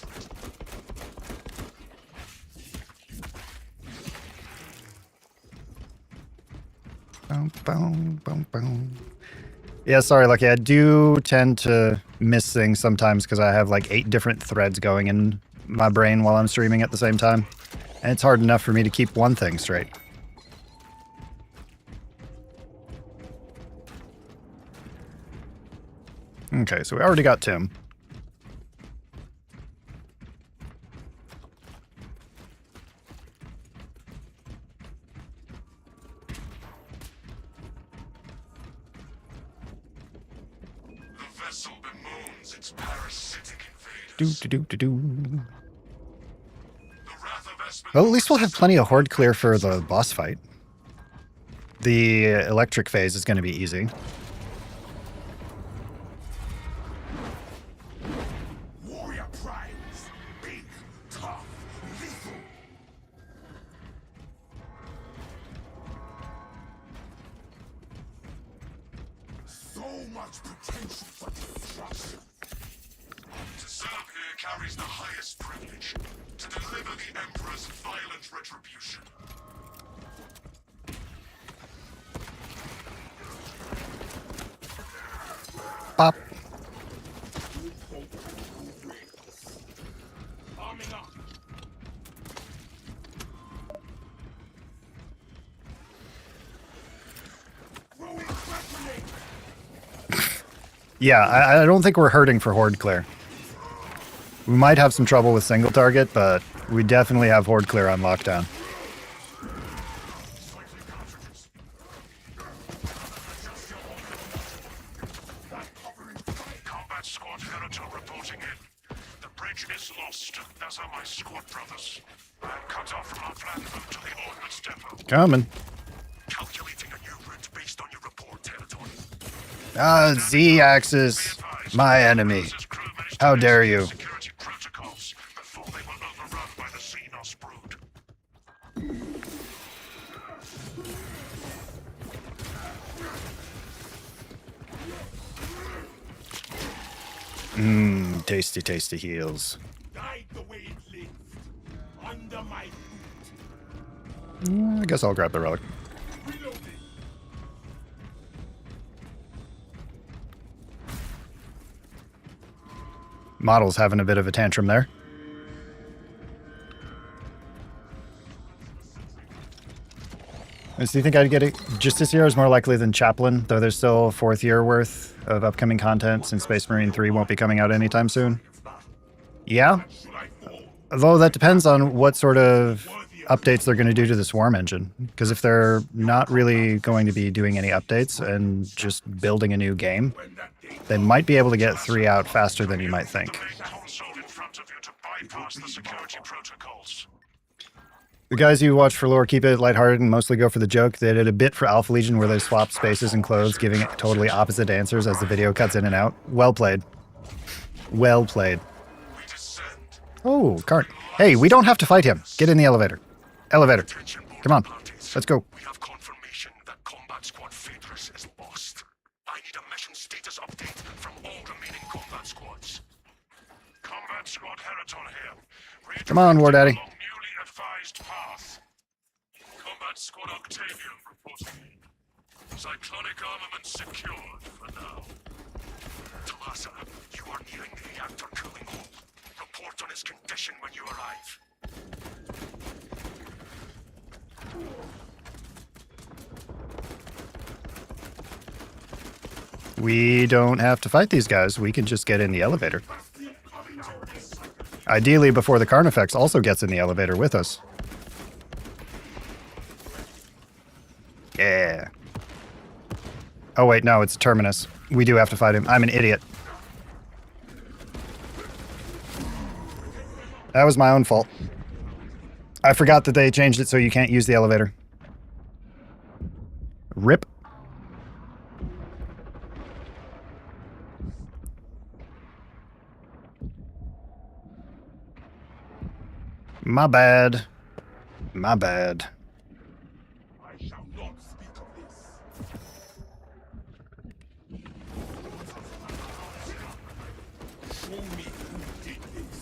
[SPEAKER 1] Boom, boom, boom, boom. Yeah, sorry, Lucky. I do tend to miss things sometimes because I have like 8 different threads going in my brain while I'm streaming at the same time. And it's hard enough for me to keep one thing straight. Okay, so we already got Tim.
[SPEAKER 3] The vessel bemoans its parasitic
[SPEAKER 1] Do,
[SPEAKER 3] invaders.
[SPEAKER 1] do, do, do, do.
[SPEAKER 3] The wrath of Espen
[SPEAKER 1] Well, at least we'll have plenty of horde clear for the boss fight. The electric phase is going to be easy.
[SPEAKER 3] Warrior primes. Big, tough, lethal. So much potential for destruction. To serve here carries the highest privilege. To deliver the Emperor's violent retribution.
[SPEAKER 1] Pop.
[SPEAKER 3] Arming up. Throwing grappling.
[SPEAKER 1] Yeah, I don't think we're hurting for horde clear. We might have some trouble with single target, but we definitely have horde clear on lockdown.
[SPEAKER 3] Combat squad Heraton reporting in. The bridge is lost, as are my squad brothers. I'm cut off from our planned route to the ordnance depot.
[SPEAKER 1] Coming.
[SPEAKER 3] Calculating a new route based on your report, Heraton.
[SPEAKER 1] Ah, Z-axis. My enemy. How dare you?
[SPEAKER 3] Security protocols before they were overrun by the Xenos brood.
[SPEAKER 1] Mmm, tasty, tasty heals.
[SPEAKER 3] Died the way it lived. Under my
[SPEAKER 1] I guess I'll grab the relic.
[SPEAKER 3] reloading.
[SPEAKER 1] Model's having a bit of a tantrum there. So you think I'd get it just this year is more likely than Chaplain, though there's still 4th year worth of upcoming content since Space Marine 3 won't be coming out anytime soon? Yeah? Although that depends on what sort of updates they're going to do to the Swarm engine. Because if they're not really going to be doing any updates and just building a new game, they might be able to get 3 out faster than you might think.
[SPEAKER 3] Console bypass the security protocols.
[SPEAKER 1] The guys you watch for lore keep it lighthearted and mostly go for the joke. They did a bit for Alpha Legion where they swap spaces and clothes, giving it totally opposite answers as the video cuts in and out. Well played. Well played.
[SPEAKER 3] We descend.
[SPEAKER 1] Oh, cart. Hey, we don't have to fight him. Get in the elevator. Elevator.
[SPEAKER 3] Attention, board
[SPEAKER 1] Come on.
[SPEAKER 3] parties.
[SPEAKER 1] Let's go.
[SPEAKER 3] We have confirmation that Combat Squad Phaedrus is lost. I need a mission status update from all remaining combat squads. Combat Squad Heraton here.
[SPEAKER 1] Come on, War Daddy.
[SPEAKER 3] Along newly advised path. Combat Squad Octavian reporting. Cyclonic armament secured for now. Talasa, you are nearing the reactor cooling hole. Report on its condition when you arrive.
[SPEAKER 1] We don't have to fight these guys. We can just get in the elevator. Ideally, before the Carnifex also gets in the elevator with us. Yeah. Oh, wait, no, it's Terminus. We do have to fight him. I'm an idiot. That was my own fault. I forgot that they changed it so you can't use the elevator. Rip. My bad. My bad.
[SPEAKER 2] I shall not speak of this. Show me who did this.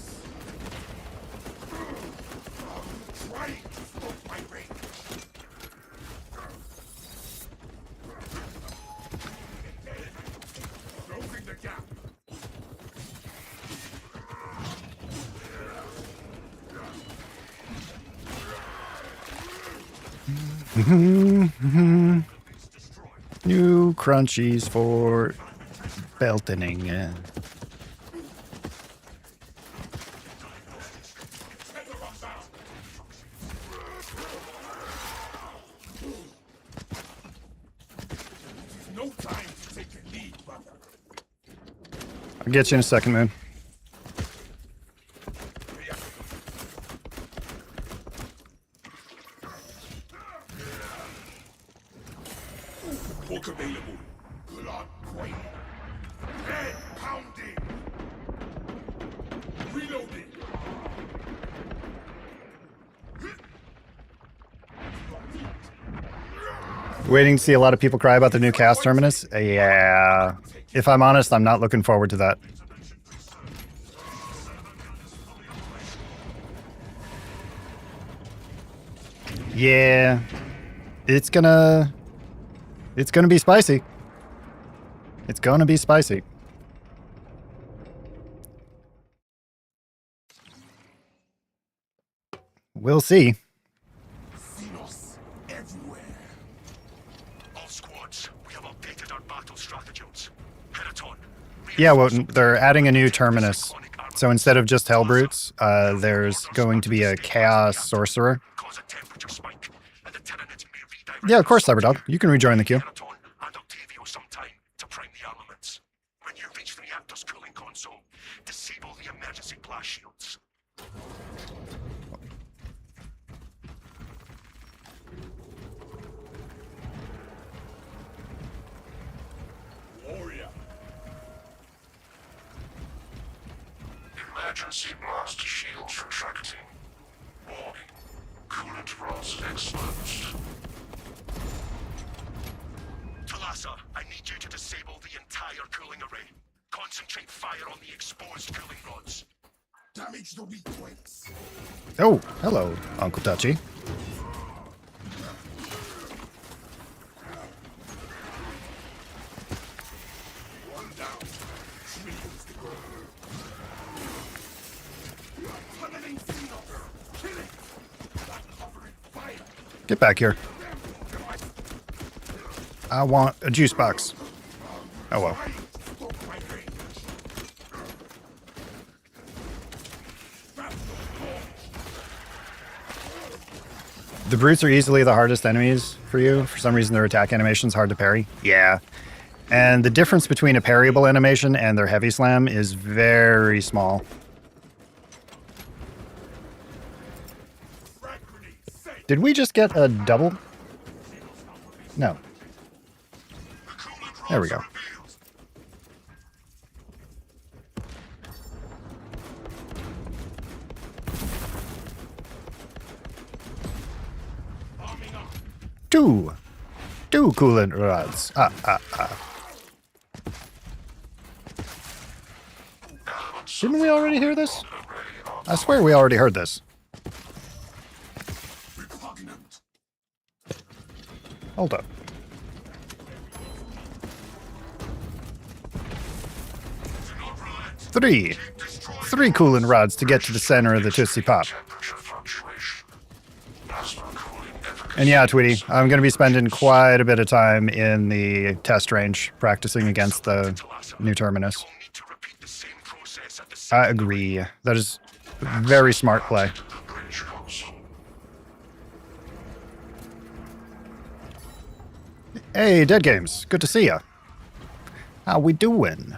[SPEAKER 2] Trying to stop my range. Closing the gap.
[SPEAKER 1] New crunchies for belting. Yeah.
[SPEAKER 2] No time to take a lead, brother.
[SPEAKER 1] I'll get you in a second, Moon.
[SPEAKER 2] Book available. Blood quake. Head pounding. Reloading.
[SPEAKER 1] Waiting to see a lot of people cry about the new cast Terminus? Yeah. If I'm honest, I'm not looking forward to that. Yeah. It's gonna be spicy. It's gonna be spicy. We'll see.
[SPEAKER 2] Xenos everywhere.
[SPEAKER 3] All squads, we have updated our battle stratagems. Heraton.
[SPEAKER 1] Yeah, Wotan, they're adding a new Terminus. So instead of just Hellbrutes, there's going to be a Chaos Sorcerer.
[SPEAKER 3] Cause a temperature spike, and the Tyranids may redirect.
[SPEAKER 1] Yeah, of course, Cyberdog. You can rejoin the queue.
[SPEAKER 3] Heraton and Octavio some time to prime the armaments. When you reach the reactor's cooling console, disable the emergency blast shields.
[SPEAKER 2] Warrior.
[SPEAKER 3] Emergency blast shields retracting. Warning. Coolant rods exposed. Talasa, I need you to disable the entire cooling array. Concentrate fire on the exposed cooling rods.
[SPEAKER 2] Damage the weak points.
[SPEAKER 1] Oh, hello, Uncle Touchy.
[SPEAKER 2] One down. Trillions to go. Tunneling Xenos. Kill it. That covering fire.
[SPEAKER 1] Get back here. I want a juice box. Oh well.
[SPEAKER 2] Stop my range.
[SPEAKER 1] The brutes are easily the hardest enemies for you. For some reason, their attack animation is hard to parry. Yeah. And the difference between a parryable animation and their heavy slam is very small. Did we just get a double? No. There we go. Two coolant rods. Didn't we already hear this? I swear we already heard this. Hold up. Three coolant rods to get to the center of the Tootsie Pop. And yeah, Tweety, I'm going to be spending quite a bit of time in the test range practicing against the new Terminus. I agree. That is very smart play. Hey, Dead Games. Good to see ya. How we doing?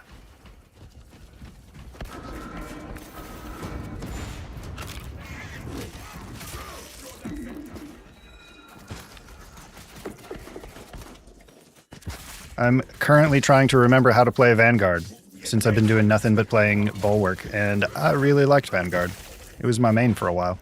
[SPEAKER 1] I'm currently trying to remember how to play Vanguard, since I've been doing nothing but playing Bulwark, and I really liked Vanguard. It was my main for a while.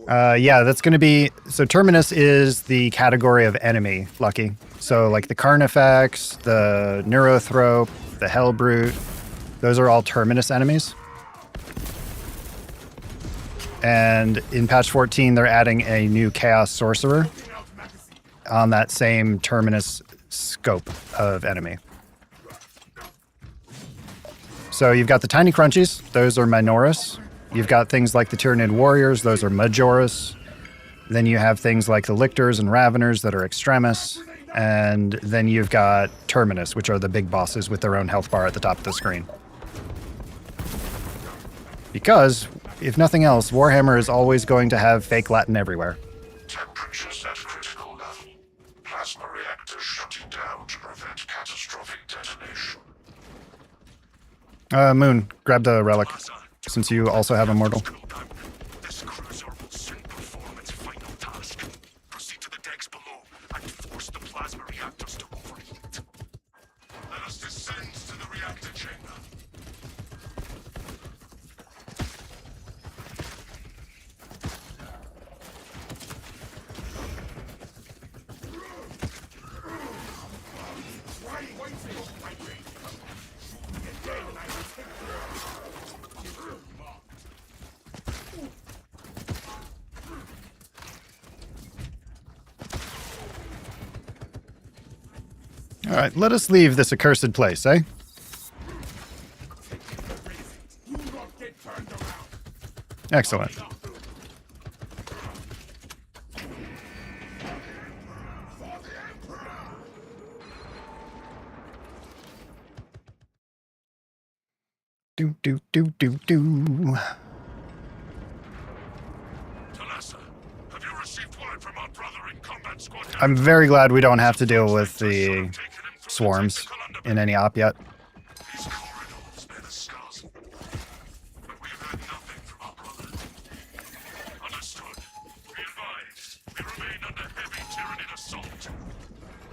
[SPEAKER 1] Yeah, that's going to be... So Terminus is the category of enemy, Lucky. So like the Carnifex, the Neurothrope, the Hellbrute, those are all Terminus enemies. And in patch 14, they're adding a new Chaos Sorcerer on that same Terminus scope of enemy. So you've got the Tiny Crunchies, those are Minoris. You've got things like the Tyranid Warriors, those are Majoris. Then you have things like the Lictors and Raveners that are Extremis. And then you've got Terminus, which are the big bosses with their own health bar at the top of the screen. Because, if nothing else, Warhammer is always going to have fake Latin everywhere.
[SPEAKER 3] Temperatures at critical level. Plasma reactors shutting down to prevent catastrophic detonation.
[SPEAKER 1] Moon, grab the relic, since you also have Immortal.
[SPEAKER 3] This cruiser will soon perform its final task. Proceed to the decks below and force the plasma reactors to overheat. Let us descend to the reactor chamber.
[SPEAKER 1] All right, let us leave this accursed place, eh? Excellent. Do.
[SPEAKER 3] Talassa, have you received word from our brother in combat squad?
[SPEAKER 1] I'm very glad we don't have to deal with the swarms in any op yet.
[SPEAKER 3] These corridors bear the scars. But we've heard nothing from our brother. Understood. Be advised. We remain under heavy Tyranid assault.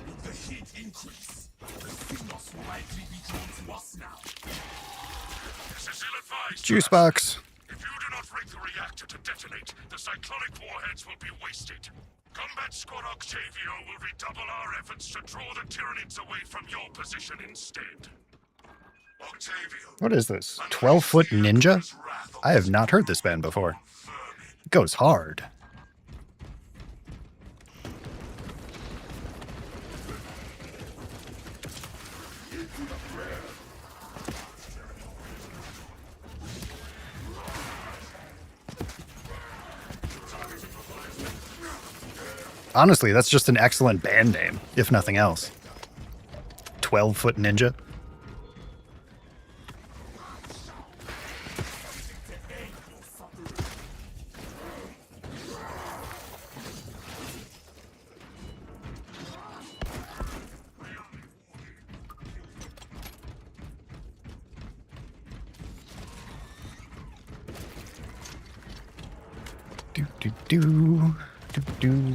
[SPEAKER 3] With the heat increase, the signals will likely be drawn to us now. This is ill-advised.
[SPEAKER 1] Juice box.
[SPEAKER 3] If you do not rig the reactor to detonate, the cyclonic warheads will be wasted. Combat Squad Octavio will redouble our efforts to draw the Tyranids away from your position instead. Octavio.
[SPEAKER 1] What is this? 12-foot ninja? I have not heard this band before. It goes hard. Honestly, that's just an excellent band name, if nothing else. 12-foot ninja.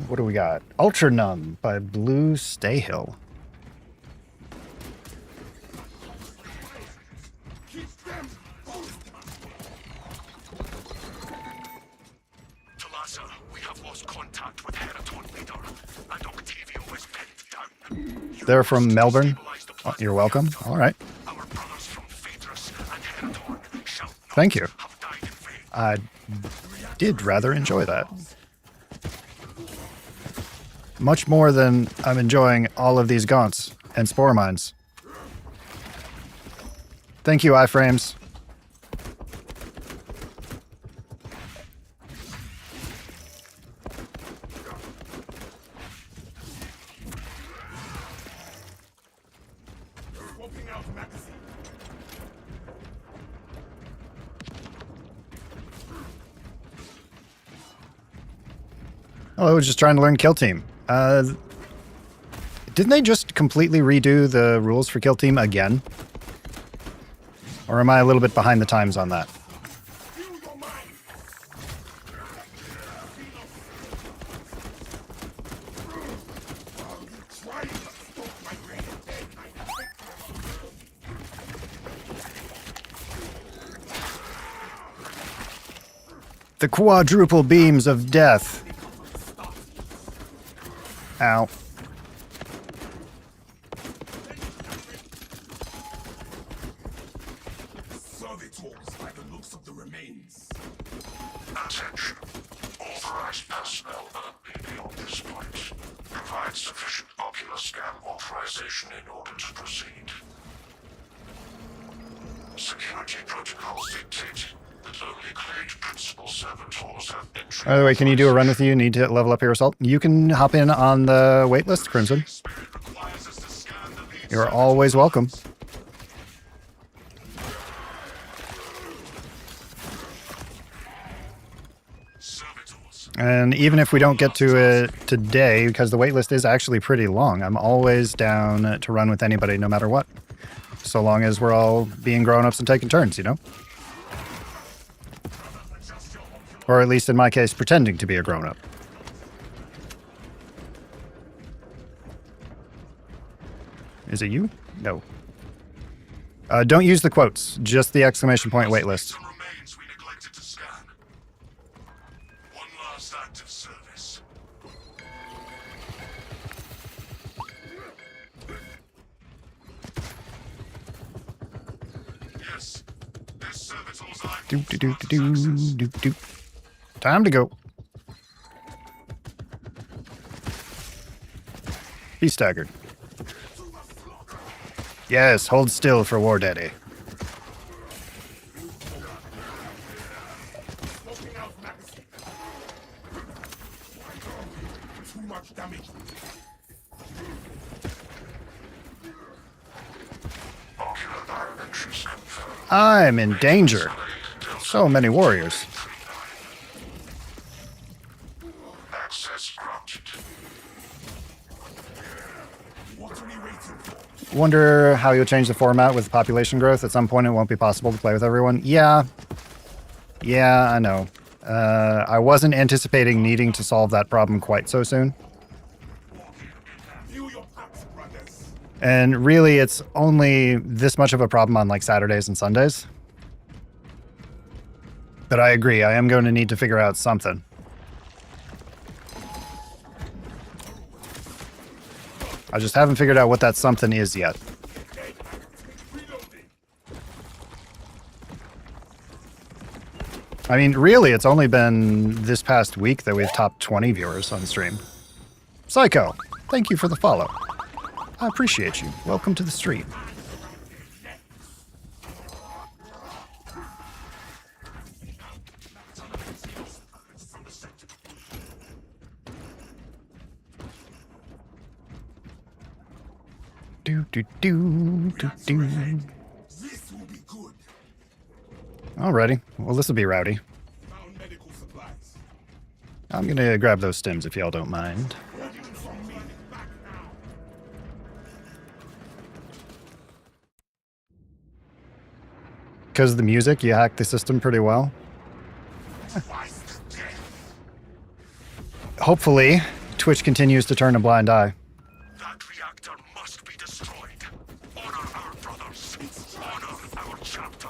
[SPEAKER 1] What do we got? Ultra Numb by Blue Stayhill.
[SPEAKER 3] Talasa, we have lost contact with Heraton leader, and Octavio is pinned down.
[SPEAKER 1] They're from Melbourne. Oh, you're welcome. All right.
[SPEAKER 3] Our brothers from Phaedrus and Heraton shall not
[SPEAKER 1] Thank you.
[SPEAKER 3] have died in vain.
[SPEAKER 1] I did rather enjoy that. Much more than I'm enjoying all of these gaunts and spore mines. Thank you, iframes.
[SPEAKER 2] Swapping out magazine.
[SPEAKER 1] Oh, I was just trying to learn Kill Team. Didn't they just completely redo the rules for Kill Team again? Or am I a little bit behind the times on that?
[SPEAKER 2] Feel your mind. Try to stop my brain.
[SPEAKER 1] The quadruple beams of death. Ow.
[SPEAKER 2] Servitors by the looks of the remains.
[SPEAKER 3] Attention. Authorized personnel only beyond this point. Provide sufficient ocular scan authorization in order to proceed. Security protocols dictate that only claimed principal servitors have entry.
[SPEAKER 1] By the way, can you do a run with you? Need to level up your assault? You can hop in on the waitlist, Crimson.
[SPEAKER 3] Spirit requires us to scan the lead
[SPEAKER 1] You're always welcome.
[SPEAKER 3] servitors.
[SPEAKER 1] And even if we don't get to it today, because the waitlist is actually pretty long, I'm always down to run with anybody no matter what. So long as we're all being grown-ups and taking turns, you know? Or at least in my case, pretending to be a grown-up. Is it you? No. Don't use the quotes, just the exclamation point waitlist.
[SPEAKER 3] Some remains we neglected to scan. One last act of service. Yes, this servitor's eye.
[SPEAKER 1] Do do do do do do do. Time to go. He's staggered. Yes, hold still for War Daddy.
[SPEAKER 2] Swapping out magazine. Too much damage.
[SPEAKER 3] Ocular biometrics confirmed.
[SPEAKER 1] I'm in danger. So many warriors.
[SPEAKER 3] Access granted.
[SPEAKER 2] What are we waiting for?
[SPEAKER 1] Wonder how you'll change the format with population growth. At some point, it won't be possible to play with everyone. Yeah. Yeah, I know. I wasn't anticipating needing to solve that problem quite so soon.
[SPEAKER 2] Feel your packs, brothers.
[SPEAKER 1] And really, it's only this much of a problem on like Saturdays and Sundays. But I agree, I am going to need to figure out something. I just haven't figured out what that something is yet.
[SPEAKER 2] Reloading.
[SPEAKER 1] I mean, really, it's only been this past week that we've topped 20 viewers on stream. Psycho, thank you for the follow. I appreciate you. Welcome to the stream. Do do do do do.
[SPEAKER 2] This will be good.
[SPEAKER 1] Alrighty. Well, this will be rowdy.
[SPEAKER 2] Found medical supplies.
[SPEAKER 1] I'm gonna grab those stims if y'all don't mind.
[SPEAKER 2] Holding from me. Back now.
[SPEAKER 1] Because of the music, you hacked the system pretty well.
[SPEAKER 2] Twice to death.
[SPEAKER 1] hopefully, Twitch continues to turn a blind eye.
[SPEAKER 3] That reactor must be destroyed. Honor our brothers. Honor our chapter.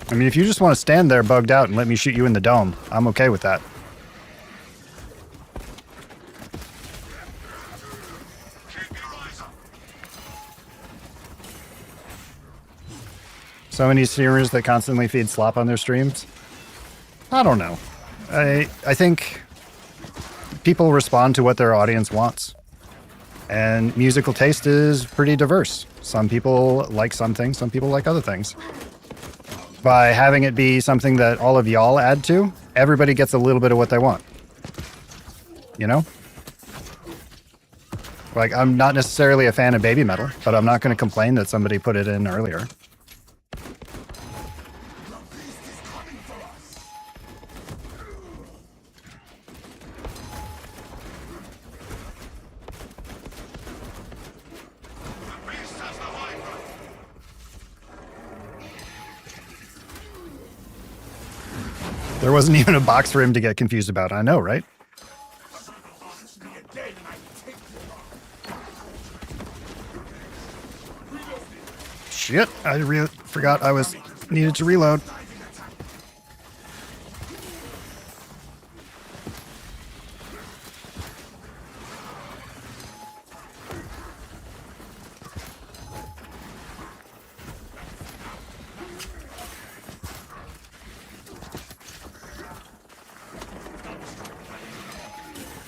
[SPEAKER 1] I mean, if you just want to stand there bugged out and let me shoot you in the dome, I'm okay with that.
[SPEAKER 3] Keep your eyes up.
[SPEAKER 1] So many streamers that constantly feed slop on their streams? I don't know. I think people respond to what their audience wants. And musical taste is pretty diverse. Some people like some things, some people like other things. By having it be something that all of y'all add to, everybody gets a little bit of what they want. You know? Like, I'm not necessarily a fan of baby metal, but I'm not going to complain that somebody put it in earlier. There wasn't even a box for him to get confused about. I know, right? Shit, I forgot I needed to reload.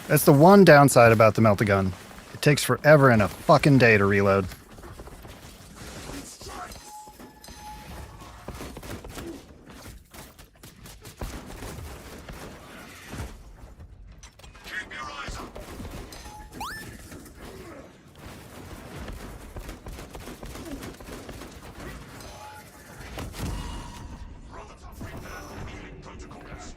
[SPEAKER 1] That's the one downside about the melt-a-gun. It takes forever and a fucking day to reload.
[SPEAKER 3] Keep your eyes up. Healing protocols.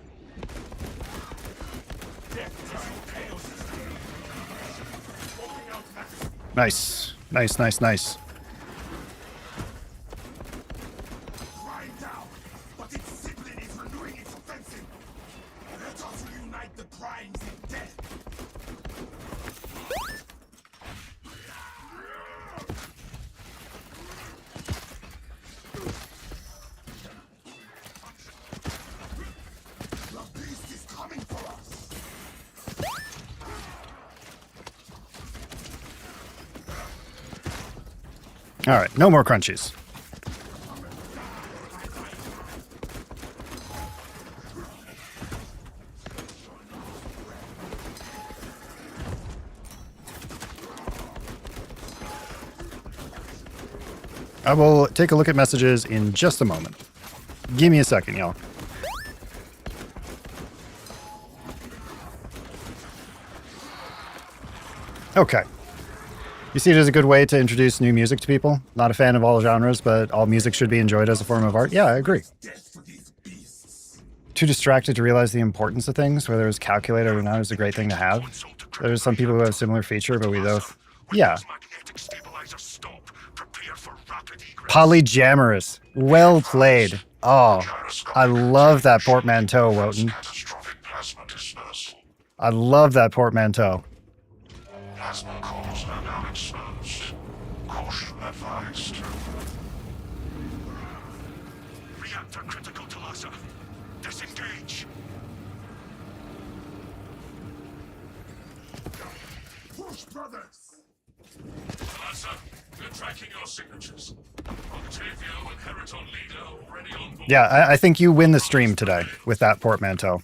[SPEAKER 1] Nice. Nice, nice, nice.
[SPEAKER 3] Grind down, but its discipline is renewing its offensive. Let us reunite the primes in death. The beast is coming for us.
[SPEAKER 1] All right, no more crunchies. I will take a look at messages in just a moment. Give me a second, y'all. Okay. You see it as a good way to introduce new music to people? Not a fan of all genres, but all music should be enjoyed as a form of art? Yeah, I agree.
[SPEAKER 3] Death for these beasts.
[SPEAKER 1] Too distracted to realize the importance of things, whether it's calculated or not, is a great thing to have. There's some people who have similar feature, but we both... Yeah.
[SPEAKER 3] Magnetic stabilizer stop. Prepare for rapid egress.
[SPEAKER 1] Polyjamorous. Well played. Oh, I love that portmanteau, Wotan.
[SPEAKER 3] Catastrophic plasma dispersal.
[SPEAKER 1] I love that portmanteau.
[SPEAKER 3] Plasma cores are now exposed. Caution advised. Reactor critical to laser. Disengage. Push, brothers.
[SPEAKER 2] Lassa, we're tracking your signatures. Octavio and Heriton Leader already on board.
[SPEAKER 1] Yeah, I think you win the stream today with that portmanteau.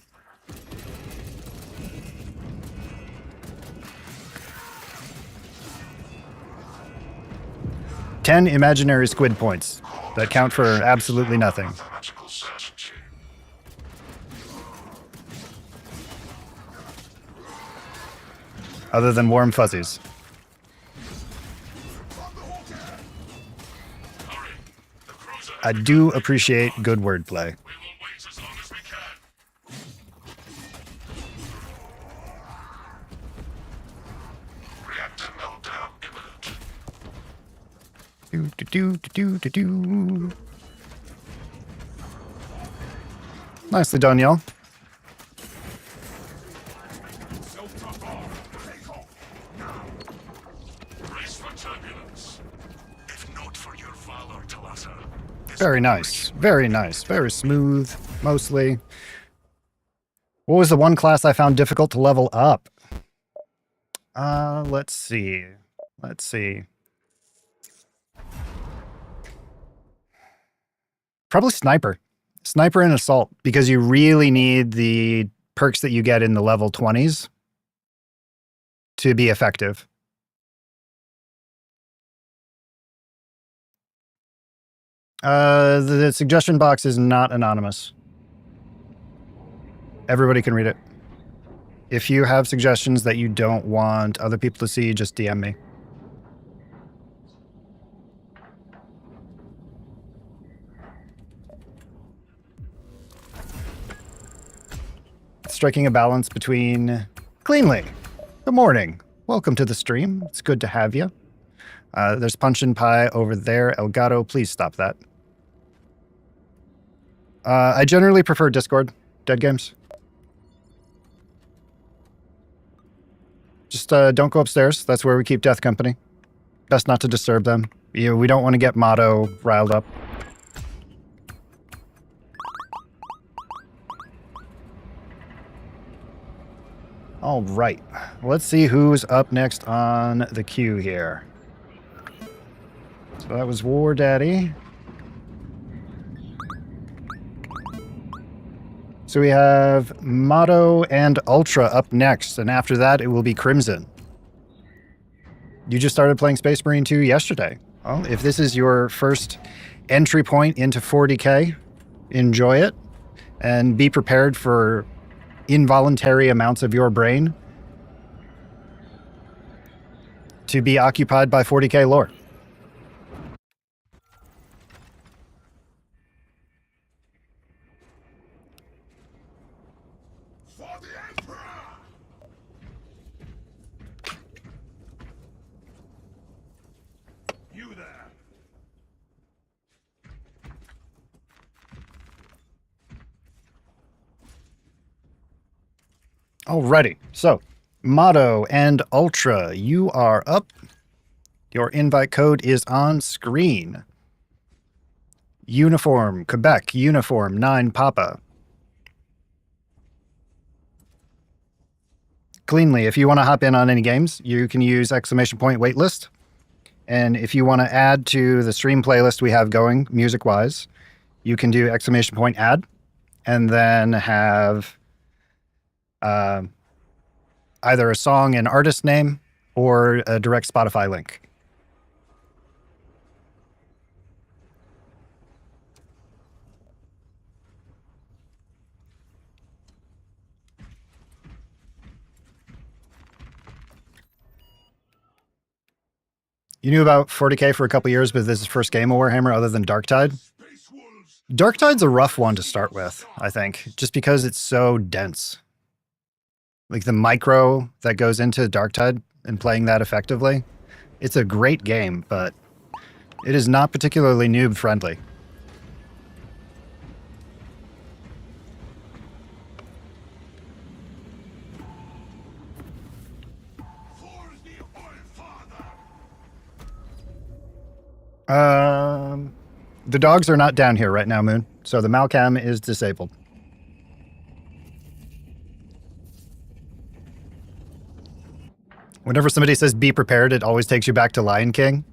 [SPEAKER 1] Ten imaginary squid points that count for absolutely nothing.
[SPEAKER 3] Mathematical certainty.
[SPEAKER 1] Other than warm fuzzies.
[SPEAKER 2] Hurry. The cruiser
[SPEAKER 1] I do appreciate good wordplay.
[SPEAKER 2] we will wait as long as we can.
[SPEAKER 3] Reactor meltdown imminent.
[SPEAKER 1] Do, do, do, do, do, do. Nicely done, y'all.
[SPEAKER 3] Brace for turbulence. If not for your valor, Talassa.
[SPEAKER 1] Very nice. Very nice. Very smooth, mostly. What was the one class I found difficult to level up? Let's see. Let's see. Probably Sniper. Sniper and Assault, because you really need the perks that you get in the level 20s to be effective. The suggestion box is not anonymous. Everybody can read it. If you have suggestions that you don't want other people to see, just DM me. Striking a balance between cleanly. Good morning. Welcome to the stream. It's good to have you. There's Punchin' Pie over there. Elgato, please stop that. I generally prefer Discord, Dead Games. Just don't go upstairs. That's where we keep Death Company. Best not to disturb them. We don't want to get Motto riled up. All right. Let's see who's up next on the queue here. So that was War Daddy. So we have Motto and Ultra up next, and after that it will be Crimson. You just started playing Space Marine 2 yesterday. Well, if this is your first entry point into 40k, enjoy it, and be prepared for involuntary amounts of your brain to be occupied by 40k lore.
[SPEAKER 3] For the Emperor!
[SPEAKER 2] You there.
[SPEAKER 1] Alrighty, so Motto and Ultra, you are up. Your invite code is on screen. Uniform, Quebec, Uniform 9 Papa. Cleanly, if you want to hop in on any games, you can use exclamation point waitlist. And if you want to add to the stream playlist we have going, music-wise, you can do exclamation point add, and then have either a song and artist name or a direct Spotify link. You knew about 40k for a couple years, but this is first game of Warhammer other than Darktide.
[SPEAKER 3] Space Wolves!
[SPEAKER 1] Darktide's a rough one to start with, I think, just because it's so dense. Like the micro that goes into Darktide and playing that effectively. It's a great game, but it is not particularly noob friendly.
[SPEAKER 3] For the All-Father!
[SPEAKER 1] The dogs are not down here right now, Moon, so the Malcam is disabled. Whenever somebody says be prepared, it always takes you back to Lion King.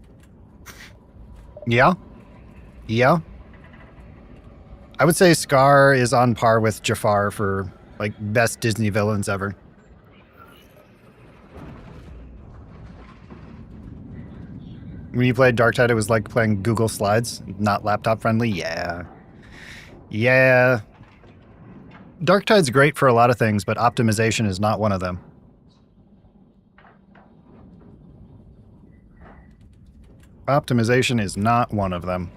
[SPEAKER 1] Yeah? Yeah? I would say Scar is on par with Jafar for, like, best Disney villains ever. When you played Darktide, it was like playing Google Slides, not laptop friendly. Yeah. Yeah. Darktide's great for a lot of things, but optimization is not one of them. Optimization is not one of them.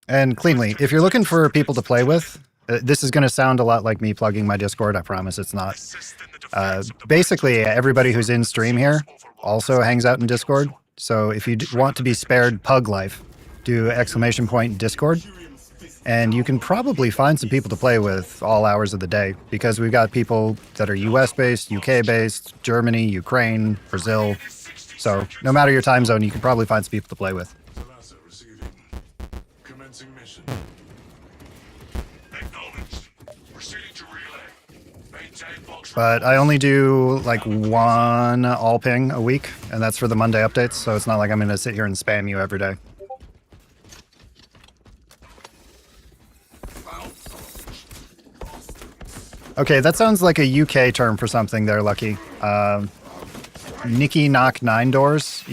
[SPEAKER 1] And cleanly, if you're looking for people to play with, this is going to sound a lot like me plugging my Discord. I promise it's not. Basically, everybody who's in stream here also hangs out in Discord. So if you want to be spared pug life, do exclamation point Discord. And you can probably find some people to play with all hours of the day because we've got people that are US based, UK based, Germany, Ukraine, Brazil. So no matter your time zone, you can probably find some people to play with.
[SPEAKER 3] Thalassa receiving. Commencing mission. Acknowledged. Proceeding to relay. Maintain box.
[SPEAKER 1] But I only do like one all ping a week, and that's for the Monday updates. So it's not like I'm going to sit here and spam you every day. Okay, that sounds like a UK term for something there, Lucky. Nicky knock 9 doors.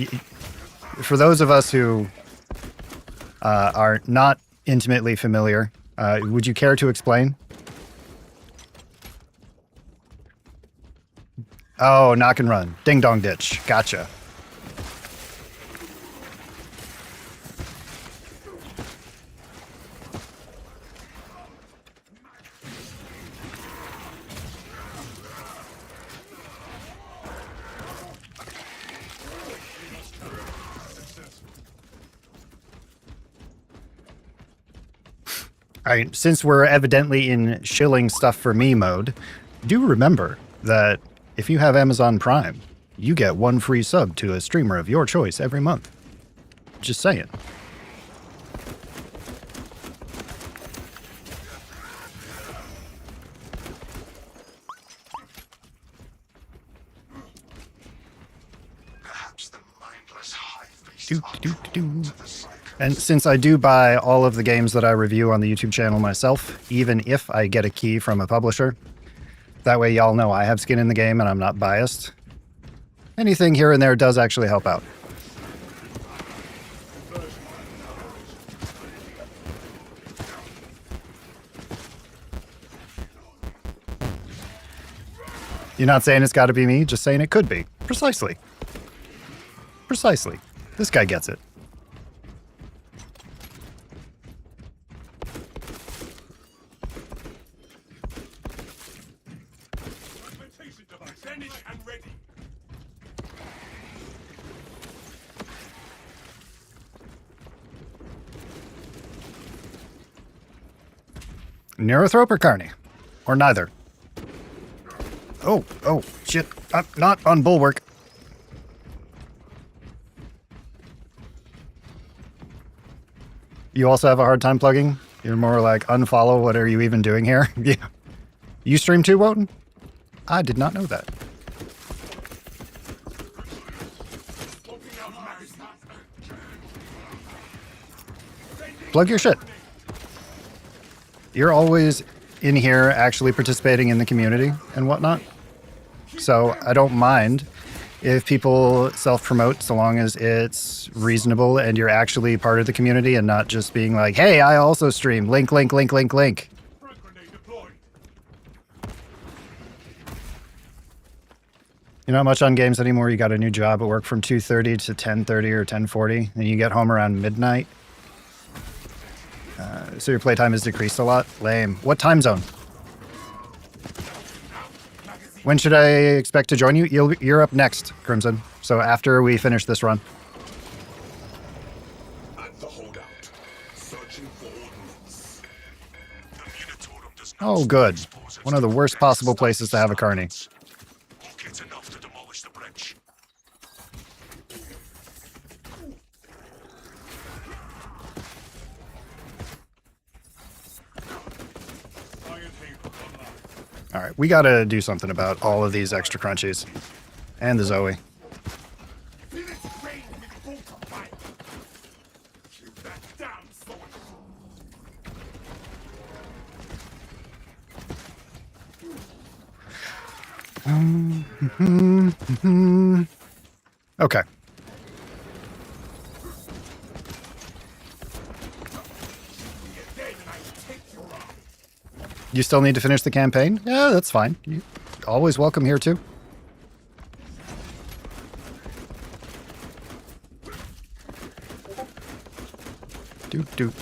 [SPEAKER 1] For those of us who are not intimately familiar, would you care to explain? Oh, knock and run. Ding dong ditch. Gotcha. All right, since we're evidently in shilling stuff for me mode, do remember that if you have Amazon Prime, you get 1 free sub to a streamer of your choice every month. Just saying.
[SPEAKER 3] Perhaps the mindless high-faced
[SPEAKER 1] Do,
[SPEAKER 3] heart
[SPEAKER 1] do, do.
[SPEAKER 3] to the psycho.
[SPEAKER 1] And since I do buy all of the games that I review on the YouTube channel myself, even if I get a key from a publisher, that way y'all know I have skin in the game and I'm not biased. Anything here and there does actually help out. You're not saying it's got to be me, just saying it could be. Precisely. Precisely. This guy gets it.
[SPEAKER 2] Augmentation device finished and ready.
[SPEAKER 1] Neurothrope or Carney? Or neither? Oh, shit. I'm not on Bulwark. You also have a hard time plugging? You're more like, unfollow, what are you even doing here? Yeah. You stream too, Wotan? I did not know that. Plug your shit. You're always in here actually participating in the community and whatnot. So I don't mind if people self-promote so long as it's reasonable and you're actually part of the community and not just being like, hey, I also stream. Link, link, link, link, link.
[SPEAKER 2] Frag grenade deployed.
[SPEAKER 1] You're not much on games anymore. You got a new job at work from 2:30 to 10:30 or 10:40. And you get home around midnight. So your playtime has decreased a lot. Lame. What time zone? When should I expect to join you? You're up next, Crimson. So after we finish this run.
[SPEAKER 3] At the holdout. Searching for ordnance. The Munitorum does not
[SPEAKER 1] Oh, good.
[SPEAKER 3] expose us
[SPEAKER 1] One of the
[SPEAKER 3] to
[SPEAKER 1] worst possible places to have a carny.
[SPEAKER 3] It's enough to demolish the bridge.
[SPEAKER 2] Iron Haven online.
[SPEAKER 1] All right, we got to do something about all of these extra crunchies. And the Zoe.
[SPEAKER 2] Feel its rain with bolt of fire. Keep that down, sword.
[SPEAKER 1] Okay.
[SPEAKER 2] Then I take you on.
[SPEAKER 1] You still need to finish the campaign? Yeah, that's fine. You always welcome here too. Do.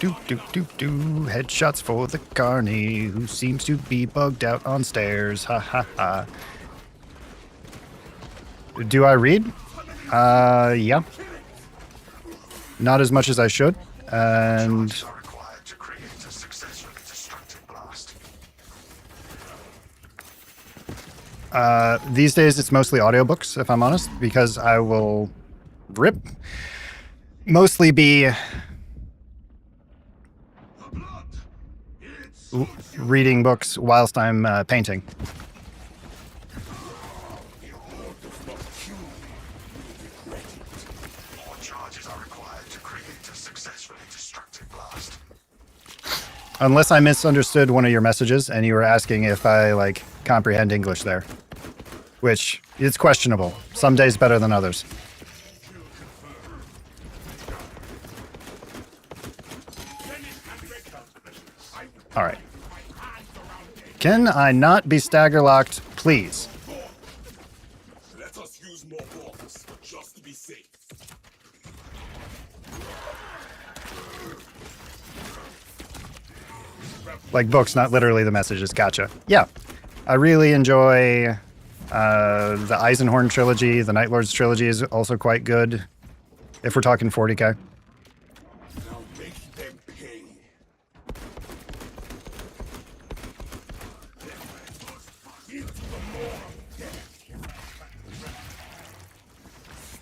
[SPEAKER 1] Headshots for the carny who seems to be bugged out on stairs. Ha ha ha. Do I read? Yeah. not as much as I should. And
[SPEAKER 3] Charges are required to create a successfully destructive blast.
[SPEAKER 1] these days it's mostly audiobooks, if I'm honest, because I will mostly be reading books whilst I'm painting.
[SPEAKER 3] More charges are required to create a successfully destructive blast.
[SPEAKER 1] Unless I misunderstood one of your messages and you were asking if I, like, comprehend English there. Which is questionable. Some days better than others. Alright. Can I not be stagger locked, please?
[SPEAKER 2] Let us use more bombs, just to be safe.
[SPEAKER 1] Like books, not literally the messages. Gotcha. Yeah. I really enjoy the Eisenhorn trilogy. The Night Lords trilogy is also quite good. If we're talking 40k.
[SPEAKER 2] Now make them pay. Into the maw of death.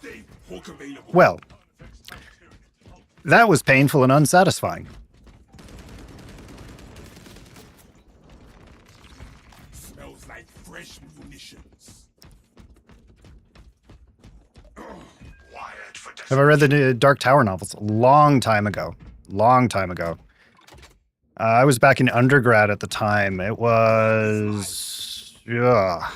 [SPEAKER 2] Stay hook available.
[SPEAKER 1] Well, that was painful and unsatisfying.
[SPEAKER 2] Smells like fresh munitions.
[SPEAKER 3] Wired for
[SPEAKER 1] Have I read the Dark Tower novels? Long time ago. Long time ago. I was back in undergrad at the time. It was... yeah.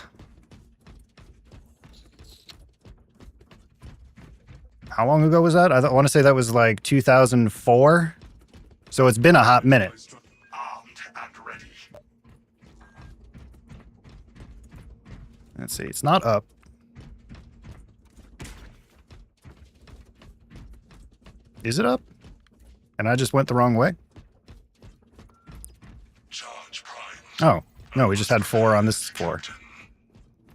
[SPEAKER 1] How long ago was that? I want to say that was like 2004. So it's been a hot minute.
[SPEAKER 3] armed and ready.
[SPEAKER 1] Let's see. It's not up. Is it up? And I just went the wrong way?
[SPEAKER 3] Charge prime.
[SPEAKER 1] Oh, no, we just had 4 on this floor.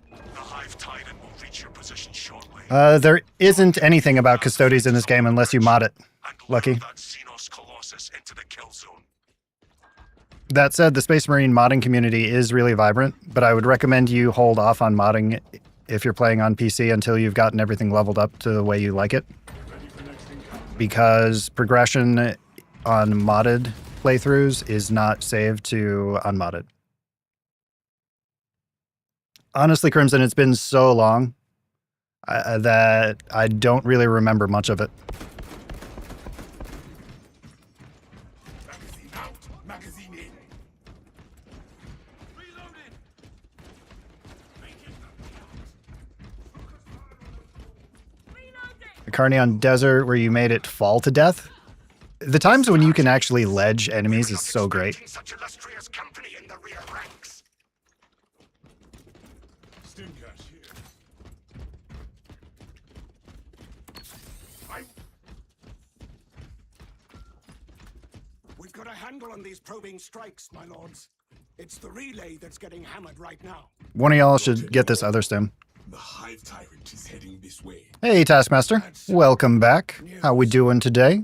[SPEAKER 3] The Hive Titan will reach your position shortly.
[SPEAKER 1] There isn't anything about custodians in this game unless you mod it.
[SPEAKER 3] And
[SPEAKER 1] Lucky.
[SPEAKER 3] lure that Xenos Colossus into the kill zone.
[SPEAKER 1] That said, the Space Marine modding community is really vibrant, but I would recommend you hold off on modding if you're playing on PC until you've gotten everything leveled up to the way you like it. Because progression on modded playthroughs is not saved to unmodded. Honestly, Crimson, it's been so long that I don't really remember much of it.
[SPEAKER 2] Magazine out, magazine in. Reloading.
[SPEAKER 1] The Carneon Desert, where you made it fall to death. The times when you can actually ledge enemies is so great.
[SPEAKER 3] Expecting such illustrious company in the rear ranks.
[SPEAKER 2] Stim cash here.
[SPEAKER 3] We've got a handle on these probing strikes, my lords. It's the relay that's getting hammered right now.
[SPEAKER 1] One of y'all should get this other stim.
[SPEAKER 2] The Hive Tyrant is heading this way.
[SPEAKER 1] Hey, Taskmaster. Welcome back. How we doing today?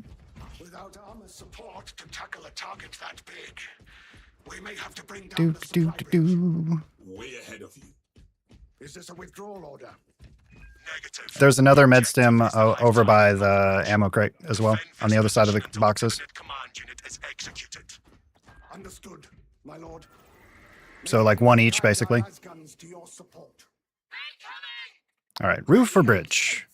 [SPEAKER 3] Without armor support to tackle a target that big, we may have to bring down
[SPEAKER 1] Do
[SPEAKER 3] the
[SPEAKER 1] do
[SPEAKER 3] supply
[SPEAKER 1] do
[SPEAKER 3] bridge.
[SPEAKER 1] do.
[SPEAKER 2] Way ahead of you.
[SPEAKER 3] Is this a withdrawal order? Negative.
[SPEAKER 1] There's another med stim over by the ammo crate as well, on the other side of the boxes.
[SPEAKER 3] Command unit is executed. Understood, my lord.
[SPEAKER 1] So like one each, basically.
[SPEAKER 3] Guns to your support.
[SPEAKER 1] All right, roof or bridge?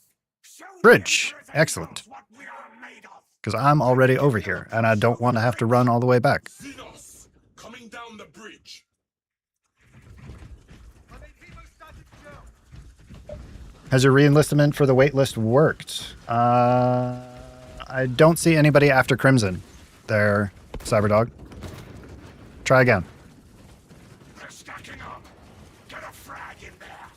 [SPEAKER 1] Bridge. Excellent.
[SPEAKER 3] What we are made of.
[SPEAKER 1] Because I'm already over here, and I don't want to have to run all the way back.
[SPEAKER 2] Xenos, coming down the bridge.
[SPEAKER 1] Has your reenlistment for the waitlist worked? I don't see anybody after Crimson there, Cyberdog. Try again.
[SPEAKER 3] They're stacking up. Get a frag in there.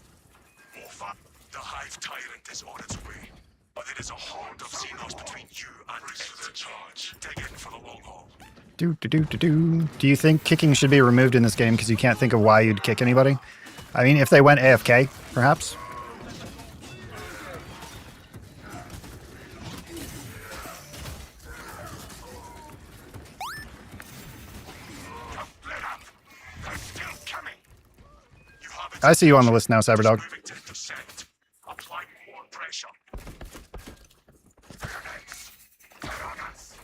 [SPEAKER 3] More fun. The Hive Tyrant is on its way. But it is a horde of Xenos between you and the charge. Dig in for the long haul.
[SPEAKER 1] Do do do do do. Do you think kicking should be removed in this game because you can't think of why you'd kick anybody? I mean, if they went AFK, perhaps. I see you on the list now, Cyberdog.
[SPEAKER 3] Moving to intercept. Apply more pressure. Bayonets. Bayonets.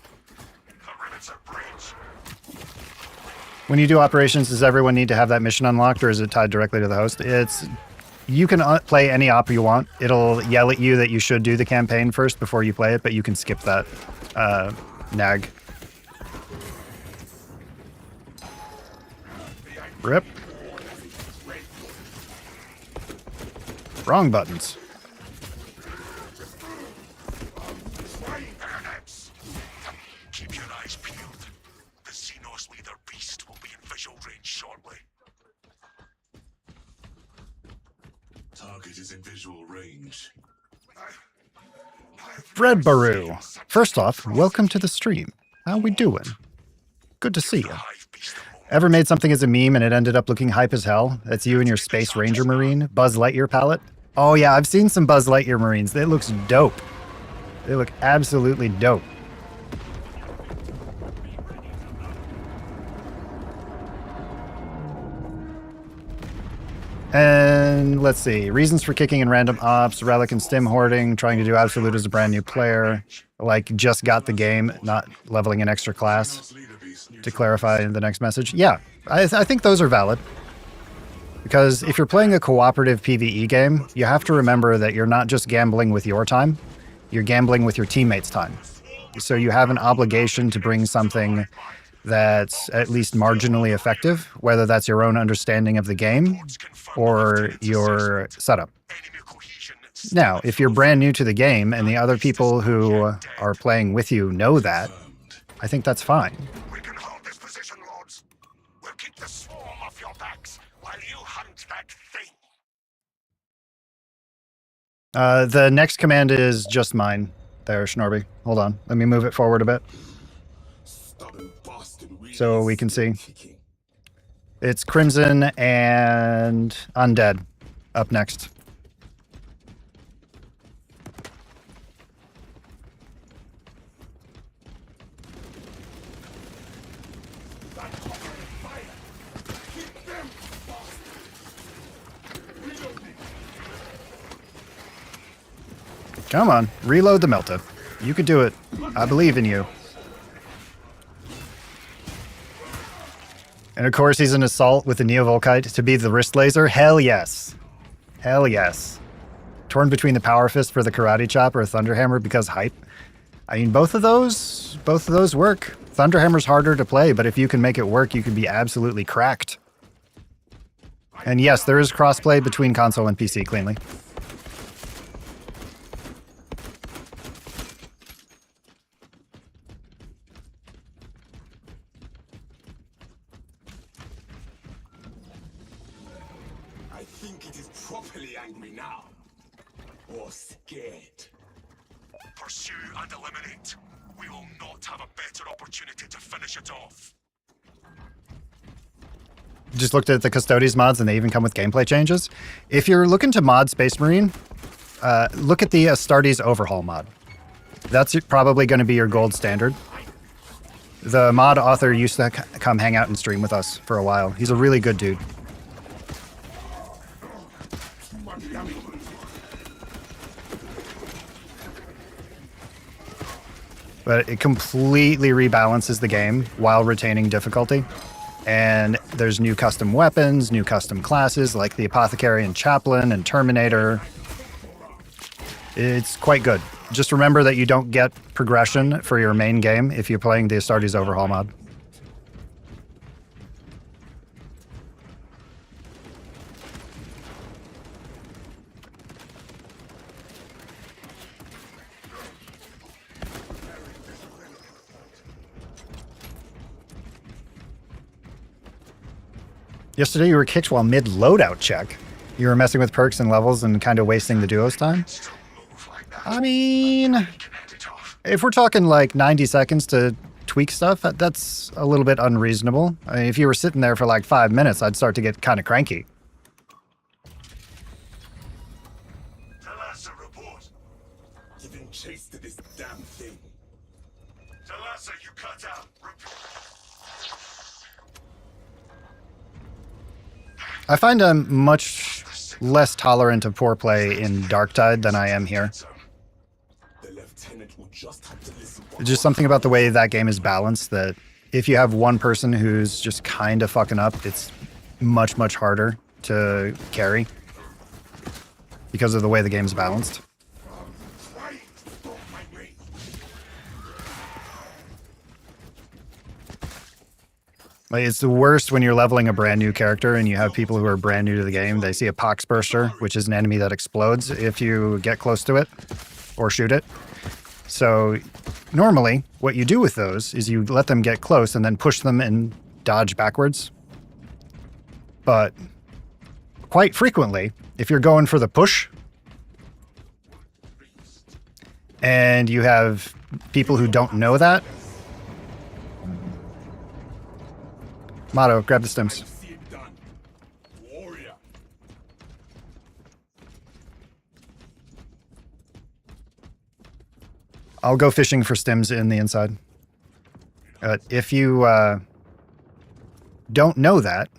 [SPEAKER 3] Perimeter breach.
[SPEAKER 1] When you do operations, does everyone need to have that mission unlocked, or is it tied directly to the host? You can play any op you want. It'll yell at you that you should do the campaign first before you play it, but you can skip that nag. Rip. Wrong buttons.
[SPEAKER 3] Bayonets. Keep your eyes peeled. The Xenos leader beast will be in visual range shortly.
[SPEAKER 2] Target is in visual range.
[SPEAKER 1] Bread Baru. First off, welcome to the stream. How we doing? Good to see you.
[SPEAKER 3] Hive beast of more.
[SPEAKER 1] Ever made something as a meme and it ended up looking hype as hell? That's you and your Space Ranger Marine, Buzz Lightyear palette. Oh yeah, I've seen some Buzz Lightyear Marines. It looks dope. They look absolutely dope. And let's see. Reasons for kicking in random ops, relic and stim hoarding, trying to do absolute as a brand new player, like just got the game, not leveling an extra class. To clarify the next message. Yeah, I think those are valid. Because if you're playing a cooperative PvE game, you have to remember that you're not just gambling with your time, you're gambling with your teammates' time. So you have an obligation to bring something that's at least marginally effective, whether that's your own understanding of the game or your setup.
[SPEAKER 3] Enemy cohesion.
[SPEAKER 1] Now, if you're brand new to the game and the other people who are playing with you know that, I think that's fine.
[SPEAKER 3] We can hold this position, Lords. We'll keep the swarm off your backs while you hunt that thing.
[SPEAKER 1] The next command is just mine there, Schnorby. Hold on. Let me move it forward a bit so we can see. It's Crimson and Undead up next. Come on, reload the Melta. You could do it. I believe in you. And of course, he's an assault with the Neovolkite to be the wrist laser. Hell yes. Hell yes. Torn between the Power Fist for the Karate Chop or a Thunderhammer because hype. I mean, both of those work. Thunderhammer's harder to play, but if you can make it work, you can be absolutely cracked. And yes, there is crossplay between console and PC cleanly.
[SPEAKER 2] I think it is properly angry now. Or scared.
[SPEAKER 3] Pursue and eliminate. We will not have a better opportunity to finish it off.
[SPEAKER 1] Just looked at the Custodes mods and they even come with gameplay changes. If you're looking to mod Space Marine, look at the Astartes Overhaul mod. That's probably going to be your gold standard. The mod author used to come hang out and stream with us for a while. He's a really good dude. But it completely rebalances the game while retaining difficulty. And there's new custom weapons, new custom classes like the Apothecary and Chaplain and Terminator. It's quite good. Just remember that you don't get progression for your main game if you're playing the Astartes Overhaul mod. Yesterday you were kicked while mid-loadout check. You were messing with perks and levels and kind of wasting the duo's time. I mean, if we're talking like 90 seconds to tweak stuff, that's a little bit unreasonable. I mean, if you were sitting there for like 5 minutes, I'd start to get kind of cranky.
[SPEAKER 3] Talassa report.
[SPEAKER 2] Giving chase to this damn thing.
[SPEAKER 3] Talassa, you cut out. Report.
[SPEAKER 1] I find I'm much less tolerant of poor play in Darktide than I am here.
[SPEAKER 2] The lieutenant will just have to listen.
[SPEAKER 1] It's just something about the way that game is balanced that if you have one person who's just kind of fucking up, it's much, much harder to carry because of the way the game's balanced. Like, it's the worst when you're leveling a brand new character and you have people who are brand new to the game. They see a poxburster, which is an enemy that explodes if you get close to it or shoot it. So normally what you do with those is you let them get close and then push them and dodge backwards. But quite frequently, if you're going for the push and you have people who don't know that, Motto, grab the stems.
[SPEAKER 2] See it done. Warrior.
[SPEAKER 1] I'll go fishing for stems in the inside. If you don't know that,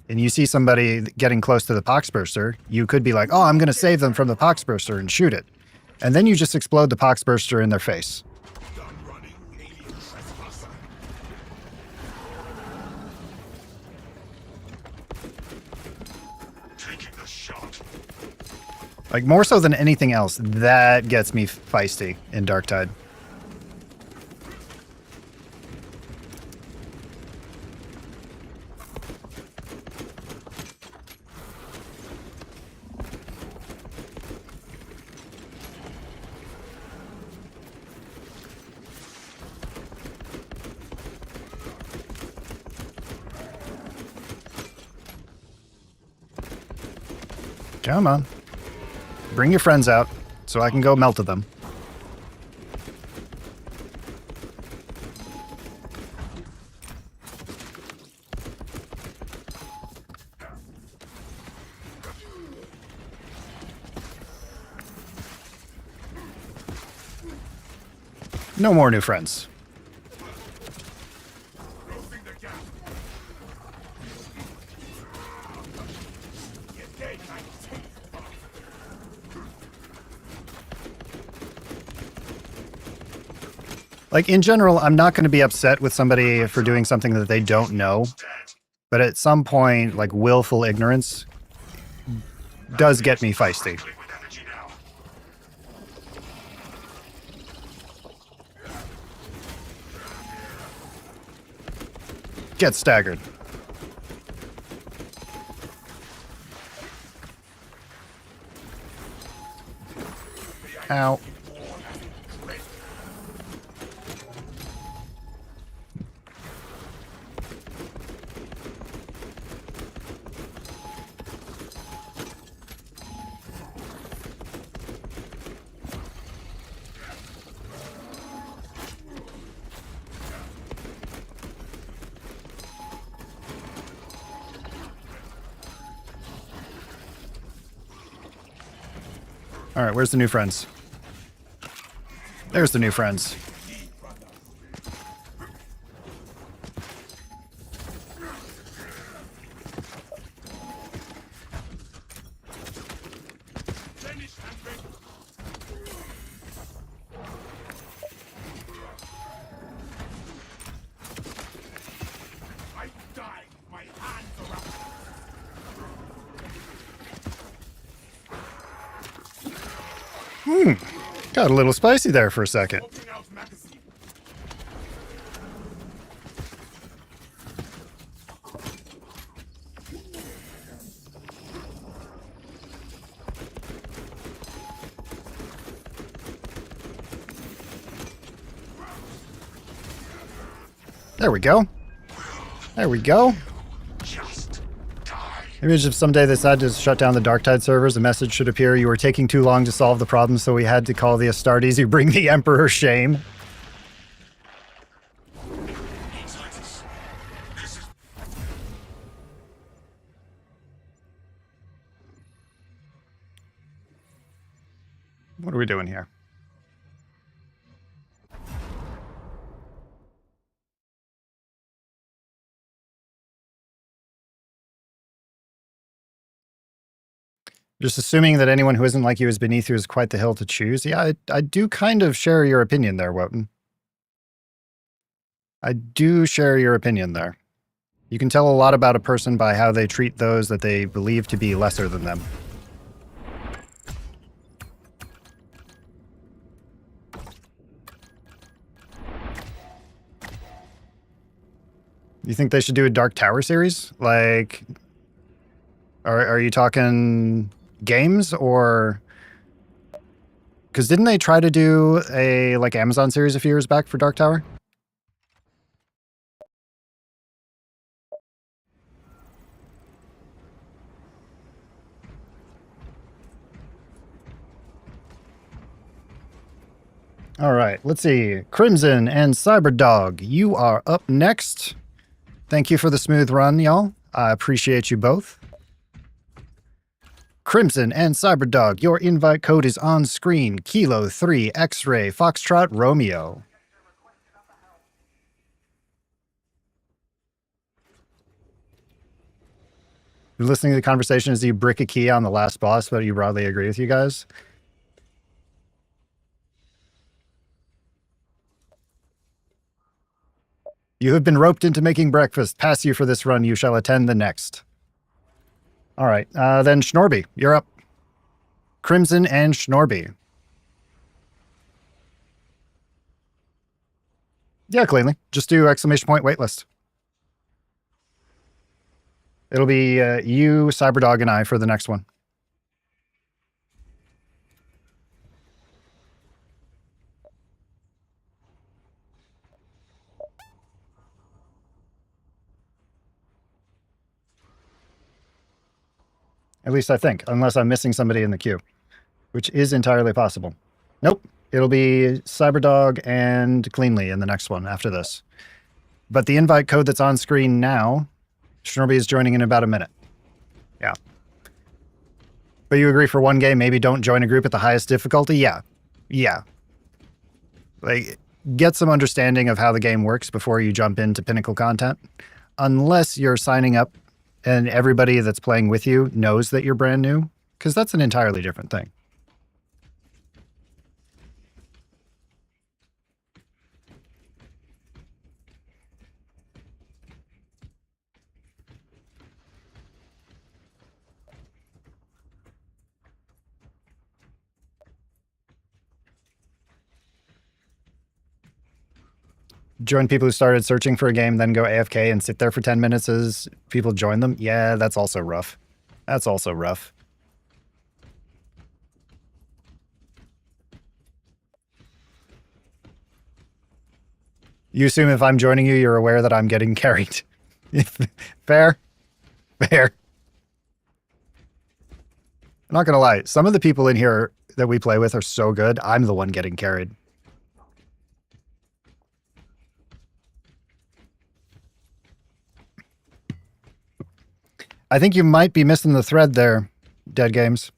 [SPEAKER 1] and you see somebody getting close to the poxburster, you could be like, oh, I'm going to save them from the poxburster and shoot it. And then you just explode the poxburster in their face.
[SPEAKER 2] Done running, alien trespasser.
[SPEAKER 3] Taking the shot.
[SPEAKER 1] Like, more so than anything else, that gets me feisty in Darktide. Come on. Bring your friends out so I can go melt them. No more new friends.
[SPEAKER 2] Closing the gap. You're dead, mate.
[SPEAKER 1] Like, in general, I'm not going to be upset with somebody for doing something that they don't know. But at some point, like, willful ignorance does get me feisty.
[SPEAKER 3] With energy now.
[SPEAKER 1] Get staggered. Ow. All right, where's the new friends? There's the new friends.
[SPEAKER 2] Finish, Henry. I died. My hands are up.
[SPEAKER 1] Got a little spicy there for a second.
[SPEAKER 2] Open out magazine.
[SPEAKER 1] There we go. There we go.
[SPEAKER 3] Just die.
[SPEAKER 1] Image if someday they decide to shut down the Darktide servers, a message should appear. You were taking too long to solve the problem, so we had to call the Astartes. You bring the Emperor shame.
[SPEAKER 3] Titus, this is
[SPEAKER 1] What are we doing here? Just assuming that anyone who isn't like you is beneath you is quite the hill to choose. Yeah, I do kind of share your opinion there, Wotan. I do share your opinion there. You can tell a lot about a person by how they treat those that they believe to be lesser than them. You think they should do a Dark Tower series? Like, are you talking games or... Because didn't they try to do a, like, Amazon series a few years back for Dark Tower? All right, let's see. Crimson and Cyberdog, you are up next. Thank you for the smooth run, y'all. I appreciate you both. Crimson and Cyberdog, your invite code is on screen. Kilo 3 X-Ray Foxtrot Romeo. You're listening to the conversation as you brick a key on the last boss, but you broadly agree with you guys. You have been roped into making breakfast. Pass you for this run. You shall attend the next. All right. Then Schnorby, you're up. Crimson and Schnorby. Yeah, cleanly. Just do exclamation point waitlist. It'll be you, Cyberdog, and I for the next one. At least I think, unless I'm missing somebody in the queue, which is entirely possible. Nope. It'll be Cyberdog and Cleanly in the next one after this. But the invite code that's on screen now, Schnorby is joining in about a minute. Yeah. But you agree for one game, maybe don't join a group at the highest difficulty? Yeah. Yeah. Like, get some understanding of how the game works before you jump into pinnacle content. Unless you're signing up and everybody that's playing with you knows that you're brand new, because that's an entirely different thing. Join people who started searching for a game, then go AFK and sit there for 10 minutes as people join them. Yeah, that's also rough. That's also rough. You assume if I'm joining you, you're aware that I'm getting carried. Fair? Fair. I'm not going to lie. Some of the people in here that we play with are so good, I'm the one getting carried. I think you might be missing the thread there, Dead Games.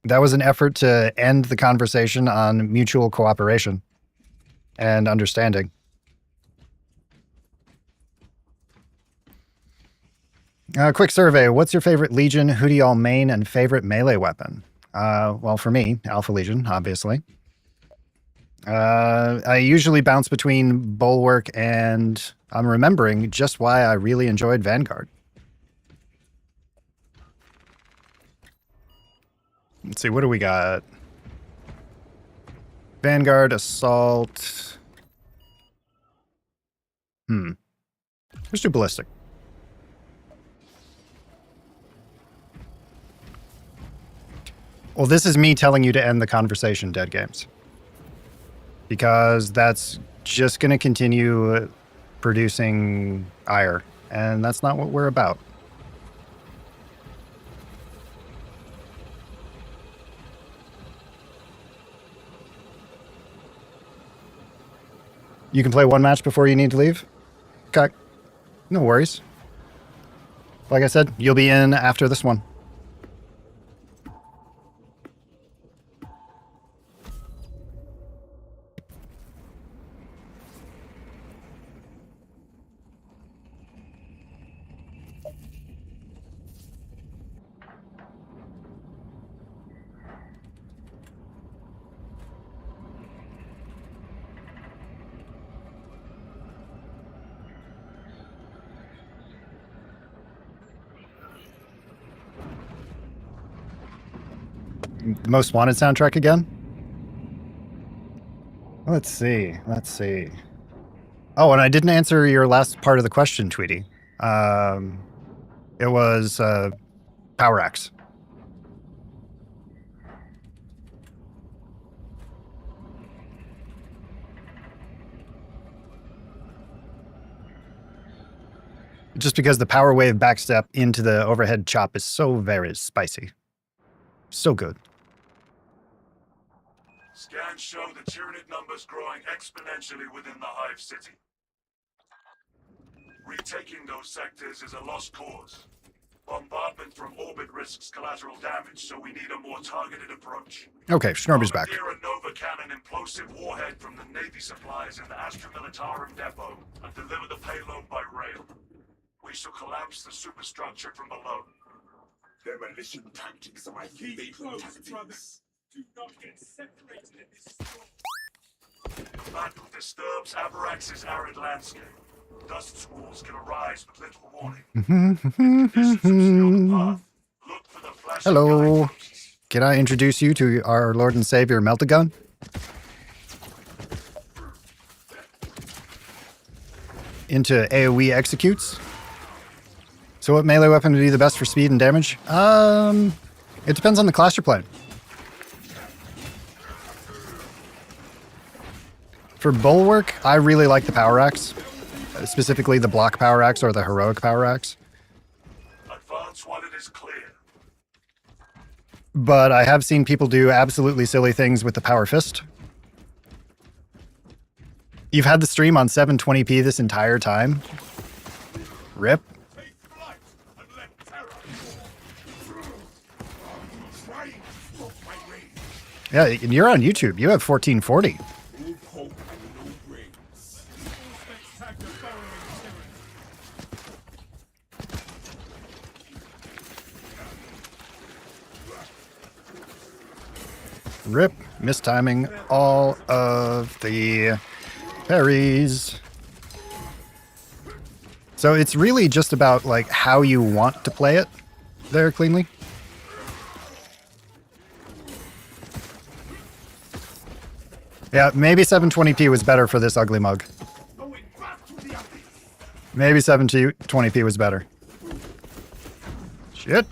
[SPEAKER 1] That was an effort to end the conversation on mutual cooperation and understanding. Quick survey. What's your favorite Legion? Who do y'all main and favorite melee weapon? Well, for me, Alpha Legion, obviously. I usually bounce between Bulwark and I'm remembering just why I really enjoyed Vanguard. Let's see, what do we got? Vanguard, Assault. Let's do Ballistic. Well, this is me telling you to end the conversation, Dead Games. Because that's just going to continue producing ire, and that's not what we're about. You can play one match before you need to leave? Okay. No worries. Like I said, you'll be in after this one. Most Wanted soundtrack again? Let's see. Let's see. Oh, and I didn't answer your last part of the question, Tweety. It was Power Axe. Just because the power wave backstep into the overhead chop is so very spicy. So good.
[SPEAKER 2] Scans show the Tyranid numbers growing exponentially within the Hive City. Retaking those sectors is a lost cause. Bombardment from orbit risks collateral damage, so we need a more targeted approach.
[SPEAKER 1] Okay, Schnorby's back.
[SPEAKER 2] Commandeer a Nova Cannon implosive warhead from the Navy supplies in the Astra Militarum depot and deliver the payload by rail. We shall collapse the superstructure from below.
[SPEAKER 3] Demolition tactics are my favorite tactics.
[SPEAKER 2] Do not get separated in this storm. Battle disturbs Avarax's arid landscape. Dust squalls can arise with little warning. Conditions obscure the path. Look for the flashing
[SPEAKER 1] Hello.
[SPEAKER 2] guideposts.
[SPEAKER 1] Can I introduce you to our Lord and Savior Meltagun? Into AoE executes. So what melee weapon would be the best for speed and damage? It depends on the class you're playing. For Bulwark, I really like the Power Axe. Specifically the Block Power Axe or the Heroic Power Axe.
[SPEAKER 2] Advance while it is clear.
[SPEAKER 1] But I have seen people do absolutely silly things with the Power Fist. You've had the stream on 720p this entire time. Rip.
[SPEAKER 2] Take flight and let terror
[SPEAKER 3] Trying to stop my rage.
[SPEAKER 1] Yeah, and you're on YouTube. You have 1440.
[SPEAKER 3] No hope and no brains.
[SPEAKER 1] Rip. Mistiming all of the parries. So it's really just about like how you want to play it there cleanly. Yeah, maybe 720p was better for this ugly mug.
[SPEAKER 3] Going back to the abyss.
[SPEAKER 1] Maybe 720p was better. Shit.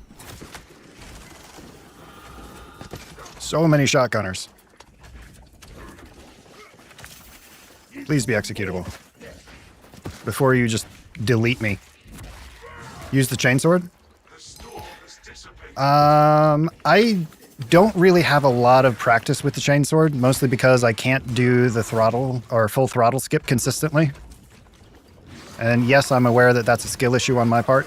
[SPEAKER 1] So many shotgunners. Please be executable. Before you just delete me. Use the chainsword?
[SPEAKER 2] the storm has dissipated.
[SPEAKER 1] I don't really have a lot of practice with the chainsword, mostly because I can't do the throttle or full throttle skip consistently. And yes, I'm aware that that's a skill issue on my part.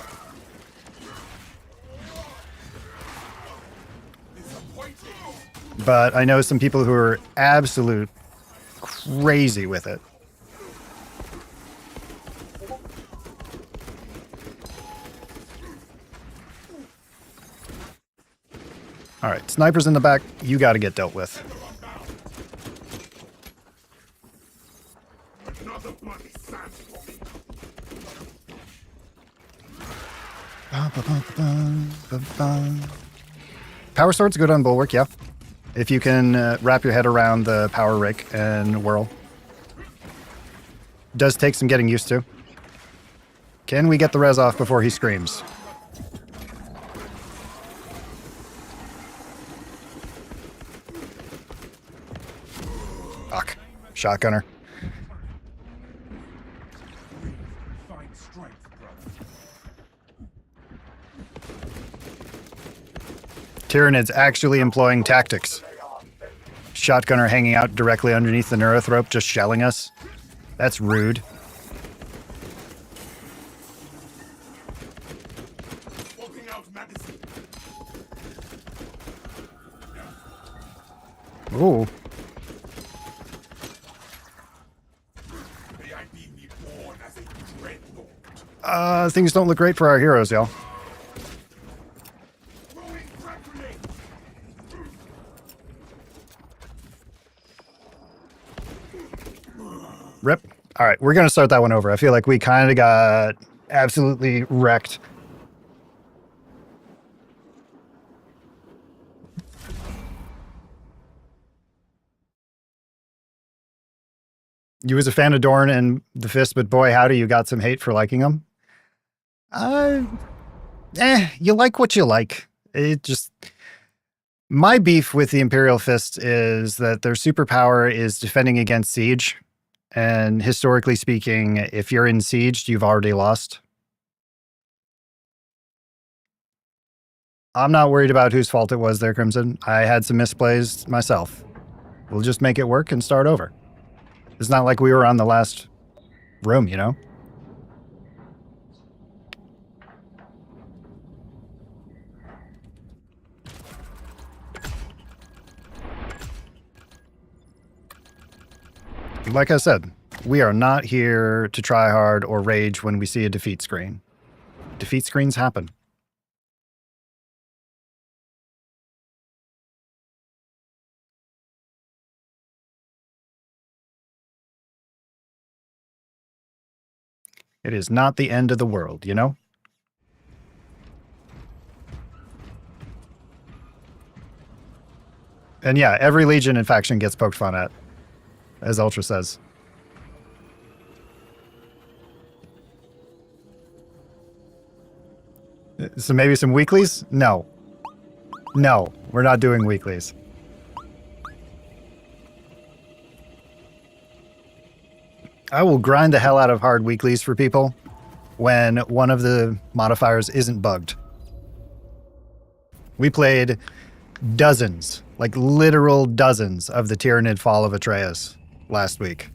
[SPEAKER 1] But I know some people who are absolute crazy with it. All right, snipers in the back, you got to get dealt with.
[SPEAKER 3] Another bloody sandstorm.
[SPEAKER 1] Power sword's good on Bulwark, yeah. If you can wrap your head around the power rake and whirl. Does take some getting used to. Can we get the res off before he screams? Fuck. Shotgunner.
[SPEAKER 2] Find strength, brother.
[SPEAKER 1] Tyrannid's actually employing tactics. Shotgunner hanging out directly underneath the neurothrope, just shelling us. That's rude.
[SPEAKER 3] Walking out medicine.
[SPEAKER 1] Ooh.
[SPEAKER 3] May I be reborn as a dreadnought.
[SPEAKER 1] Things don't look great for our heroes, y'all.
[SPEAKER 3] Throwing frag grenades.
[SPEAKER 1] Rip. All right, we're going to start that one over. I feel like we kind of got absolutely wrecked. You was a fan of Dorn and the Fist, but boy, howdy, you got some hate for liking them. You like what you like. It just... My beef with the Imperial Fist is that their superpower is defending against siege. And historically speaking, if you're in siege, you've already lost. I'm not worried about whose fault it was there, Crimson. I had some misplays myself. We'll just make it work and start over. It's not like we were on the last room, you know? Like I said, we are not here to try hard or rage when we see a defeat screen. Defeat screens happen. It is not the end of the world, you know? And yeah, every Legion and faction gets poked fun at, as Ultra says. So maybe some weeklies? No. No, we're not doing weeklies. I will grind the hell out of hard weeklies for people when one of the modifiers isn't bugged. We played dozens, like literal dozens of the Tyranid Fall of Atreus last week.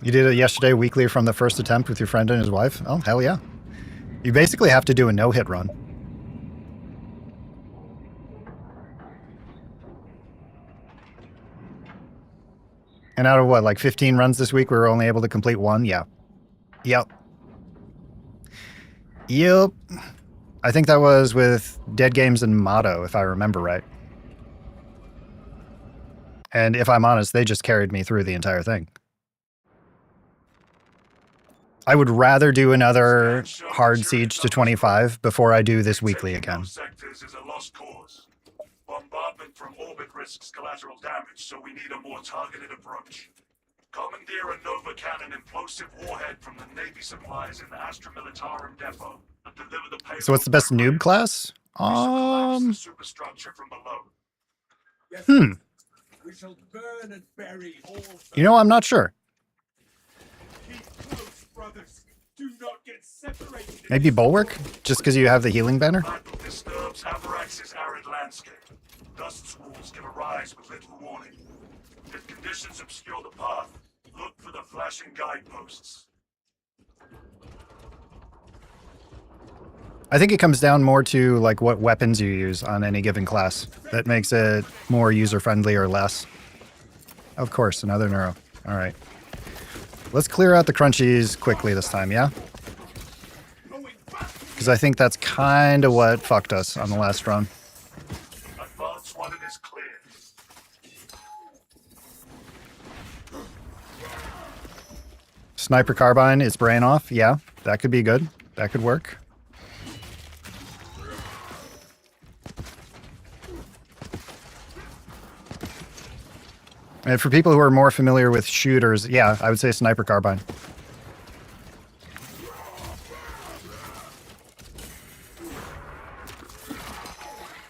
[SPEAKER 1] You did it yesterday, weekly from the first attempt with your friend and his wife? Oh, hell yeah. You basically have to do a no-hit run. And out of what, like 15 runs this week, we were only able to complete one? Yeah. Yep. Yep. I think that was with Dead Games and Motto, if I remember right. And if I'm honest, they just carried me through the entire thing. I would rather do another hard siege to 25 before I do this weekly again.
[SPEAKER 2] Sectors is a lost cause. Bombardment from orbit risks collateral damage, so we need a more targeted approach. Commandeer a Nova Cannon implosive warhead from the Navy supplies in the Astra Militarum depot and deliver the payload.
[SPEAKER 1] So what's the best noob class?
[SPEAKER 2] The superstructure from below.
[SPEAKER 3] We shall burn and bury all.
[SPEAKER 1] You know, I'm not sure.
[SPEAKER 3] Keep close, brothers. Do not get separated.
[SPEAKER 1] Maybe Bulwark? Just because you have the healing banner?
[SPEAKER 2] Battle disturbs Avarax's arid landscape. Dust squalls can arise with little warning. If conditions obscure the path, look for the flashing guideposts.
[SPEAKER 1] I think it comes down more to like what weapons you use on any given class. That makes it more user-friendly or less. Of course, another neuro. All right. Let's clear out the crunchies quickly this time, yeah? Because I think that's kind of what fucked us on the last run.
[SPEAKER 2] Advance when it is clear.
[SPEAKER 1] Sniper carbine is brain off. Yeah, that could be good. That could work. And for people who are more familiar with shooters, yeah, I would say sniper carbine.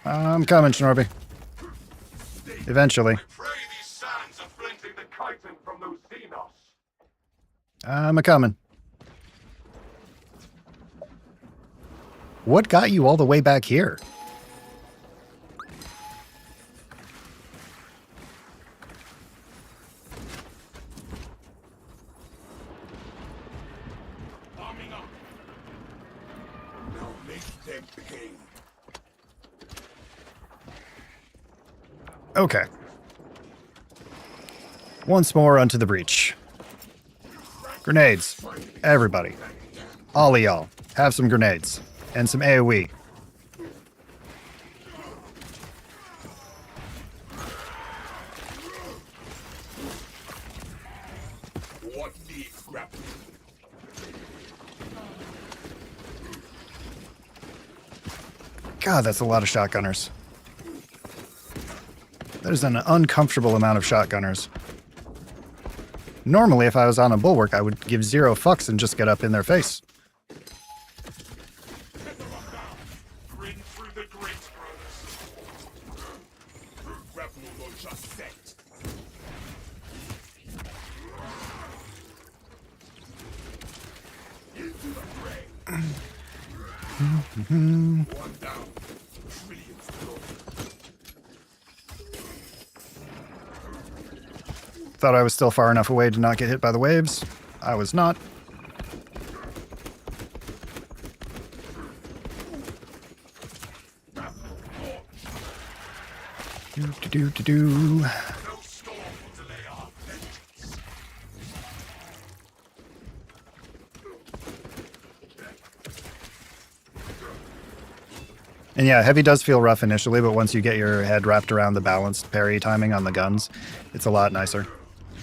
[SPEAKER 1] I'm coming, Shnorby. Eventually.
[SPEAKER 3] Pray these sands are flinting the chitin from those Xenos.
[SPEAKER 1] I'm a-coming. What got you all the way back here?
[SPEAKER 3] Arming up. Now make them begin.
[SPEAKER 1] Okay. Once more onto the breach. Grenades. Everybody. All of y'all. Have some grenades. And some AoE.
[SPEAKER 3] What needs grappling?
[SPEAKER 1] God, that's a lot of shotgunners. There's an uncomfortable amount of shotgunners. Normally, if I was on a bulwark, I would give 0 fucks and just get up in their face.
[SPEAKER 2] Grin through the grit, brothers.
[SPEAKER 3] Grapple will just set. Into the fray. One down. Trillions below.
[SPEAKER 1] Thought I was still far enough away to not get hit by the waves. I was not. Do.
[SPEAKER 2] No storm will delay our vengeance.
[SPEAKER 1] And yeah, heavy does feel rough initially, but once you get your head wrapped around the balanced parry timing on the guns, it's a lot nicer.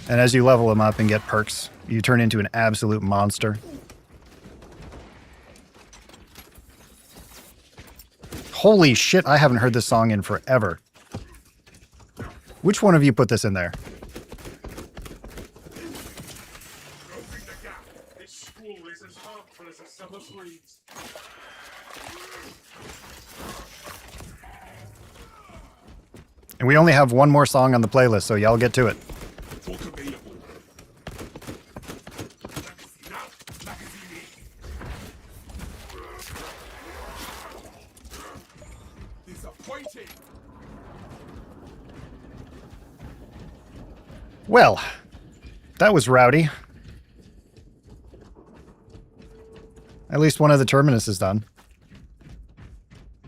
[SPEAKER 1] And as you level them up and get perks, you turn into an absolute monster. Holy shit, I haven't heard this song in forever. Which one of you put this in there?
[SPEAKER 2] Closing the gap. This school is as harmful as a summer breeze.
[SPEAKER 1] And we only have one more song on the playlist, so y'all get to it.
[SPEAKER 3] Book available. Now, magazine. Disappointing.
[SPEAKER 1] Well, that was rowdy. At least one of the terminus is done.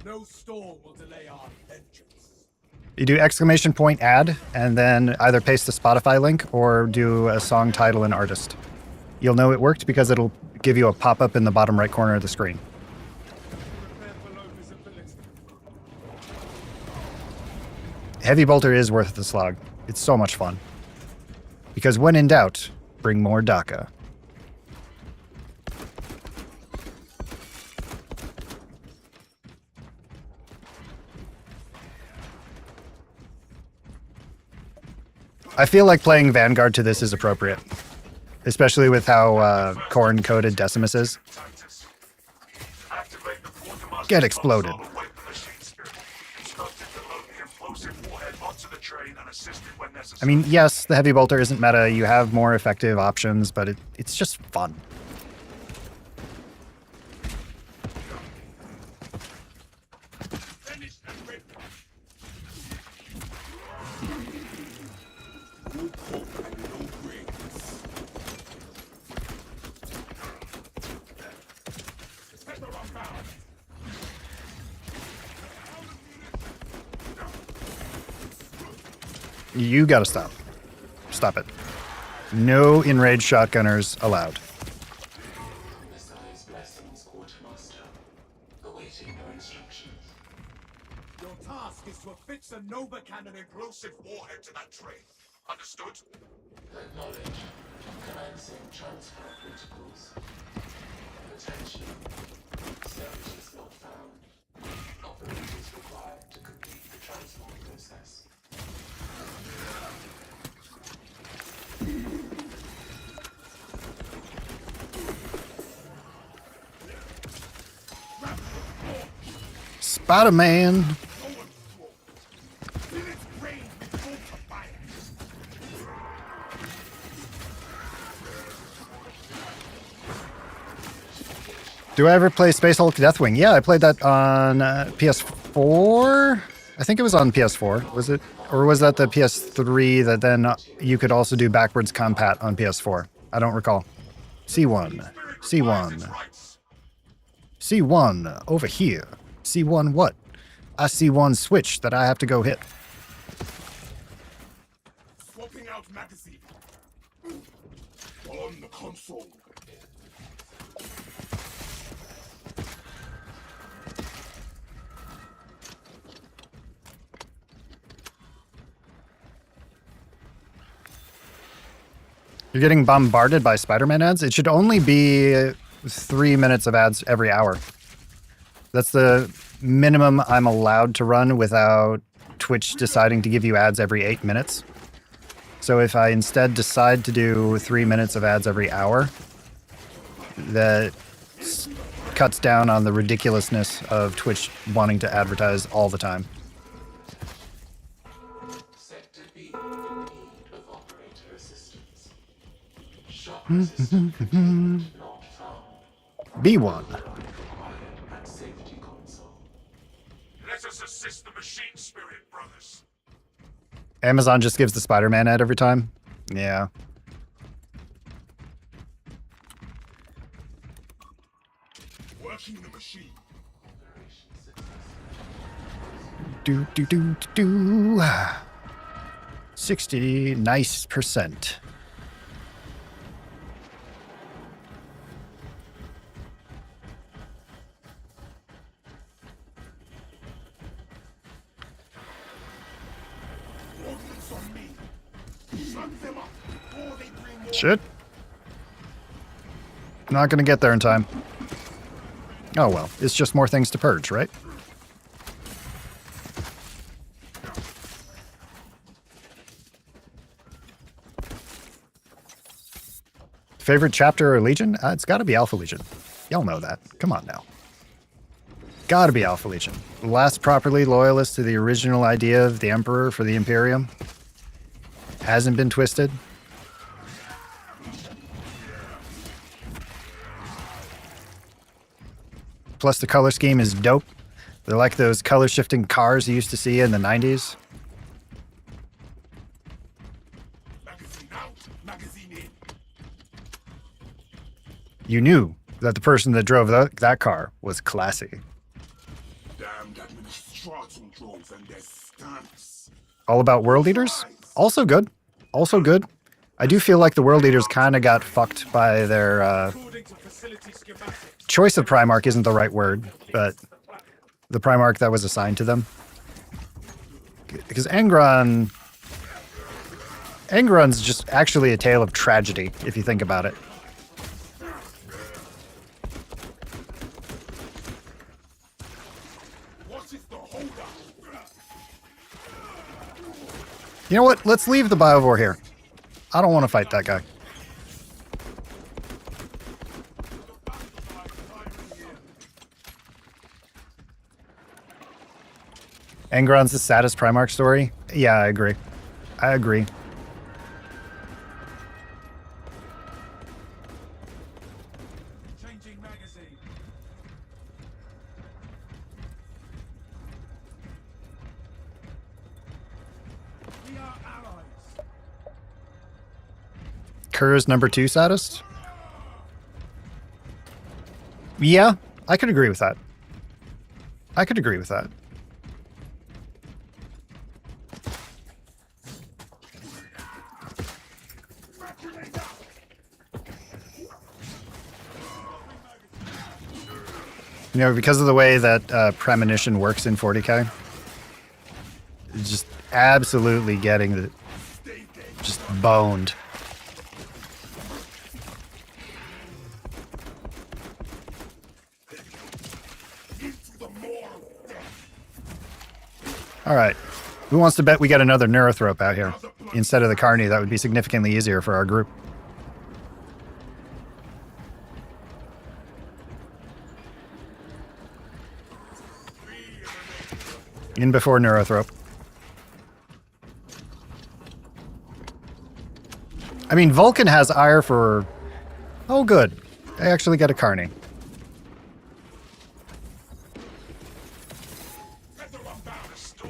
[SPEAKER 3] No storm will delay our vengeance.
[SPEAKER 1] You do exclamation point add, and then either paste the Spotify link or do a song title and artist. You'll know it worked because it'll give you a pop-up in the bottom right corner of the screen.
[SPEAKER 3] Prepare for low visibility.
[SPEAKER 1] Heavy Bolter is worth the slog. It's so much fun. Because when in doubt, bring more DACA. I feel like playing Vanguard to this is appropriate. Especially with how corn-coded Decimus is.
[SPEAKER 2] Titus. Activate the quartermaster
[SPEAKER 1] Get exploded.
[SPEAKER 2] console and wake the machine spirit. Instructed to load the implosive warhead onto the train and assist it when necessary.
[SPEAKER 1] I mean, yes, the Heavy Bolter isn't meta. You have more effective options, but it's just fun.
[SPEAKER 3] Finish and ready. No coke and no brains. Set the rock down.
[SPEAKER 1] You gotta stop. Stop it. No enraged shotgunners allowed.
[SPEAKER 5] Messiah's blessings, Quartermaster. Awaiting your instructions.
[SPEAKER 3] Your task is to affix a Nova Cannon implosive warhead to that train. Understood?
[SPEAKER 5] Acknowledge. Commencing transfer protocols. Attention. Services not found. Operators required to complete the transport process.
[SPEAKER 1] Spider-Man.
[SPEAKER 3] Fill its brain with volta fire.
[SPEAKER 1] Do I ever play Space Hulk Deathwing? Yeah, I played that on PS4. I think it was on PS4. Was it? Or was that the PS3 that then you could also do backwards compat on PS4? I don't recall. C1. C1.
[SPEAKER 2] Rights.
[SPEAKER 1] C1 over here. C1 what? I see one switch that I have to go hit.
[SPEAKER 3] Swapping out magazine. On the console.
[SPEAKER 1] You're getting bombarded by Spider-Man ads? It should only be 3 minutes of ads every hour. That's the minimum I'm allowed to run without Twitch deciding to give you ads every 8 minutes. So if I instead decide to do 3 minutes of ads every hour, that cuts down on the ridiculousness of Twitch wanting to advertise all the time.
[SPEAKER 5] Sector B in need of operator assistance. Shop assistant containment not found.
[SPEAKER 1] B1.
[SPEAKER 5] Required at safety console.
[SPEAKER 2] Let us assist the machine spirit, brothers.
[SPEAKER 1] Amazon just gives the Spider-Man ad every time? Yeah.
[SPEAKER 3] Working the machine.
[SPEAKER 5] Operation successful.
[SPEAKER 1] Do, do, do, do, do. 60 nice percent.
[SPEAKER 3] Ordnance on me. Shut them up before they bring more.
[SPEAKER 1] Shit. Not gonna get there in time. Oh well, it's just more things to purge, right? Favorite chapter or Legion? It's gotta be Alpha Legion. Y'all know that. Come on now. Gotta be Alpha Legion. Last properly loyalist to the original idea of the Emperor for the Imperium. Hasn't been twisted. Plus the color scheme is dope. They're like those color shifting cars you used to see in the 90s.
[SPEAKER 3] Magazine out. Magazine in.
[SPEAKER 1] You knew that the person that drove that car was classy.
[SPEAKER 3] Damned administration drones and their stunts.
[SPEAKER 1] All About World Eaters? Also good. Also good. I do feel like the World Eaters kind of got fucked by their
[SPEAKER 2] According to facility schematics.
[SPEAKER 1] choice of Primarch isn't the right word, but the Primarch that was assigned to them. Because Angron's just actually a tale of tragedy, if you think about it.
[SPEAKER 3] What is the holdup?
[SPEAKER 1] You know what? Let's leave the Biovore here. I don't want to fight that guy. Angron's the saddest Primarch story? Yeah, I agree. I agree.
[SPEAKER 2] Changing magazine. We are allies.
[SPEAKER 1] Kerr's number 2 saddest? Yeah, I could agree with that. I could agree with that. You know, because of the way that Premonition works in 40k, it's just absolutely getting the just boned. All right. Who wants to bet we get another Neurothrope out here instead of the Carney? That would be significantly easier for our group. In before Neurothrope. I mean, Vulcan has ire for... Oh, good. I actually get a Carney.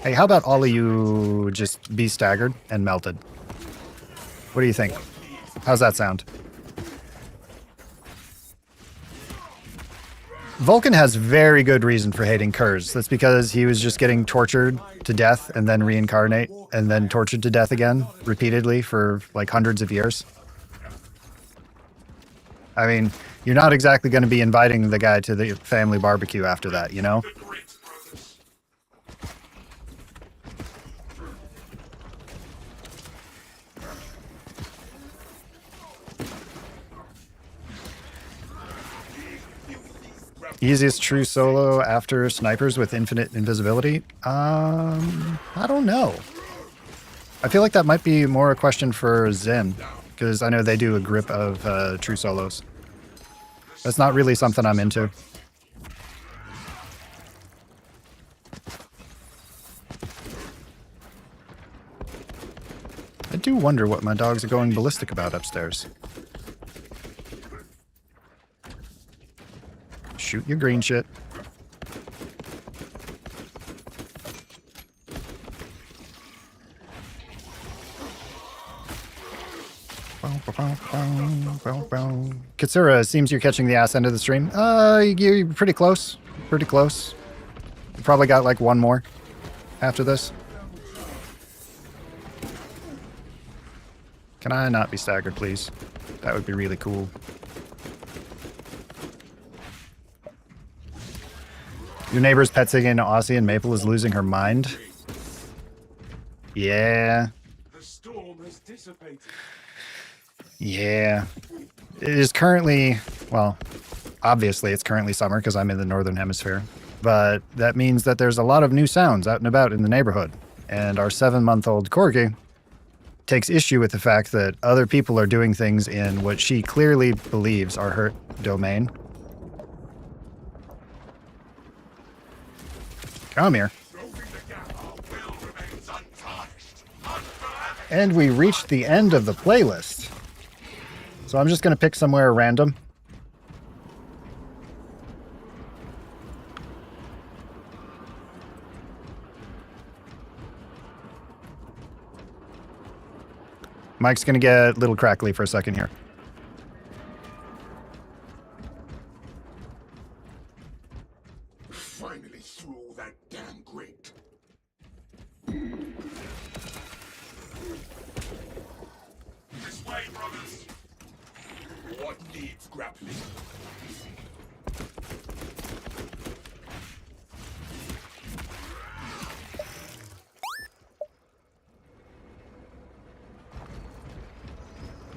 [SPEAKER 1] Hey, how about all of you just be staggered and melted? What do you think? How's that sound? Vulcan has very good reason for hating Kurz. That's because he was just getting tortured to death and then reincarnate and then tortured to death again repeatedly for like hundreds of years. I mean, you're not exactly going to be inviting the guy to the family barbecue after that, you know?
[SPEAKER 2] The great brothers.
[SPEAKER 1] Easiest true solo after snipers with infinite invisibility? I don't know. I feel like that might be more a question for Zen, because I know they do a grip of true solos. That's not really something I'm into. I do wonder what my dogs are going ballistic about upstairs. Shoot your green shit. Katsura, seems you're catching the ass end of the stream. You're pretty close. Pretty close. You probably got like one more after this. Can I not be staggered, please? That would be really cool. Your neighbor's pet singing Aussie and Maple is losing her mind. Yeah.
[SPEAKER 2] The storm has dissipated.
[SPEAKER 1] Yeah. It is currently, well, obviously it's currently summer because I'm in the northern hemisphere. But that means that there's a lot of new sounds out and about in the neighborhood. And our 7-month-old Corgi takes issue with the fact that other people are doing things in what she clearly believes are her domain. Come here. And we reached the end of the playlist. So I'm just going to pick somewhere random. Mike's going to get a little crackly for a second here.
[SPEAKER 3] Finally through all that damn grate.
[SPEAKER 2] This way, brothers.
[SPEAKER 3] What needs grappling?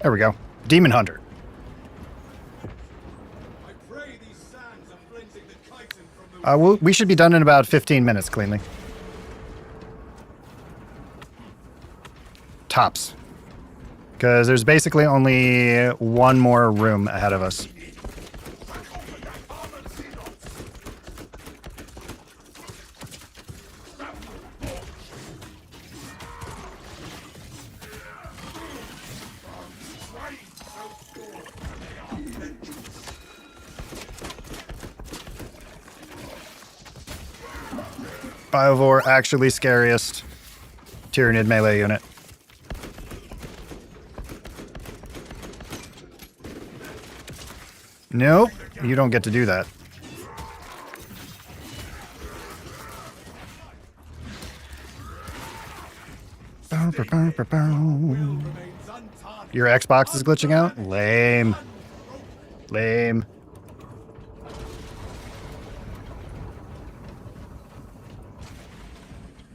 [SPEAKER 1] There we go. Demon Hunter.
[SPEAKER 3] I pray these sands are cleansing the chitin from the
[SPEAKER 1] We should be done in about 15 minutes cleanly. Tops. Because there's basically only one more room ahead of us. Biovore, actually scariest Tyranid melee unit. Nope, you don't get to do that. Your Xbox is glitching out? Lame. Lame.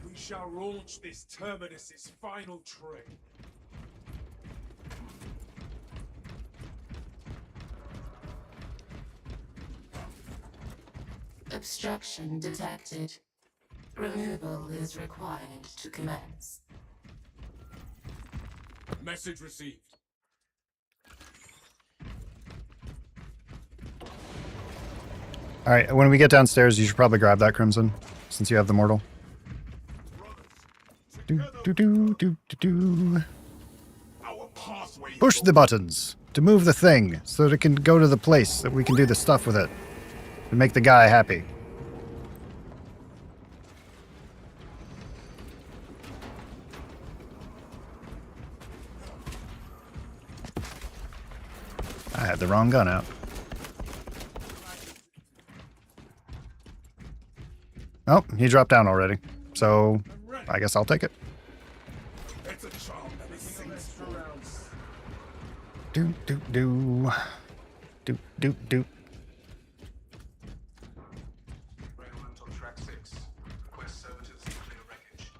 [SPEAKER 2] We shall launch this terminus's final train.
[SPEAKER 5] Obstruction detected. Removal is required to commence.
[SPEAKER 2] Message received.
[SPEAKER 1] All right, when we get downstairs, you should probably grab that Crimson, since you have the Mortal. Do, do, do, do, do, do.
[SPEAKER 3] our pathway.
[SPEAKER 1] Push the buttons to move the thing so that it can go to the place that we can do the stuff with it and make the guy happy. I had the wrong gun out. Oh, he dropped down already. So I guess I'll take it.
[SPEAKER 3] It's a charm that is sings
[SPEAKER 1] Do, do, do. Do, do, do.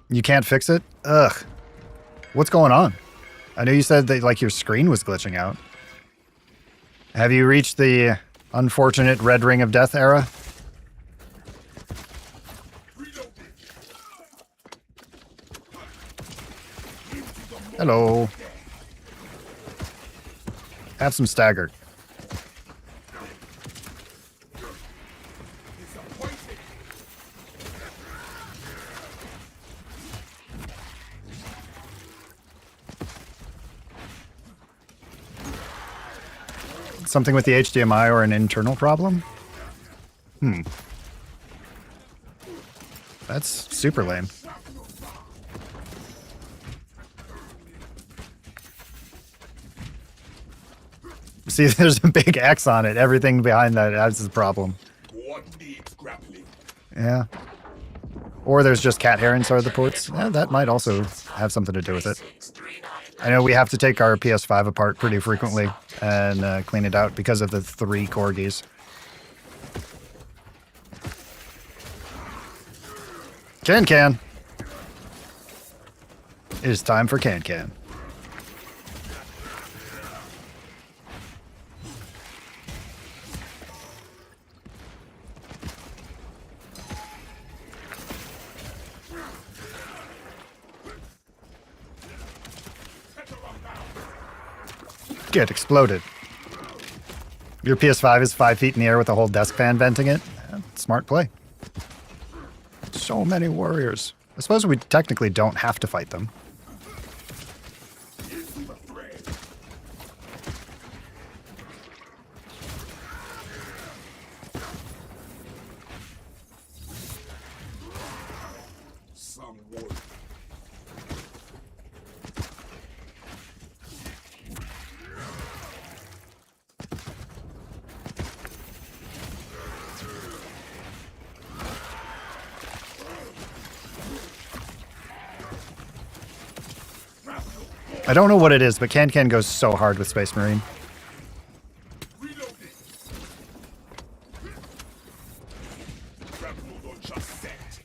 [SPEAKER 1] You can't fix it? Ugh. What's going on? I know you said that like your screen was glitching out. Have you reached the unfortunate Red Ring of Death era? Hello. Have some stagger. Something with the HDMI or an internal problem? That's super lame. See, there's a big X on it. Everything behind that has the problem.
[SPEAKER 3] What needs grappling?
[SPEAKER 1] Yeah. Or there's just cat hair inside the ports. Yeah, that might also have something to do with it. I know we have to take our PS5 apart pretty frequently and clean it out because of the 3 corgis. Can. It is time for can. Get exploded. Your PS5 is 5 feet in the air with a whole desk fan venting it. Smart play. So many warriors. I suppose we technically don't have to fight them.
[SPEAKER 3] Some wood.
[SPEAKER 1] I don't know what it is, but Can goes so hard with Space Marine.
[SPEAKER 3] Reloading. Grapple launcher set.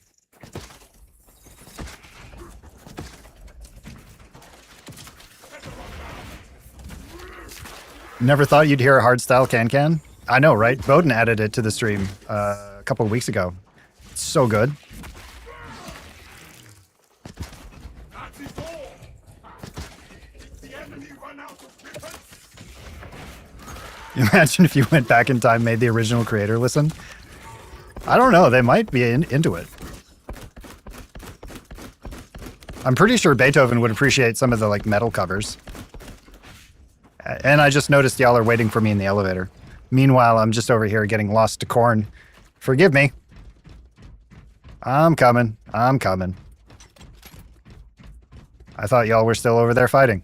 [SPEAKER 1] Never thought you'd hear a hardstyle Can? I know, right? Bowden added it to the stream a couple of weeks ago. It's so good. Imagine if you went back in time, made the original creator listen. I don't know. They might be into it. I'm pretty sure Beethoven would appreciate some of the like metal covers. And I just noticed y'all are waiting for me in the elevator. Meanwhile, I'm just over here getting lost to corn. Forgive me. I'm coming. I thought y'all were still over there fighting.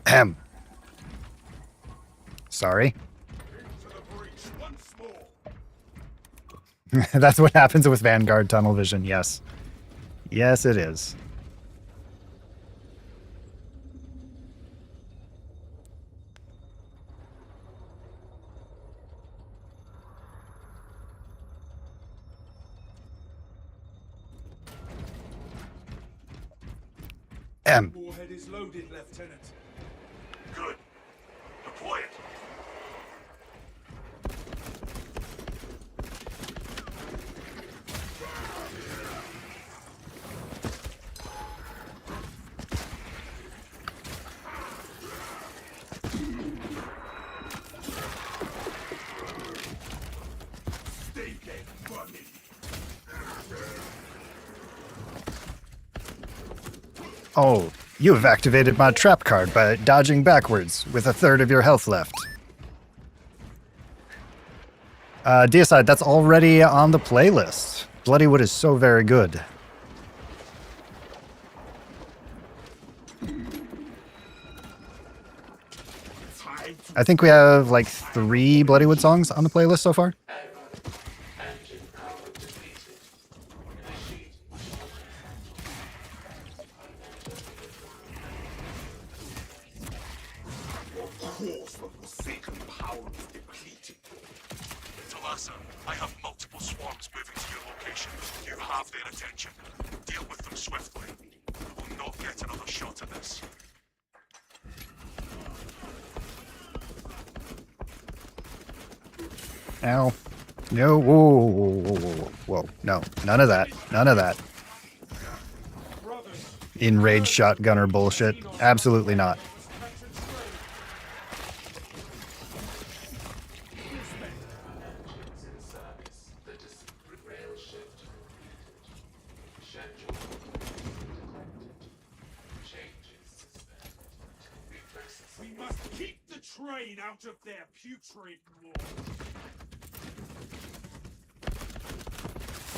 [SPEAKER 1] Ahem. Sorry. That's what happens with Vanguard tunnel vision, yes. Yes, it is.
[SPEAKER 3] Warhead is loaded, Lieutenant.
[SPEAKER 2] Good. Deploy it.
[SPEAKER 3] Stay dead, bunny.
[SPEAKER 1] Oh, you have activated my trap card by dodging backwards with 1/3 of your health left. Deicide, that's already on the playlist. Bloodywood is so very good. I think we have like 3 Bloodywood songs on the playlist so far.
[SPEAKER 5] Engine power depleted. Initiate.
[SPEAKER 3] Of course, the forsaken power is depleted.
[SPEAKER 2] Talassa, I have multiple swarms moving to your location. You have their attention. Deal with them swiftly. We will not get another shot at this.
[SPEAKER 1] Ow. No, whoa. No, none of that. None of that.
[SPEAKER 3] Brothers,
[SPEAKER 1] enraged shotgunner bullshit. Absolutely not.
[SPEAKER 5] Engines in service. The rail shift completed. Schedule detected. Changes suspended. Reflexes.
[SPEAKER 2] We must keep the train out of their putrid war.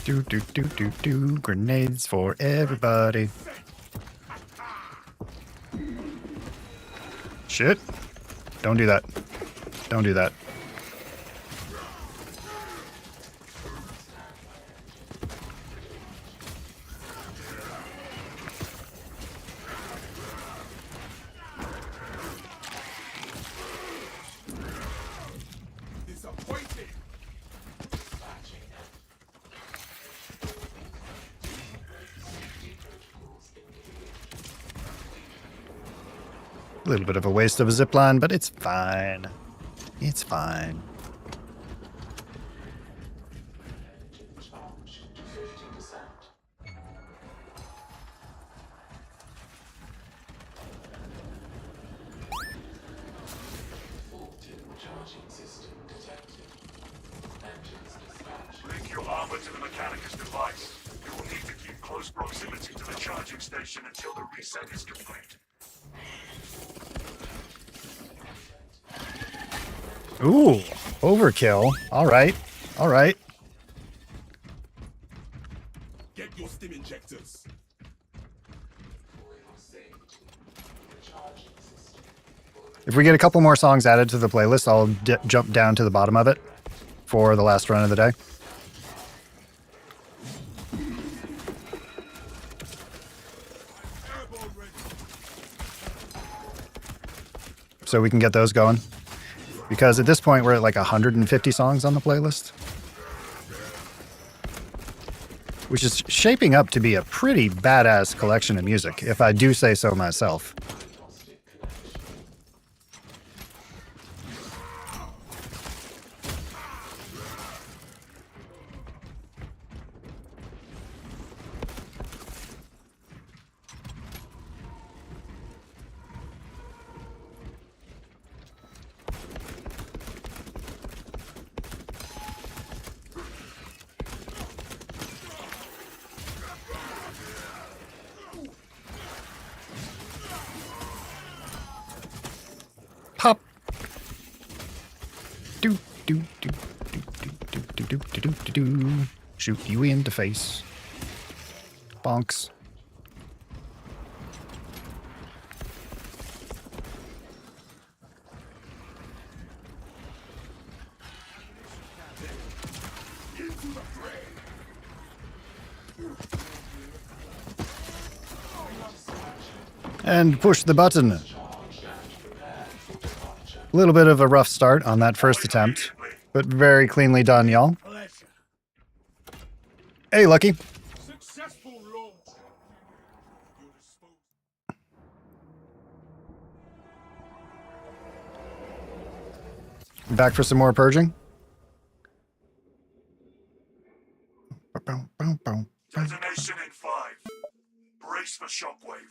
[SPEAKER 1] Do do do do do. Grenades for everybody. Shit. Don't do that. Don't do that.
[SPEAKER 2] Disappointed.
[SPEAKER 5] Dispatching them. Safety protocols engaged.
[SPEAKER 1] A little bit of a waste of a zipline, but it's fine. It's fine.
[SPEAKER 5] Engine charge to 50%. Faulty charging system detected. Engines dispatched.
[SPEAKER 2] Link your armor to the Mechanicus device. You will need to keep close proximity to the charging station until the reset is complete.
[SPEAKER 1] Ooh, overkill. All right. All right.
[SPEAKER 2] Get your stim injectors.
[SPEAKER 5] For your safety. The charging system.
[SPEAKER 1] If we get a couple more songs added to the playlist, I'll jump down to the bottom of it for the last run of the day.
[SPEAKER 2] Airborne ready.
[SPEAKER 1] So we can get those going. Because at this point, we're at like 150 songs on the playlist. Which is shaping up to be a pretty badass collection of music, if I do say so myself.
[SPEAKER 5] Diagnostic connection.
[SPEAKER 1] Pop. Do do do do do do do do do do do. Shoot you in the face. Bonks. And push the button. A little bit of a rough start on that first attempt, but very cleanly done, y'all.
[SPEAKER 2] Pleasure.
[SPEAKER 1] Hey, Lucky.
[SPEAKER 2] Successful launch. Your disposal.
[SPEAKER 1] Back for some more purging?
[SPEAKER 2] Detonation in 5. Brace for shockwave.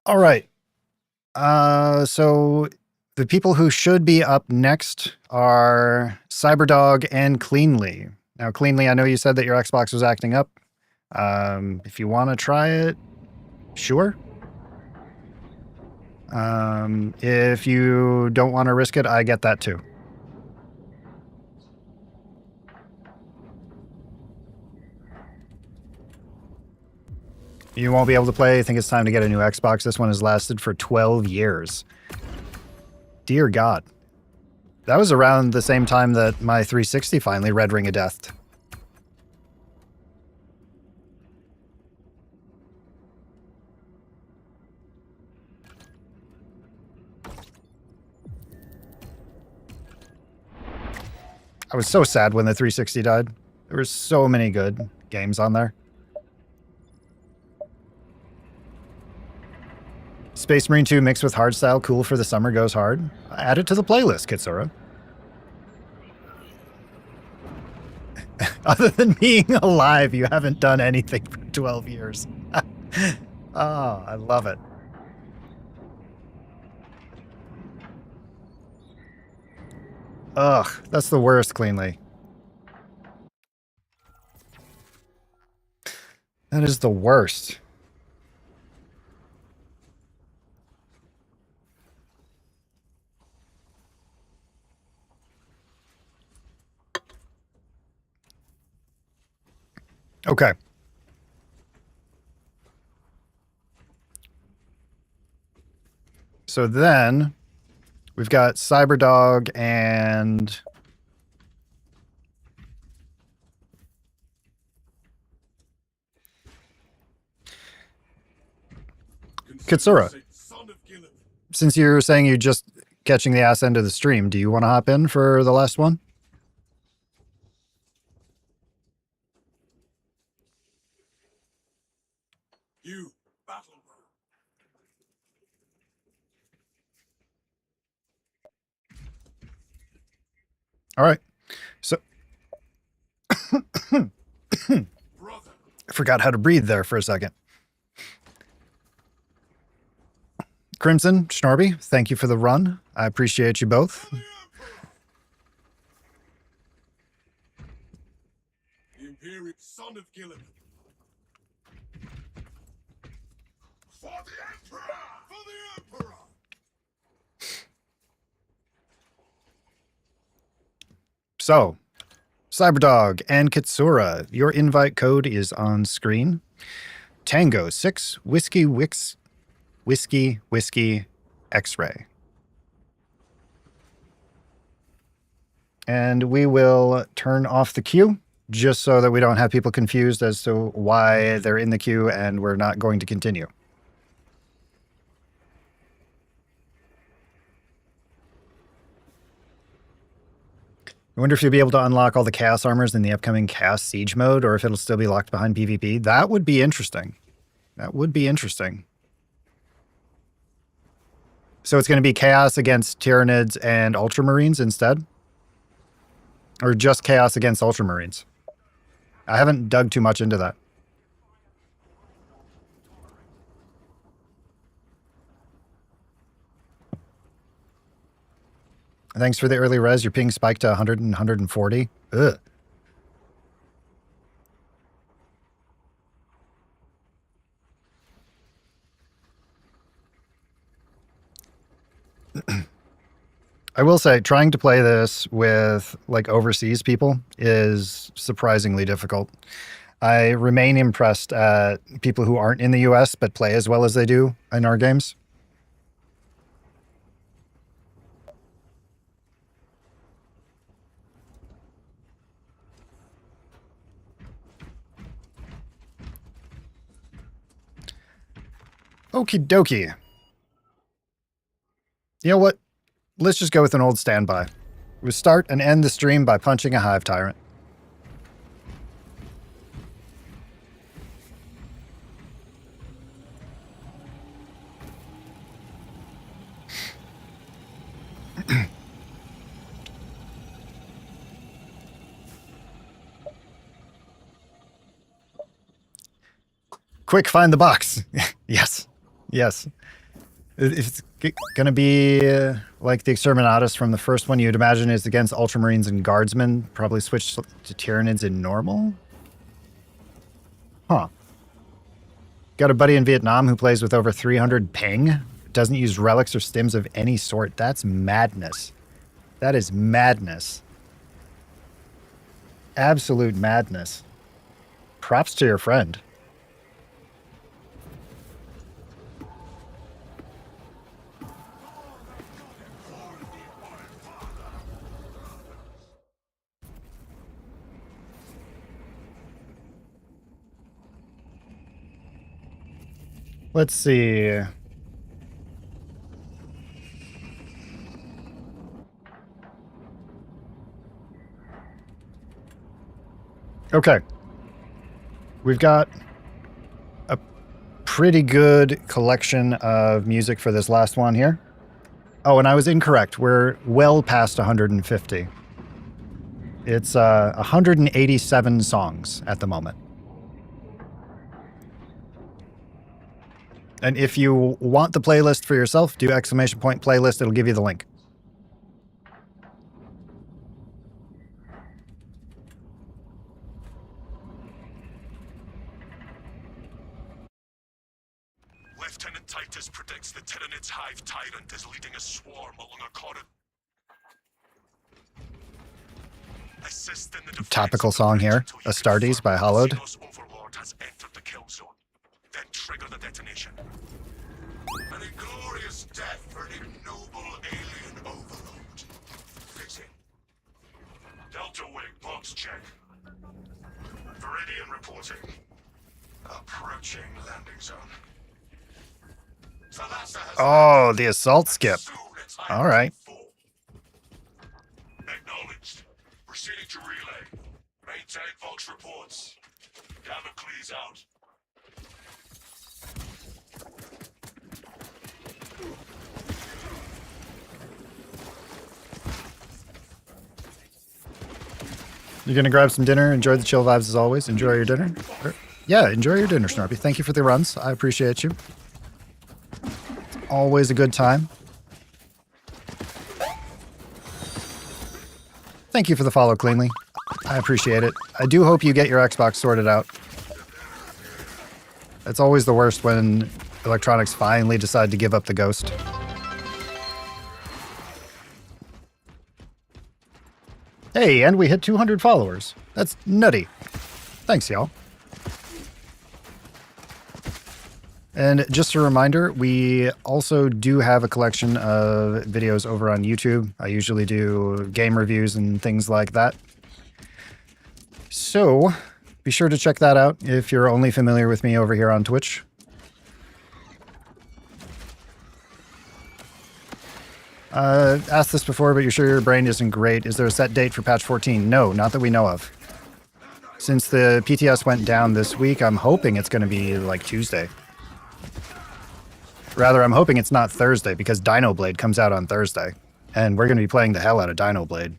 [SPEAKER 1] All right. So the people who should be up next are Cyberdog and Cleanly. Now, Cleanly, I know you said that your Xbox was acting up. If you want to try it, sure. If you don't want to risk it, I get that too. You won't be able to play. I think it's time to get a new Xbox. This one has lasted for 12 years. Dear God. That was around the same time that my 360 finally Red Ring of Death. I was so sad when the 360 died. There were so many good games on there. Space Marine 2 mixed with hardstyle, cool for the summer, goes hard. Add it to the playlist, Kitsura. Other than being alive, you haven't done anything for 12 years. Oh, I love it. Ugh, that's the worst, Cleanly. That is the worst. Okay. So then we've got Cyberdog and Katsura. Since you're saying you're just catching the ass end of the stream, do you want to hop in for the last one?
[SPEAKER 3] You battle.
[SPEAKER 1] All right. So
[SPEAKER 3] Brother.
[SPEAKER 1] I forgot how to breathe there for a second. Crimson, Schnorby, thank you for the run. I appreciate you both.
[SPEAKER 3] The Imperial son of Gilliman. For the Emperor! For the Emperor!
[SPEAKER 1] So, Cyberdog and Katsura, your invite code is on screen. Tango 6 Whiskey X-ray. And we will turn off the queue just so that we don't have people confused as to why they're in the queue and we're not going to continue. I wonder if you'll be able to unlock all the Chaos Armors in the upcoming Chaos Siege mode, or if it'll still be locked behind PvP. That would be interesting. That would be interesting. So it's going to be Chaos against Tyranids and Ultramarines instead? Or just Chaos against Ultramarines? I haven't dug too much into that. Thanks for the early res. Your ping spiked to 100 and 140. Ugh. I will say, trying to play this with like overseas people is surprisingly difficult. I remain impressed at people who aren't in the US but play as well as they do in our games. Okie dokie. You know what? Let's just go with an old standby. We start and end the stream by punching a hive tyrant. Quick, find the box. Yes. Yes. If it's going to be like the Exterminatus from the first one, you'd imagine is against Ultramarines and Guardsmen. Probably switch to Tyranids in normal. Huh. Got a buddy in Vietnam who plays with over 300 ping. Doesn't use relics or stims of any sort. That's madness. That is madness. Absolute madness. Props to your friend. Let's see. Okay. We've got a pretty good collection of music for this last one here. Oh, and I was incorrect. We're well past 150. It's 187 songs at the moment. And if you want the playlist for yourself, do ! playlist. It'll give you the link.
[SPEAKER 3] Lieutenant Titus predicts the Tyrannid's hive tyrant is leading a swarm along a corridor. Assist in the defense
[SPEAKER 1] Topical
[SPEAKER 3] of the
[SPEAKER 1] song
[SPEAKER 3] bridge
[SPEAKER 1] here,
[SPEAKER 3] until you
[SPEAKER 1] Astartes
[SPEAKER 3] confirm
[SPEAKER 1] by
[SPEAKER 3] the
[SPEAKER 1] Hollowed.
[SPEAKER 3] Xenos Overlord has entered the kill zone. Then trigger the detonation. An inglorious death for an ignoble alien overlord. Fix it. Delta Wing box check. Viridian reporting. Approaching landing zone. Thalassa has
[SPEAKER 1] Oh, the assault skip.
[SPEAKER 3] soon it's
[SPEAKER 1] All right.
[SPEAKER 3] full. Acknowledged. Proceeding to relay. Maintain Vox reports. Damocles out.
[SPEAKER 1] You're going to grab some dinner, enjoy the chill vibes as always. Enjoy your dinner. Yeah, enjoy your dinner, Snarpy. Thank you for the runs. I appreciate you. It's always a good time. Thank you for the follow, Cleanly. I appreciate it. I do hope you get your Xbox sorted out. It's always the worst when electronics finally decide to give up the ghost. Hey, and we hit 200 followers. That's nutty. Thanks, y'all. And just a reminder, we also do have a collection of videos over on YouTube. I usually do game reviews and things like that. So be sure to check that out if you're only familiar with me over here on Twitch. Asked this before, but you're sure your brain isn't great. Is there a set date for patch 14? No, not that we know of. Since the PTS went down this week, I'm hoping it's going to be like Tuesday. Rather, I'm hoping it's not Thursday because Dino Blade comes out on Thursday. And we're going to be playing the hell out of Dino Blade.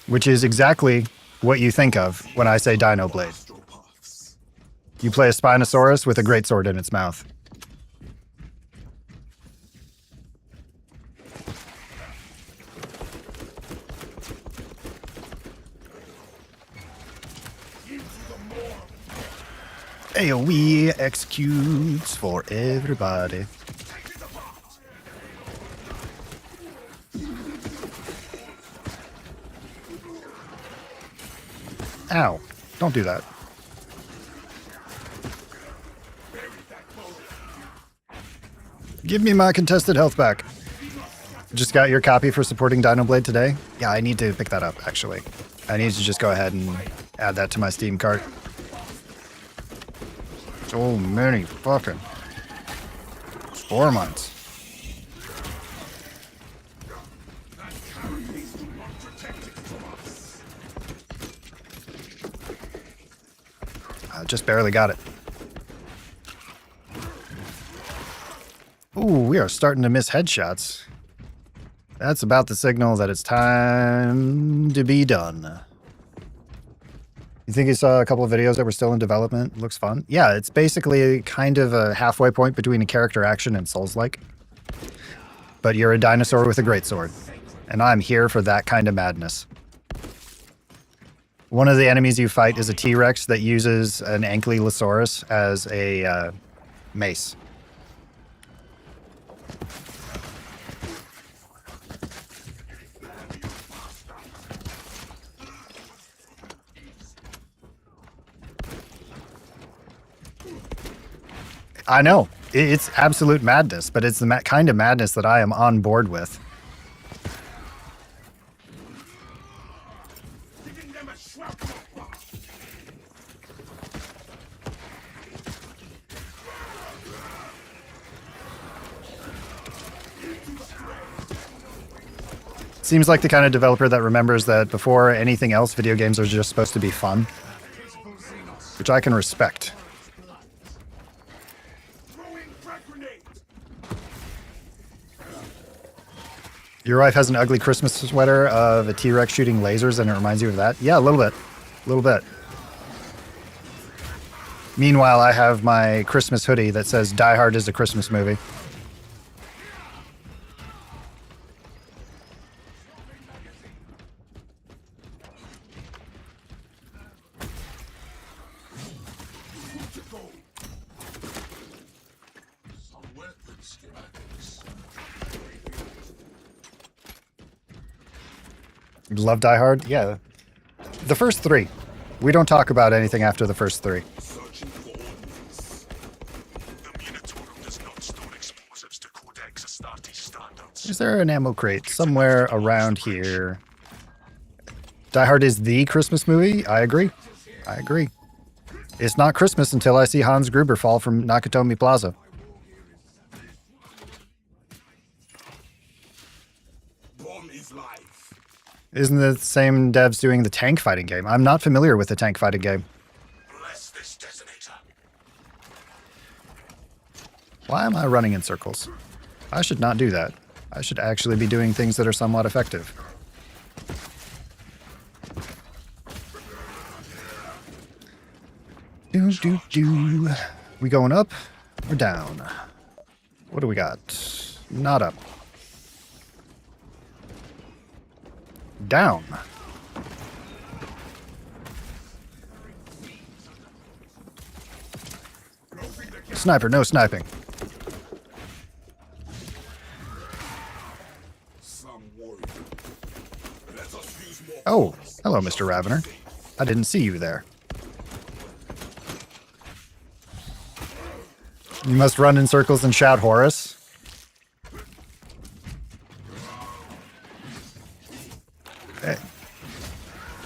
[SPEAKER 1] Which is exactly what you think of when I say Dino Blade. You play a Spinosaurus with a greatsword in its mouth. AoE executes for everybody. Ow. Don't do that. Give me my contested health back. Just got your copy for supporting Dino Blade today? Yeah, I need to pick that up, actually. I need to just go ahead and add that to my Steam cart. So many fucking 4 months. I just barely got it. Ooh, we are starting to miss headshots. That's about the signal that it's time to be done. You think you saw a couple of videos that were still in development? Looks fun. Yeah, it's basically kind of a halfway point between a character action and Souls-like. But you're a dinosaur with a greatsword. And I'm here for that kind of madness. One of the enemies you fight is a T-Rex that uses an Ankylosaurus as a mace. I know. It's absolute madness, but it's the kind of madness that I am on board with. Seems like the kind of developer that remembers that before anything else, video games are just supposed to be fun, which I can respect. Your wife has an ugly Christmas sweater of a T-Rex shooting lasers, and it reminds you of that? Yeah, a little bit. A little bit. Meanwhile, I have my Christmas hoodie that says Die Hard is a Christmas movie. Love Die Hard? Yeah. The first three. We don't talk about anything after the first three.
[SPEAKER 3] Searching for ordnance. The Munitorum does not store explosives to Codex Astartes standards.
[SPEAKER 1] Is there an ammo crate somewhere around here? Die Hard is the Christmas movie? I agree. I agree. It's not Christmas until I see Hans Gruber fall from Nakatomi Plaza.
[SPEAKER 3] Bomb is life.
[SPEAKER 1] Isn't the same devs doing the tank fighting game? I'm not familiar with the tank fighting game.
[SPEAKER 3] Bless this detonator.
[SPEAKER 1] Why am I running in circles? I should not do that. I should actually be doing things that are somewhat effective. Do. We going up or down? What do we got? Not up. Down. Sniper, no sniping. Oh, hello, Mr. Ravener. I didn't see you there. You must run in circles and shout Horus.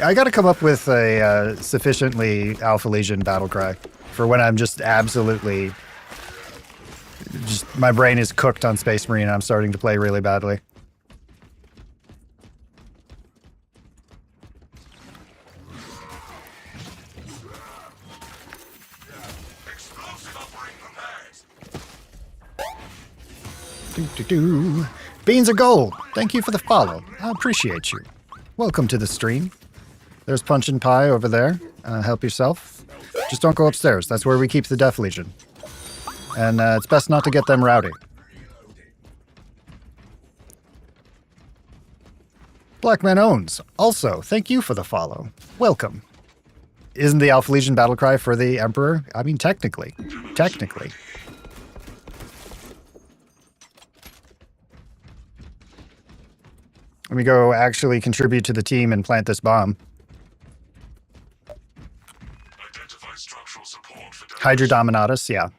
[SPEAKER 1] I gotta come up with a sufficiently Alpha Legion battle cry for when I'm just absolutely... my brain is cooked on Space Marine and I'm starting to play really badly. Beans are gold. Thank you for the follow. I appreciate you. Welcome to the stream. There's Punch and Pie over there. Help yourself. Just don't go upstairs. That's where we keep the Death Legion. And it's best not to get them rowdy. Blackman Owns. Also, thank you for the follow. Welcome. Isn't the Alpha Legion battle cry for the Emperor? I mean, technically. Technically. Let me go actually contribute to the team and plant this bomb.
[SPEAKER 2] Identify structural support for
[SPEAKER 1] Hydra Dominatus, yeah.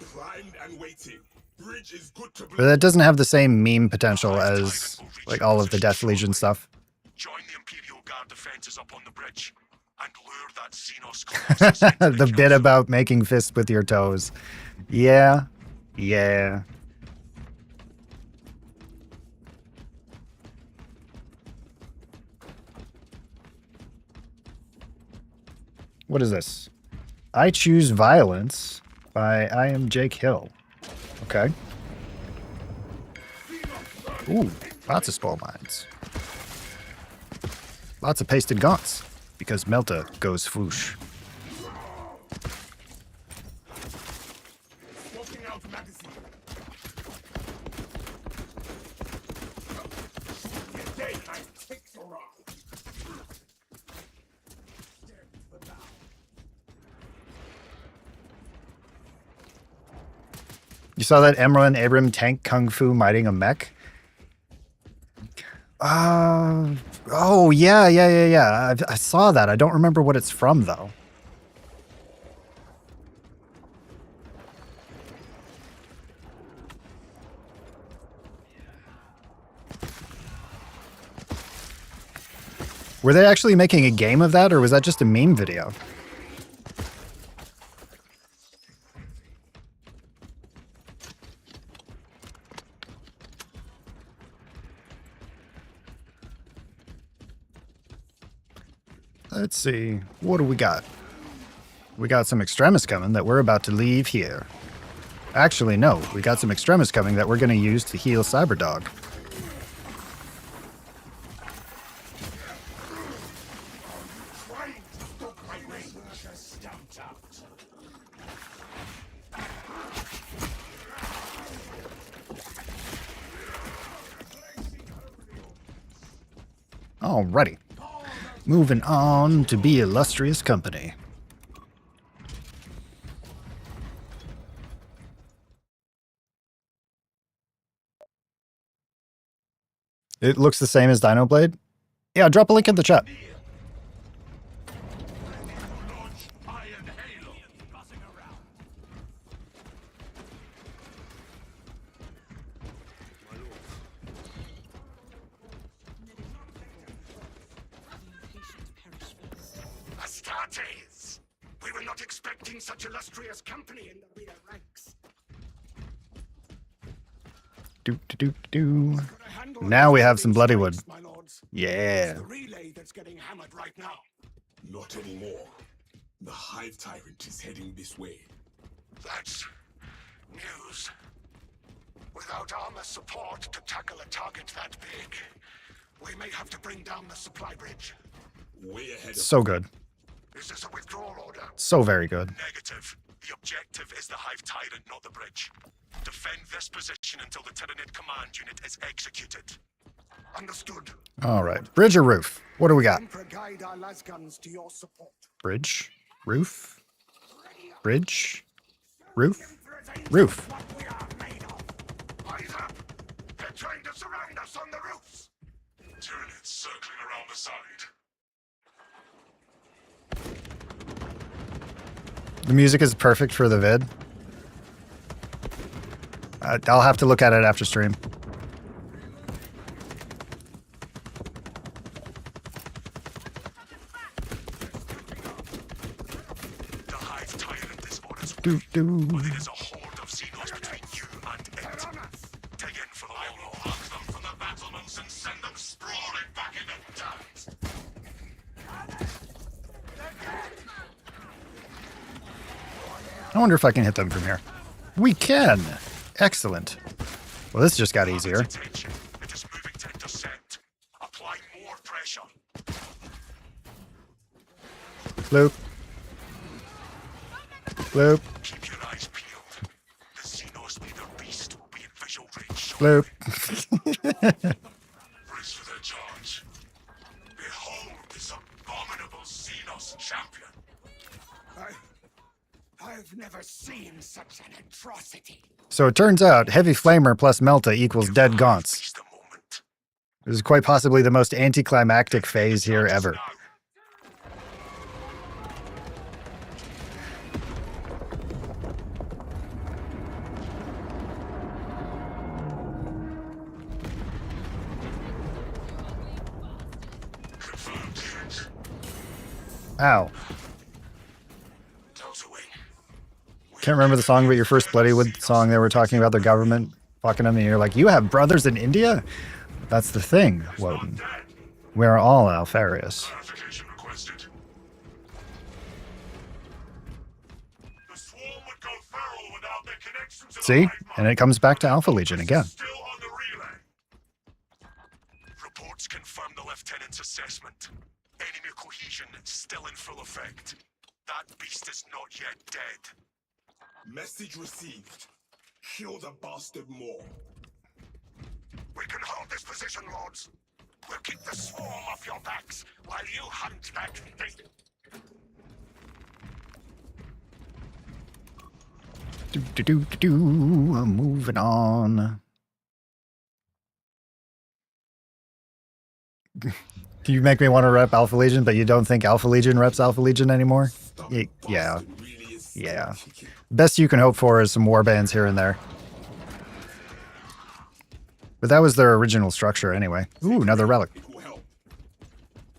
[SPEAKER 3] Primed and waiting. Bridge is good to
[SPEAKER 1] But that doesn't have the same meme potential as like all of the Death Legion stuff.
[SPEAKER 2] Join the Imperial Guard defenses up on the bridge and lure that Xenos Colossus into
[SPEAKER 1] The bit about making fists with your toes. Yeah. Yeah. What is this? I Choose Violence by I Am Jake Hill. Okay. Ooh, lots of spore mines. Lots of pasted gaunts, because Melta goes foosh.
[SPEAKER 3] Swapping out magazine. Shoot your day, I take your eye.
[SPEAKER 1] You saw that Emran Abram tank kung fu mighting a mech? Oh, yeah. I saw that. I don't remember what it's from, though. Were they actually making a game of that, or was that just a meme video? Let's see. What do we got? We got some extremis coming that we're about to leave here. Actually, no. We got some extremis coming that we're going to use to heal Cyberdog. Alrighty. Moving on to be illustrious company. It looks the same as Dino Blade? Yeah, drop a link in the chat.
[SPEAKER 3] Astartes! We were not expecting such illustrious company in the rear ranks.
[SPEAKER 1] Now we have some bloody wood.
[SPEAKER 3] My lords.
[SPEAKER 1] Yeah.
[SPEAKER 3] It's the relay that's getting hammered right now.
[SPEAKER 6] Not anymore. The Hive Tyrant is heading this way.
[SPEAKER 3] That's news. Without armor support to tackle a target that big, we may have to bring down the supply bridge.
[SPEAKER 6] Way ahead of
[SPEAKER 1] So good.
[SPEAKER 3] Is this a withdrawal order?
[SPEAKER 1] So very good.
[SPEAKER 2] Negative. The objective is the Hive Tyrant, not the bridge. Defend this position until the Tyranid command unit is executed.
[SPEAKER 3] Understood.
[SPEAKER 1] Alright. Bridge or roof? What do we got?
[SPEAKER 3] Emperor, guide our lasguns to your support.
[SPEAKER 1] Bridge? Roof? Bridge? Roof? Roof.
[SPEAKER 3] What we are made of. Eyes up! They're trying to surround us on the roofs.
[SPEAKER 2] Tyranids circling around the side.
[SPEAKER 1] The music is perfect for the vid. I'll have to look at it after stream.
[SPEAKER 2] The Hive Tyrant is on its way.
[SPEAKER 1] Do.
[SPEAKER 2] But it is a horde of Xenos between you and it. Dig in for the I will hunt them from the battlements and send them sprawling back into dust.
[SPEAKER 1] I wonder if I can hit them from here. We can! Excellent. Well, this just got easier.
[SPEAKER 2] Attention. It is moving to intercept. Apply more pressure.
[SPEAKER 1] Bloop. Bloop.
[SPEAKER 2] Keep your eyes peeled. The Xenos leader beast will be in visual range.
[SPEAKER 1] Bloop.
[SPEAKER 2] Brace for their charge. Behold this abominable Xenos champion.
[SPEAKER 3] I've never seen such an atrocity.
[SPEAKER 1] So it turns out Heavy Flamer plus Melta equals Dead Gaunts.
[SPEAKER 2] Seize the moment.
[SPEAKER 1] This is quite possibly the most anticlimactic phase here ever.
[SPEAKER 2] Now. Confirmed hit.
[SPEAKER 1] Ow.
[SPEAKER 2] Delta Wing.
[SPEAKER 1] Can't remember the song, but your first Bloodywood song, they were talking about the government fucking them, and you're like, you have brothers in India? That's the thing, Woden.
[SPEAKER 2] Dead.
[SPEAKER 1] We're all Alfarius.
[SPEAKER 2] Clarification requested. The swarm would go feral without their connection to the
[SPEAKER 1] See?
[SPEAKER 2] hive
[SPEAKER 1] And
[SPEAKER 2] mind.
[SPEAKER 1] it comes back to Alpha Legion again.
[SPEAKER 2] Still on the relay. Reports confirm the lieutenant's assessment. Enemy cohesion still in full effect. That beast is not yet dead.
[SPEAKER 6] Message received. Kill the bastard more.
[SPEAKER 3] We can hold this position, lords. We'll keep the swarm off your backs while you hunt that thing.
[SPEAKER 1] Moving on. You make me want to rep Alpha Legion, but you don't think Alpha Legion reps Alpha Legion anymore? Yeah.
[SPEAKER 6] Really is
[SPEAKER 1] Yeah.
[SPEAKER 6] chicken.
[SPEAKER 1] Best you can hope for is some warbands here and there. But that was their original structure anyway. Ooh, another relic.
[SPEAKER 6] It will help.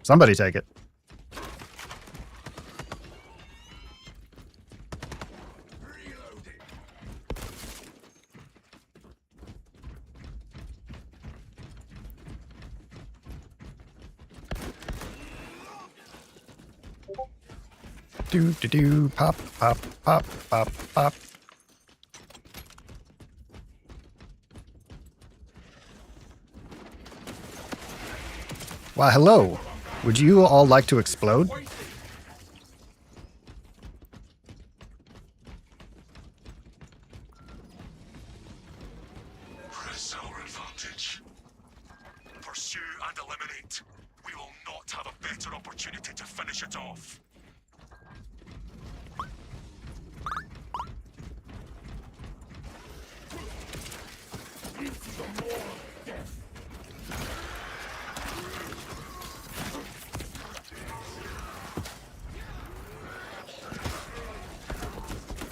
[SPEAKER 1] Somebody take it. Pop, pop, pop, pop, pop. Why, hello. Would you all like to explode?
[SPEAKER 2] Press our advantage. Pursue and eliminate. We will not have a better opportunity to finish it off.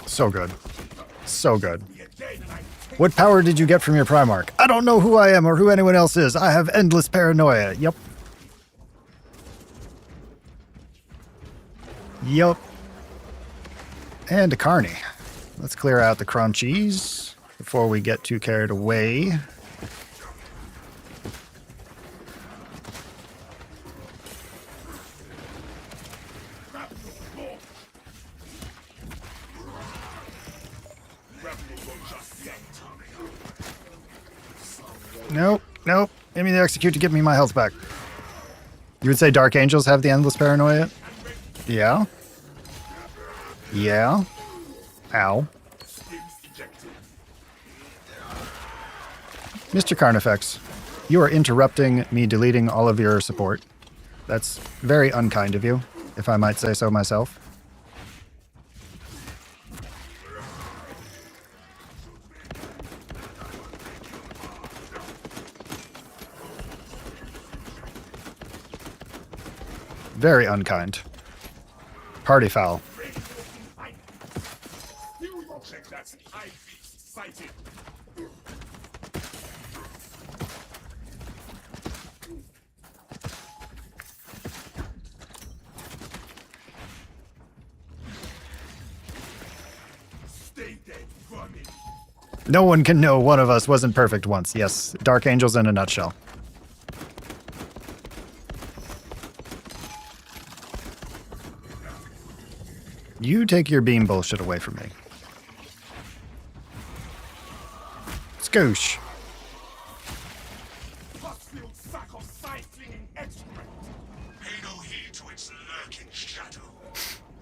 [SPEAKER 1] So good. So good. What power did you get from your Primarch? I don't know who I am or who anyone else is. I have endless paranoia. Yep. Yep. And a Carney. Let's clear out the crunchies before we get too carried away. Nope, nope. Give me the execute to give me my health back. You would say Dark Angels have the endless paranoia? Yeah. Yeah. Ow. Mr. Carnifex, you are interrupting me deleting all of your support. That's very unkind of you, if I might say so myself. Very unkind. Party foul. No one can know one of us wasn't perfect once. Yes, Dark Angels in a nutshell. You take your beam bullshit away from me. Scoosh.
[SPEAKER 2] Pay no heed to its lurking shadow.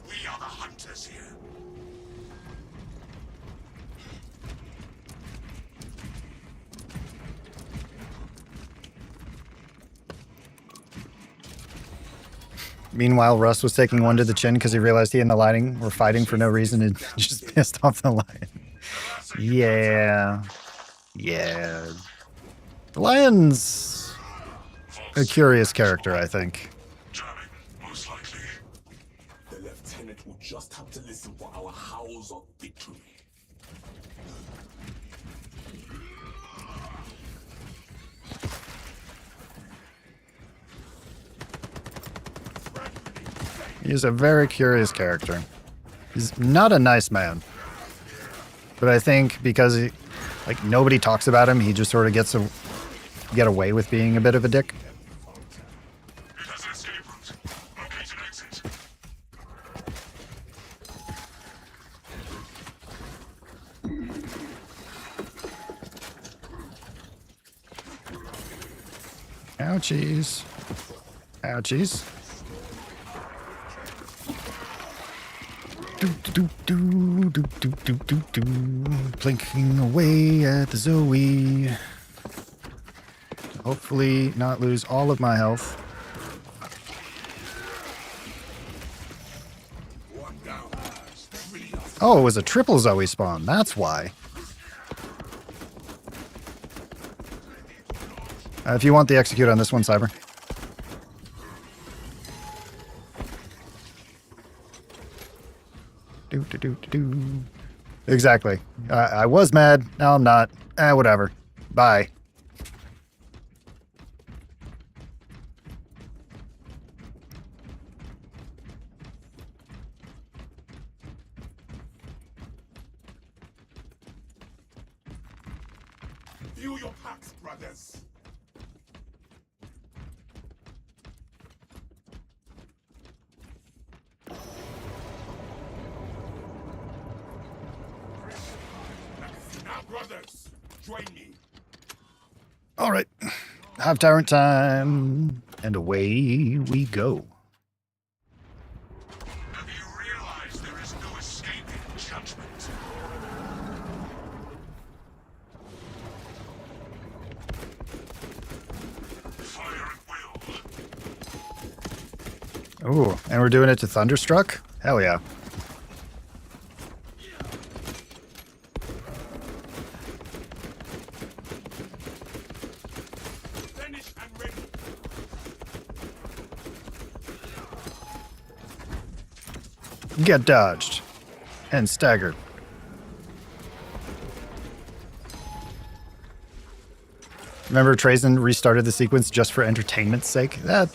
[SPEAKER 2] We are the hunters here.
[SPEAKER 1] Meanwhile, Russ was taking one to the chin because he realized he and the lighting were fighting for no reason and just pissed off the lion. Yeah. Yeah. The lion's a curious character, I think.
[SPEAKER 2] Jamming, most likely.
[SPEAKER 6] The lieutenant will just have to listen for our howls of victory.
[SPEAKER 1] He's a very curious character. He's not a nice man. But I think because like nobody talks about him, he just sort of gets to get away with being a bit of a dick.
[SPEAKER 2] It has an escape route. Locate an exit.
[SPEAKER 1] Ouchies. Ouchies. Blinking away at the Zoe. Hopefully not lose all of my health. Oh, it was a triple Zoe spawn. That's why. If you want the execute on this one, Cyber. Exactly. I was mad. Now I'm not. Whatever. Bye.
[SPEAKER 6] View your packs, brothers. Now, brothers, join me.
[SPEAKER 1] All right. Hive Tyrant time. And away we go.
[SPEAKER 3] Have you realized there is no escaping judgment? Fire at will.
[SPEAKER 1] Ooh, and we're doing it to Thunderstruck? Hell yeah.
[SPEAKER 3] Finish and ready.
[SPEAKER 1] Get dodged. And staggered. Remember Trazen restarted the sequence just for entertainment's sake? That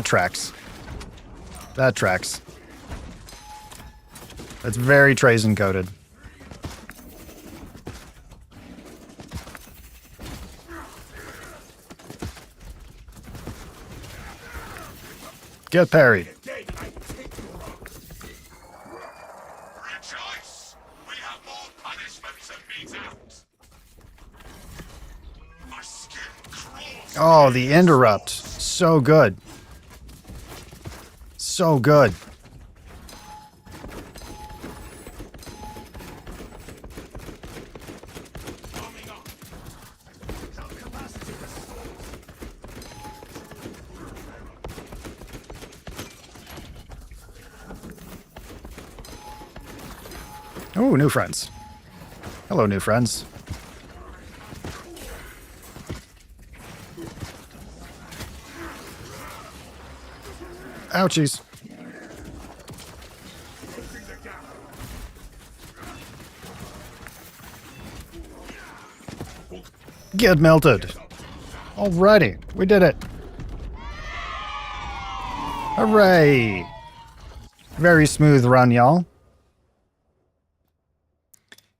[SPEAKER 1] tracks. That tracks. That's very Trazen coded. Get parried.
[SPEAKER 3] Rejoice! We have more punishment to mete out. My skin crawls.
[SPEAKER 1] Oh, the interrupt. So good. So good.
[SPEAKER 3] Coming up.
[SPEAKER 1] Oh, new friends. Hello, new friends. Ouchies. Get melted. Alrighty, we did it. Hooray! Very smooth run, y'all.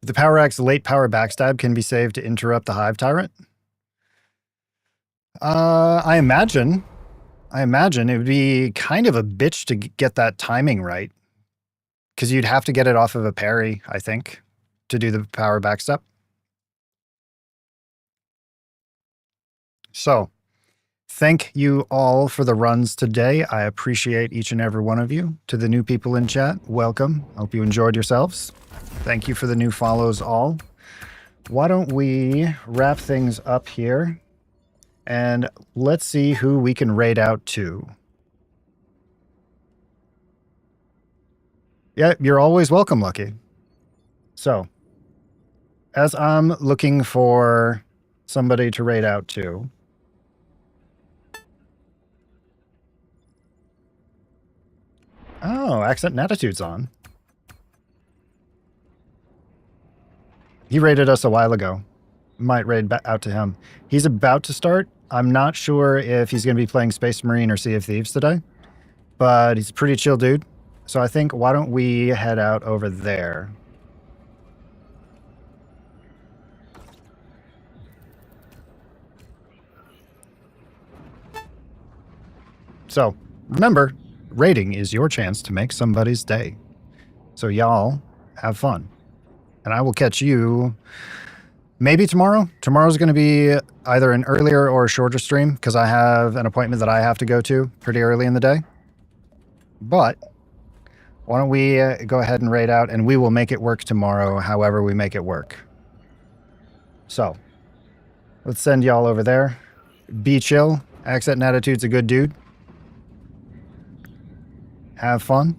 [SPEAKER 1] The Power Axe late power backstab can be saved to interrupt the Hive Tyrant. I imagine it would be kind of a bitch to get that timing right. Because you'd have to get it off of a parry, I think, to do the power backstep. So, thank you all for the runs today. I appreciate each and every one of you. To the new people in chat, welcome. Hope you enjoyed yourselves. Thank you for the new follows all. Why don't we wrap things up here and let's see who we can raid out to. Yeah, you're always welcome, Lucky. So, as I'm looking for somebody to raid out to, oh, Accent and Attitude's on. He raided us a while ago. Might raid out to him. He's about to start. I'm not sure if he's going to be playing Space Marine or Sea of Thieves today, but he's a pretty chill dude. So I think, why don't we head out over there? So, remember, raiding is your chance to make somebody's day. So y'all, have fun. And I will catch you maybe tomorrow. Tomorrow's going to be either an earlier or a shorter stream because I have an appointment that I have to go to pretty early in the day. But why don't we go ahead and raid out, and we will make it work tomorrow however we make it work. So, let's send y'all over there. Be chill. Accent and Attitude's a good dude. Have fun.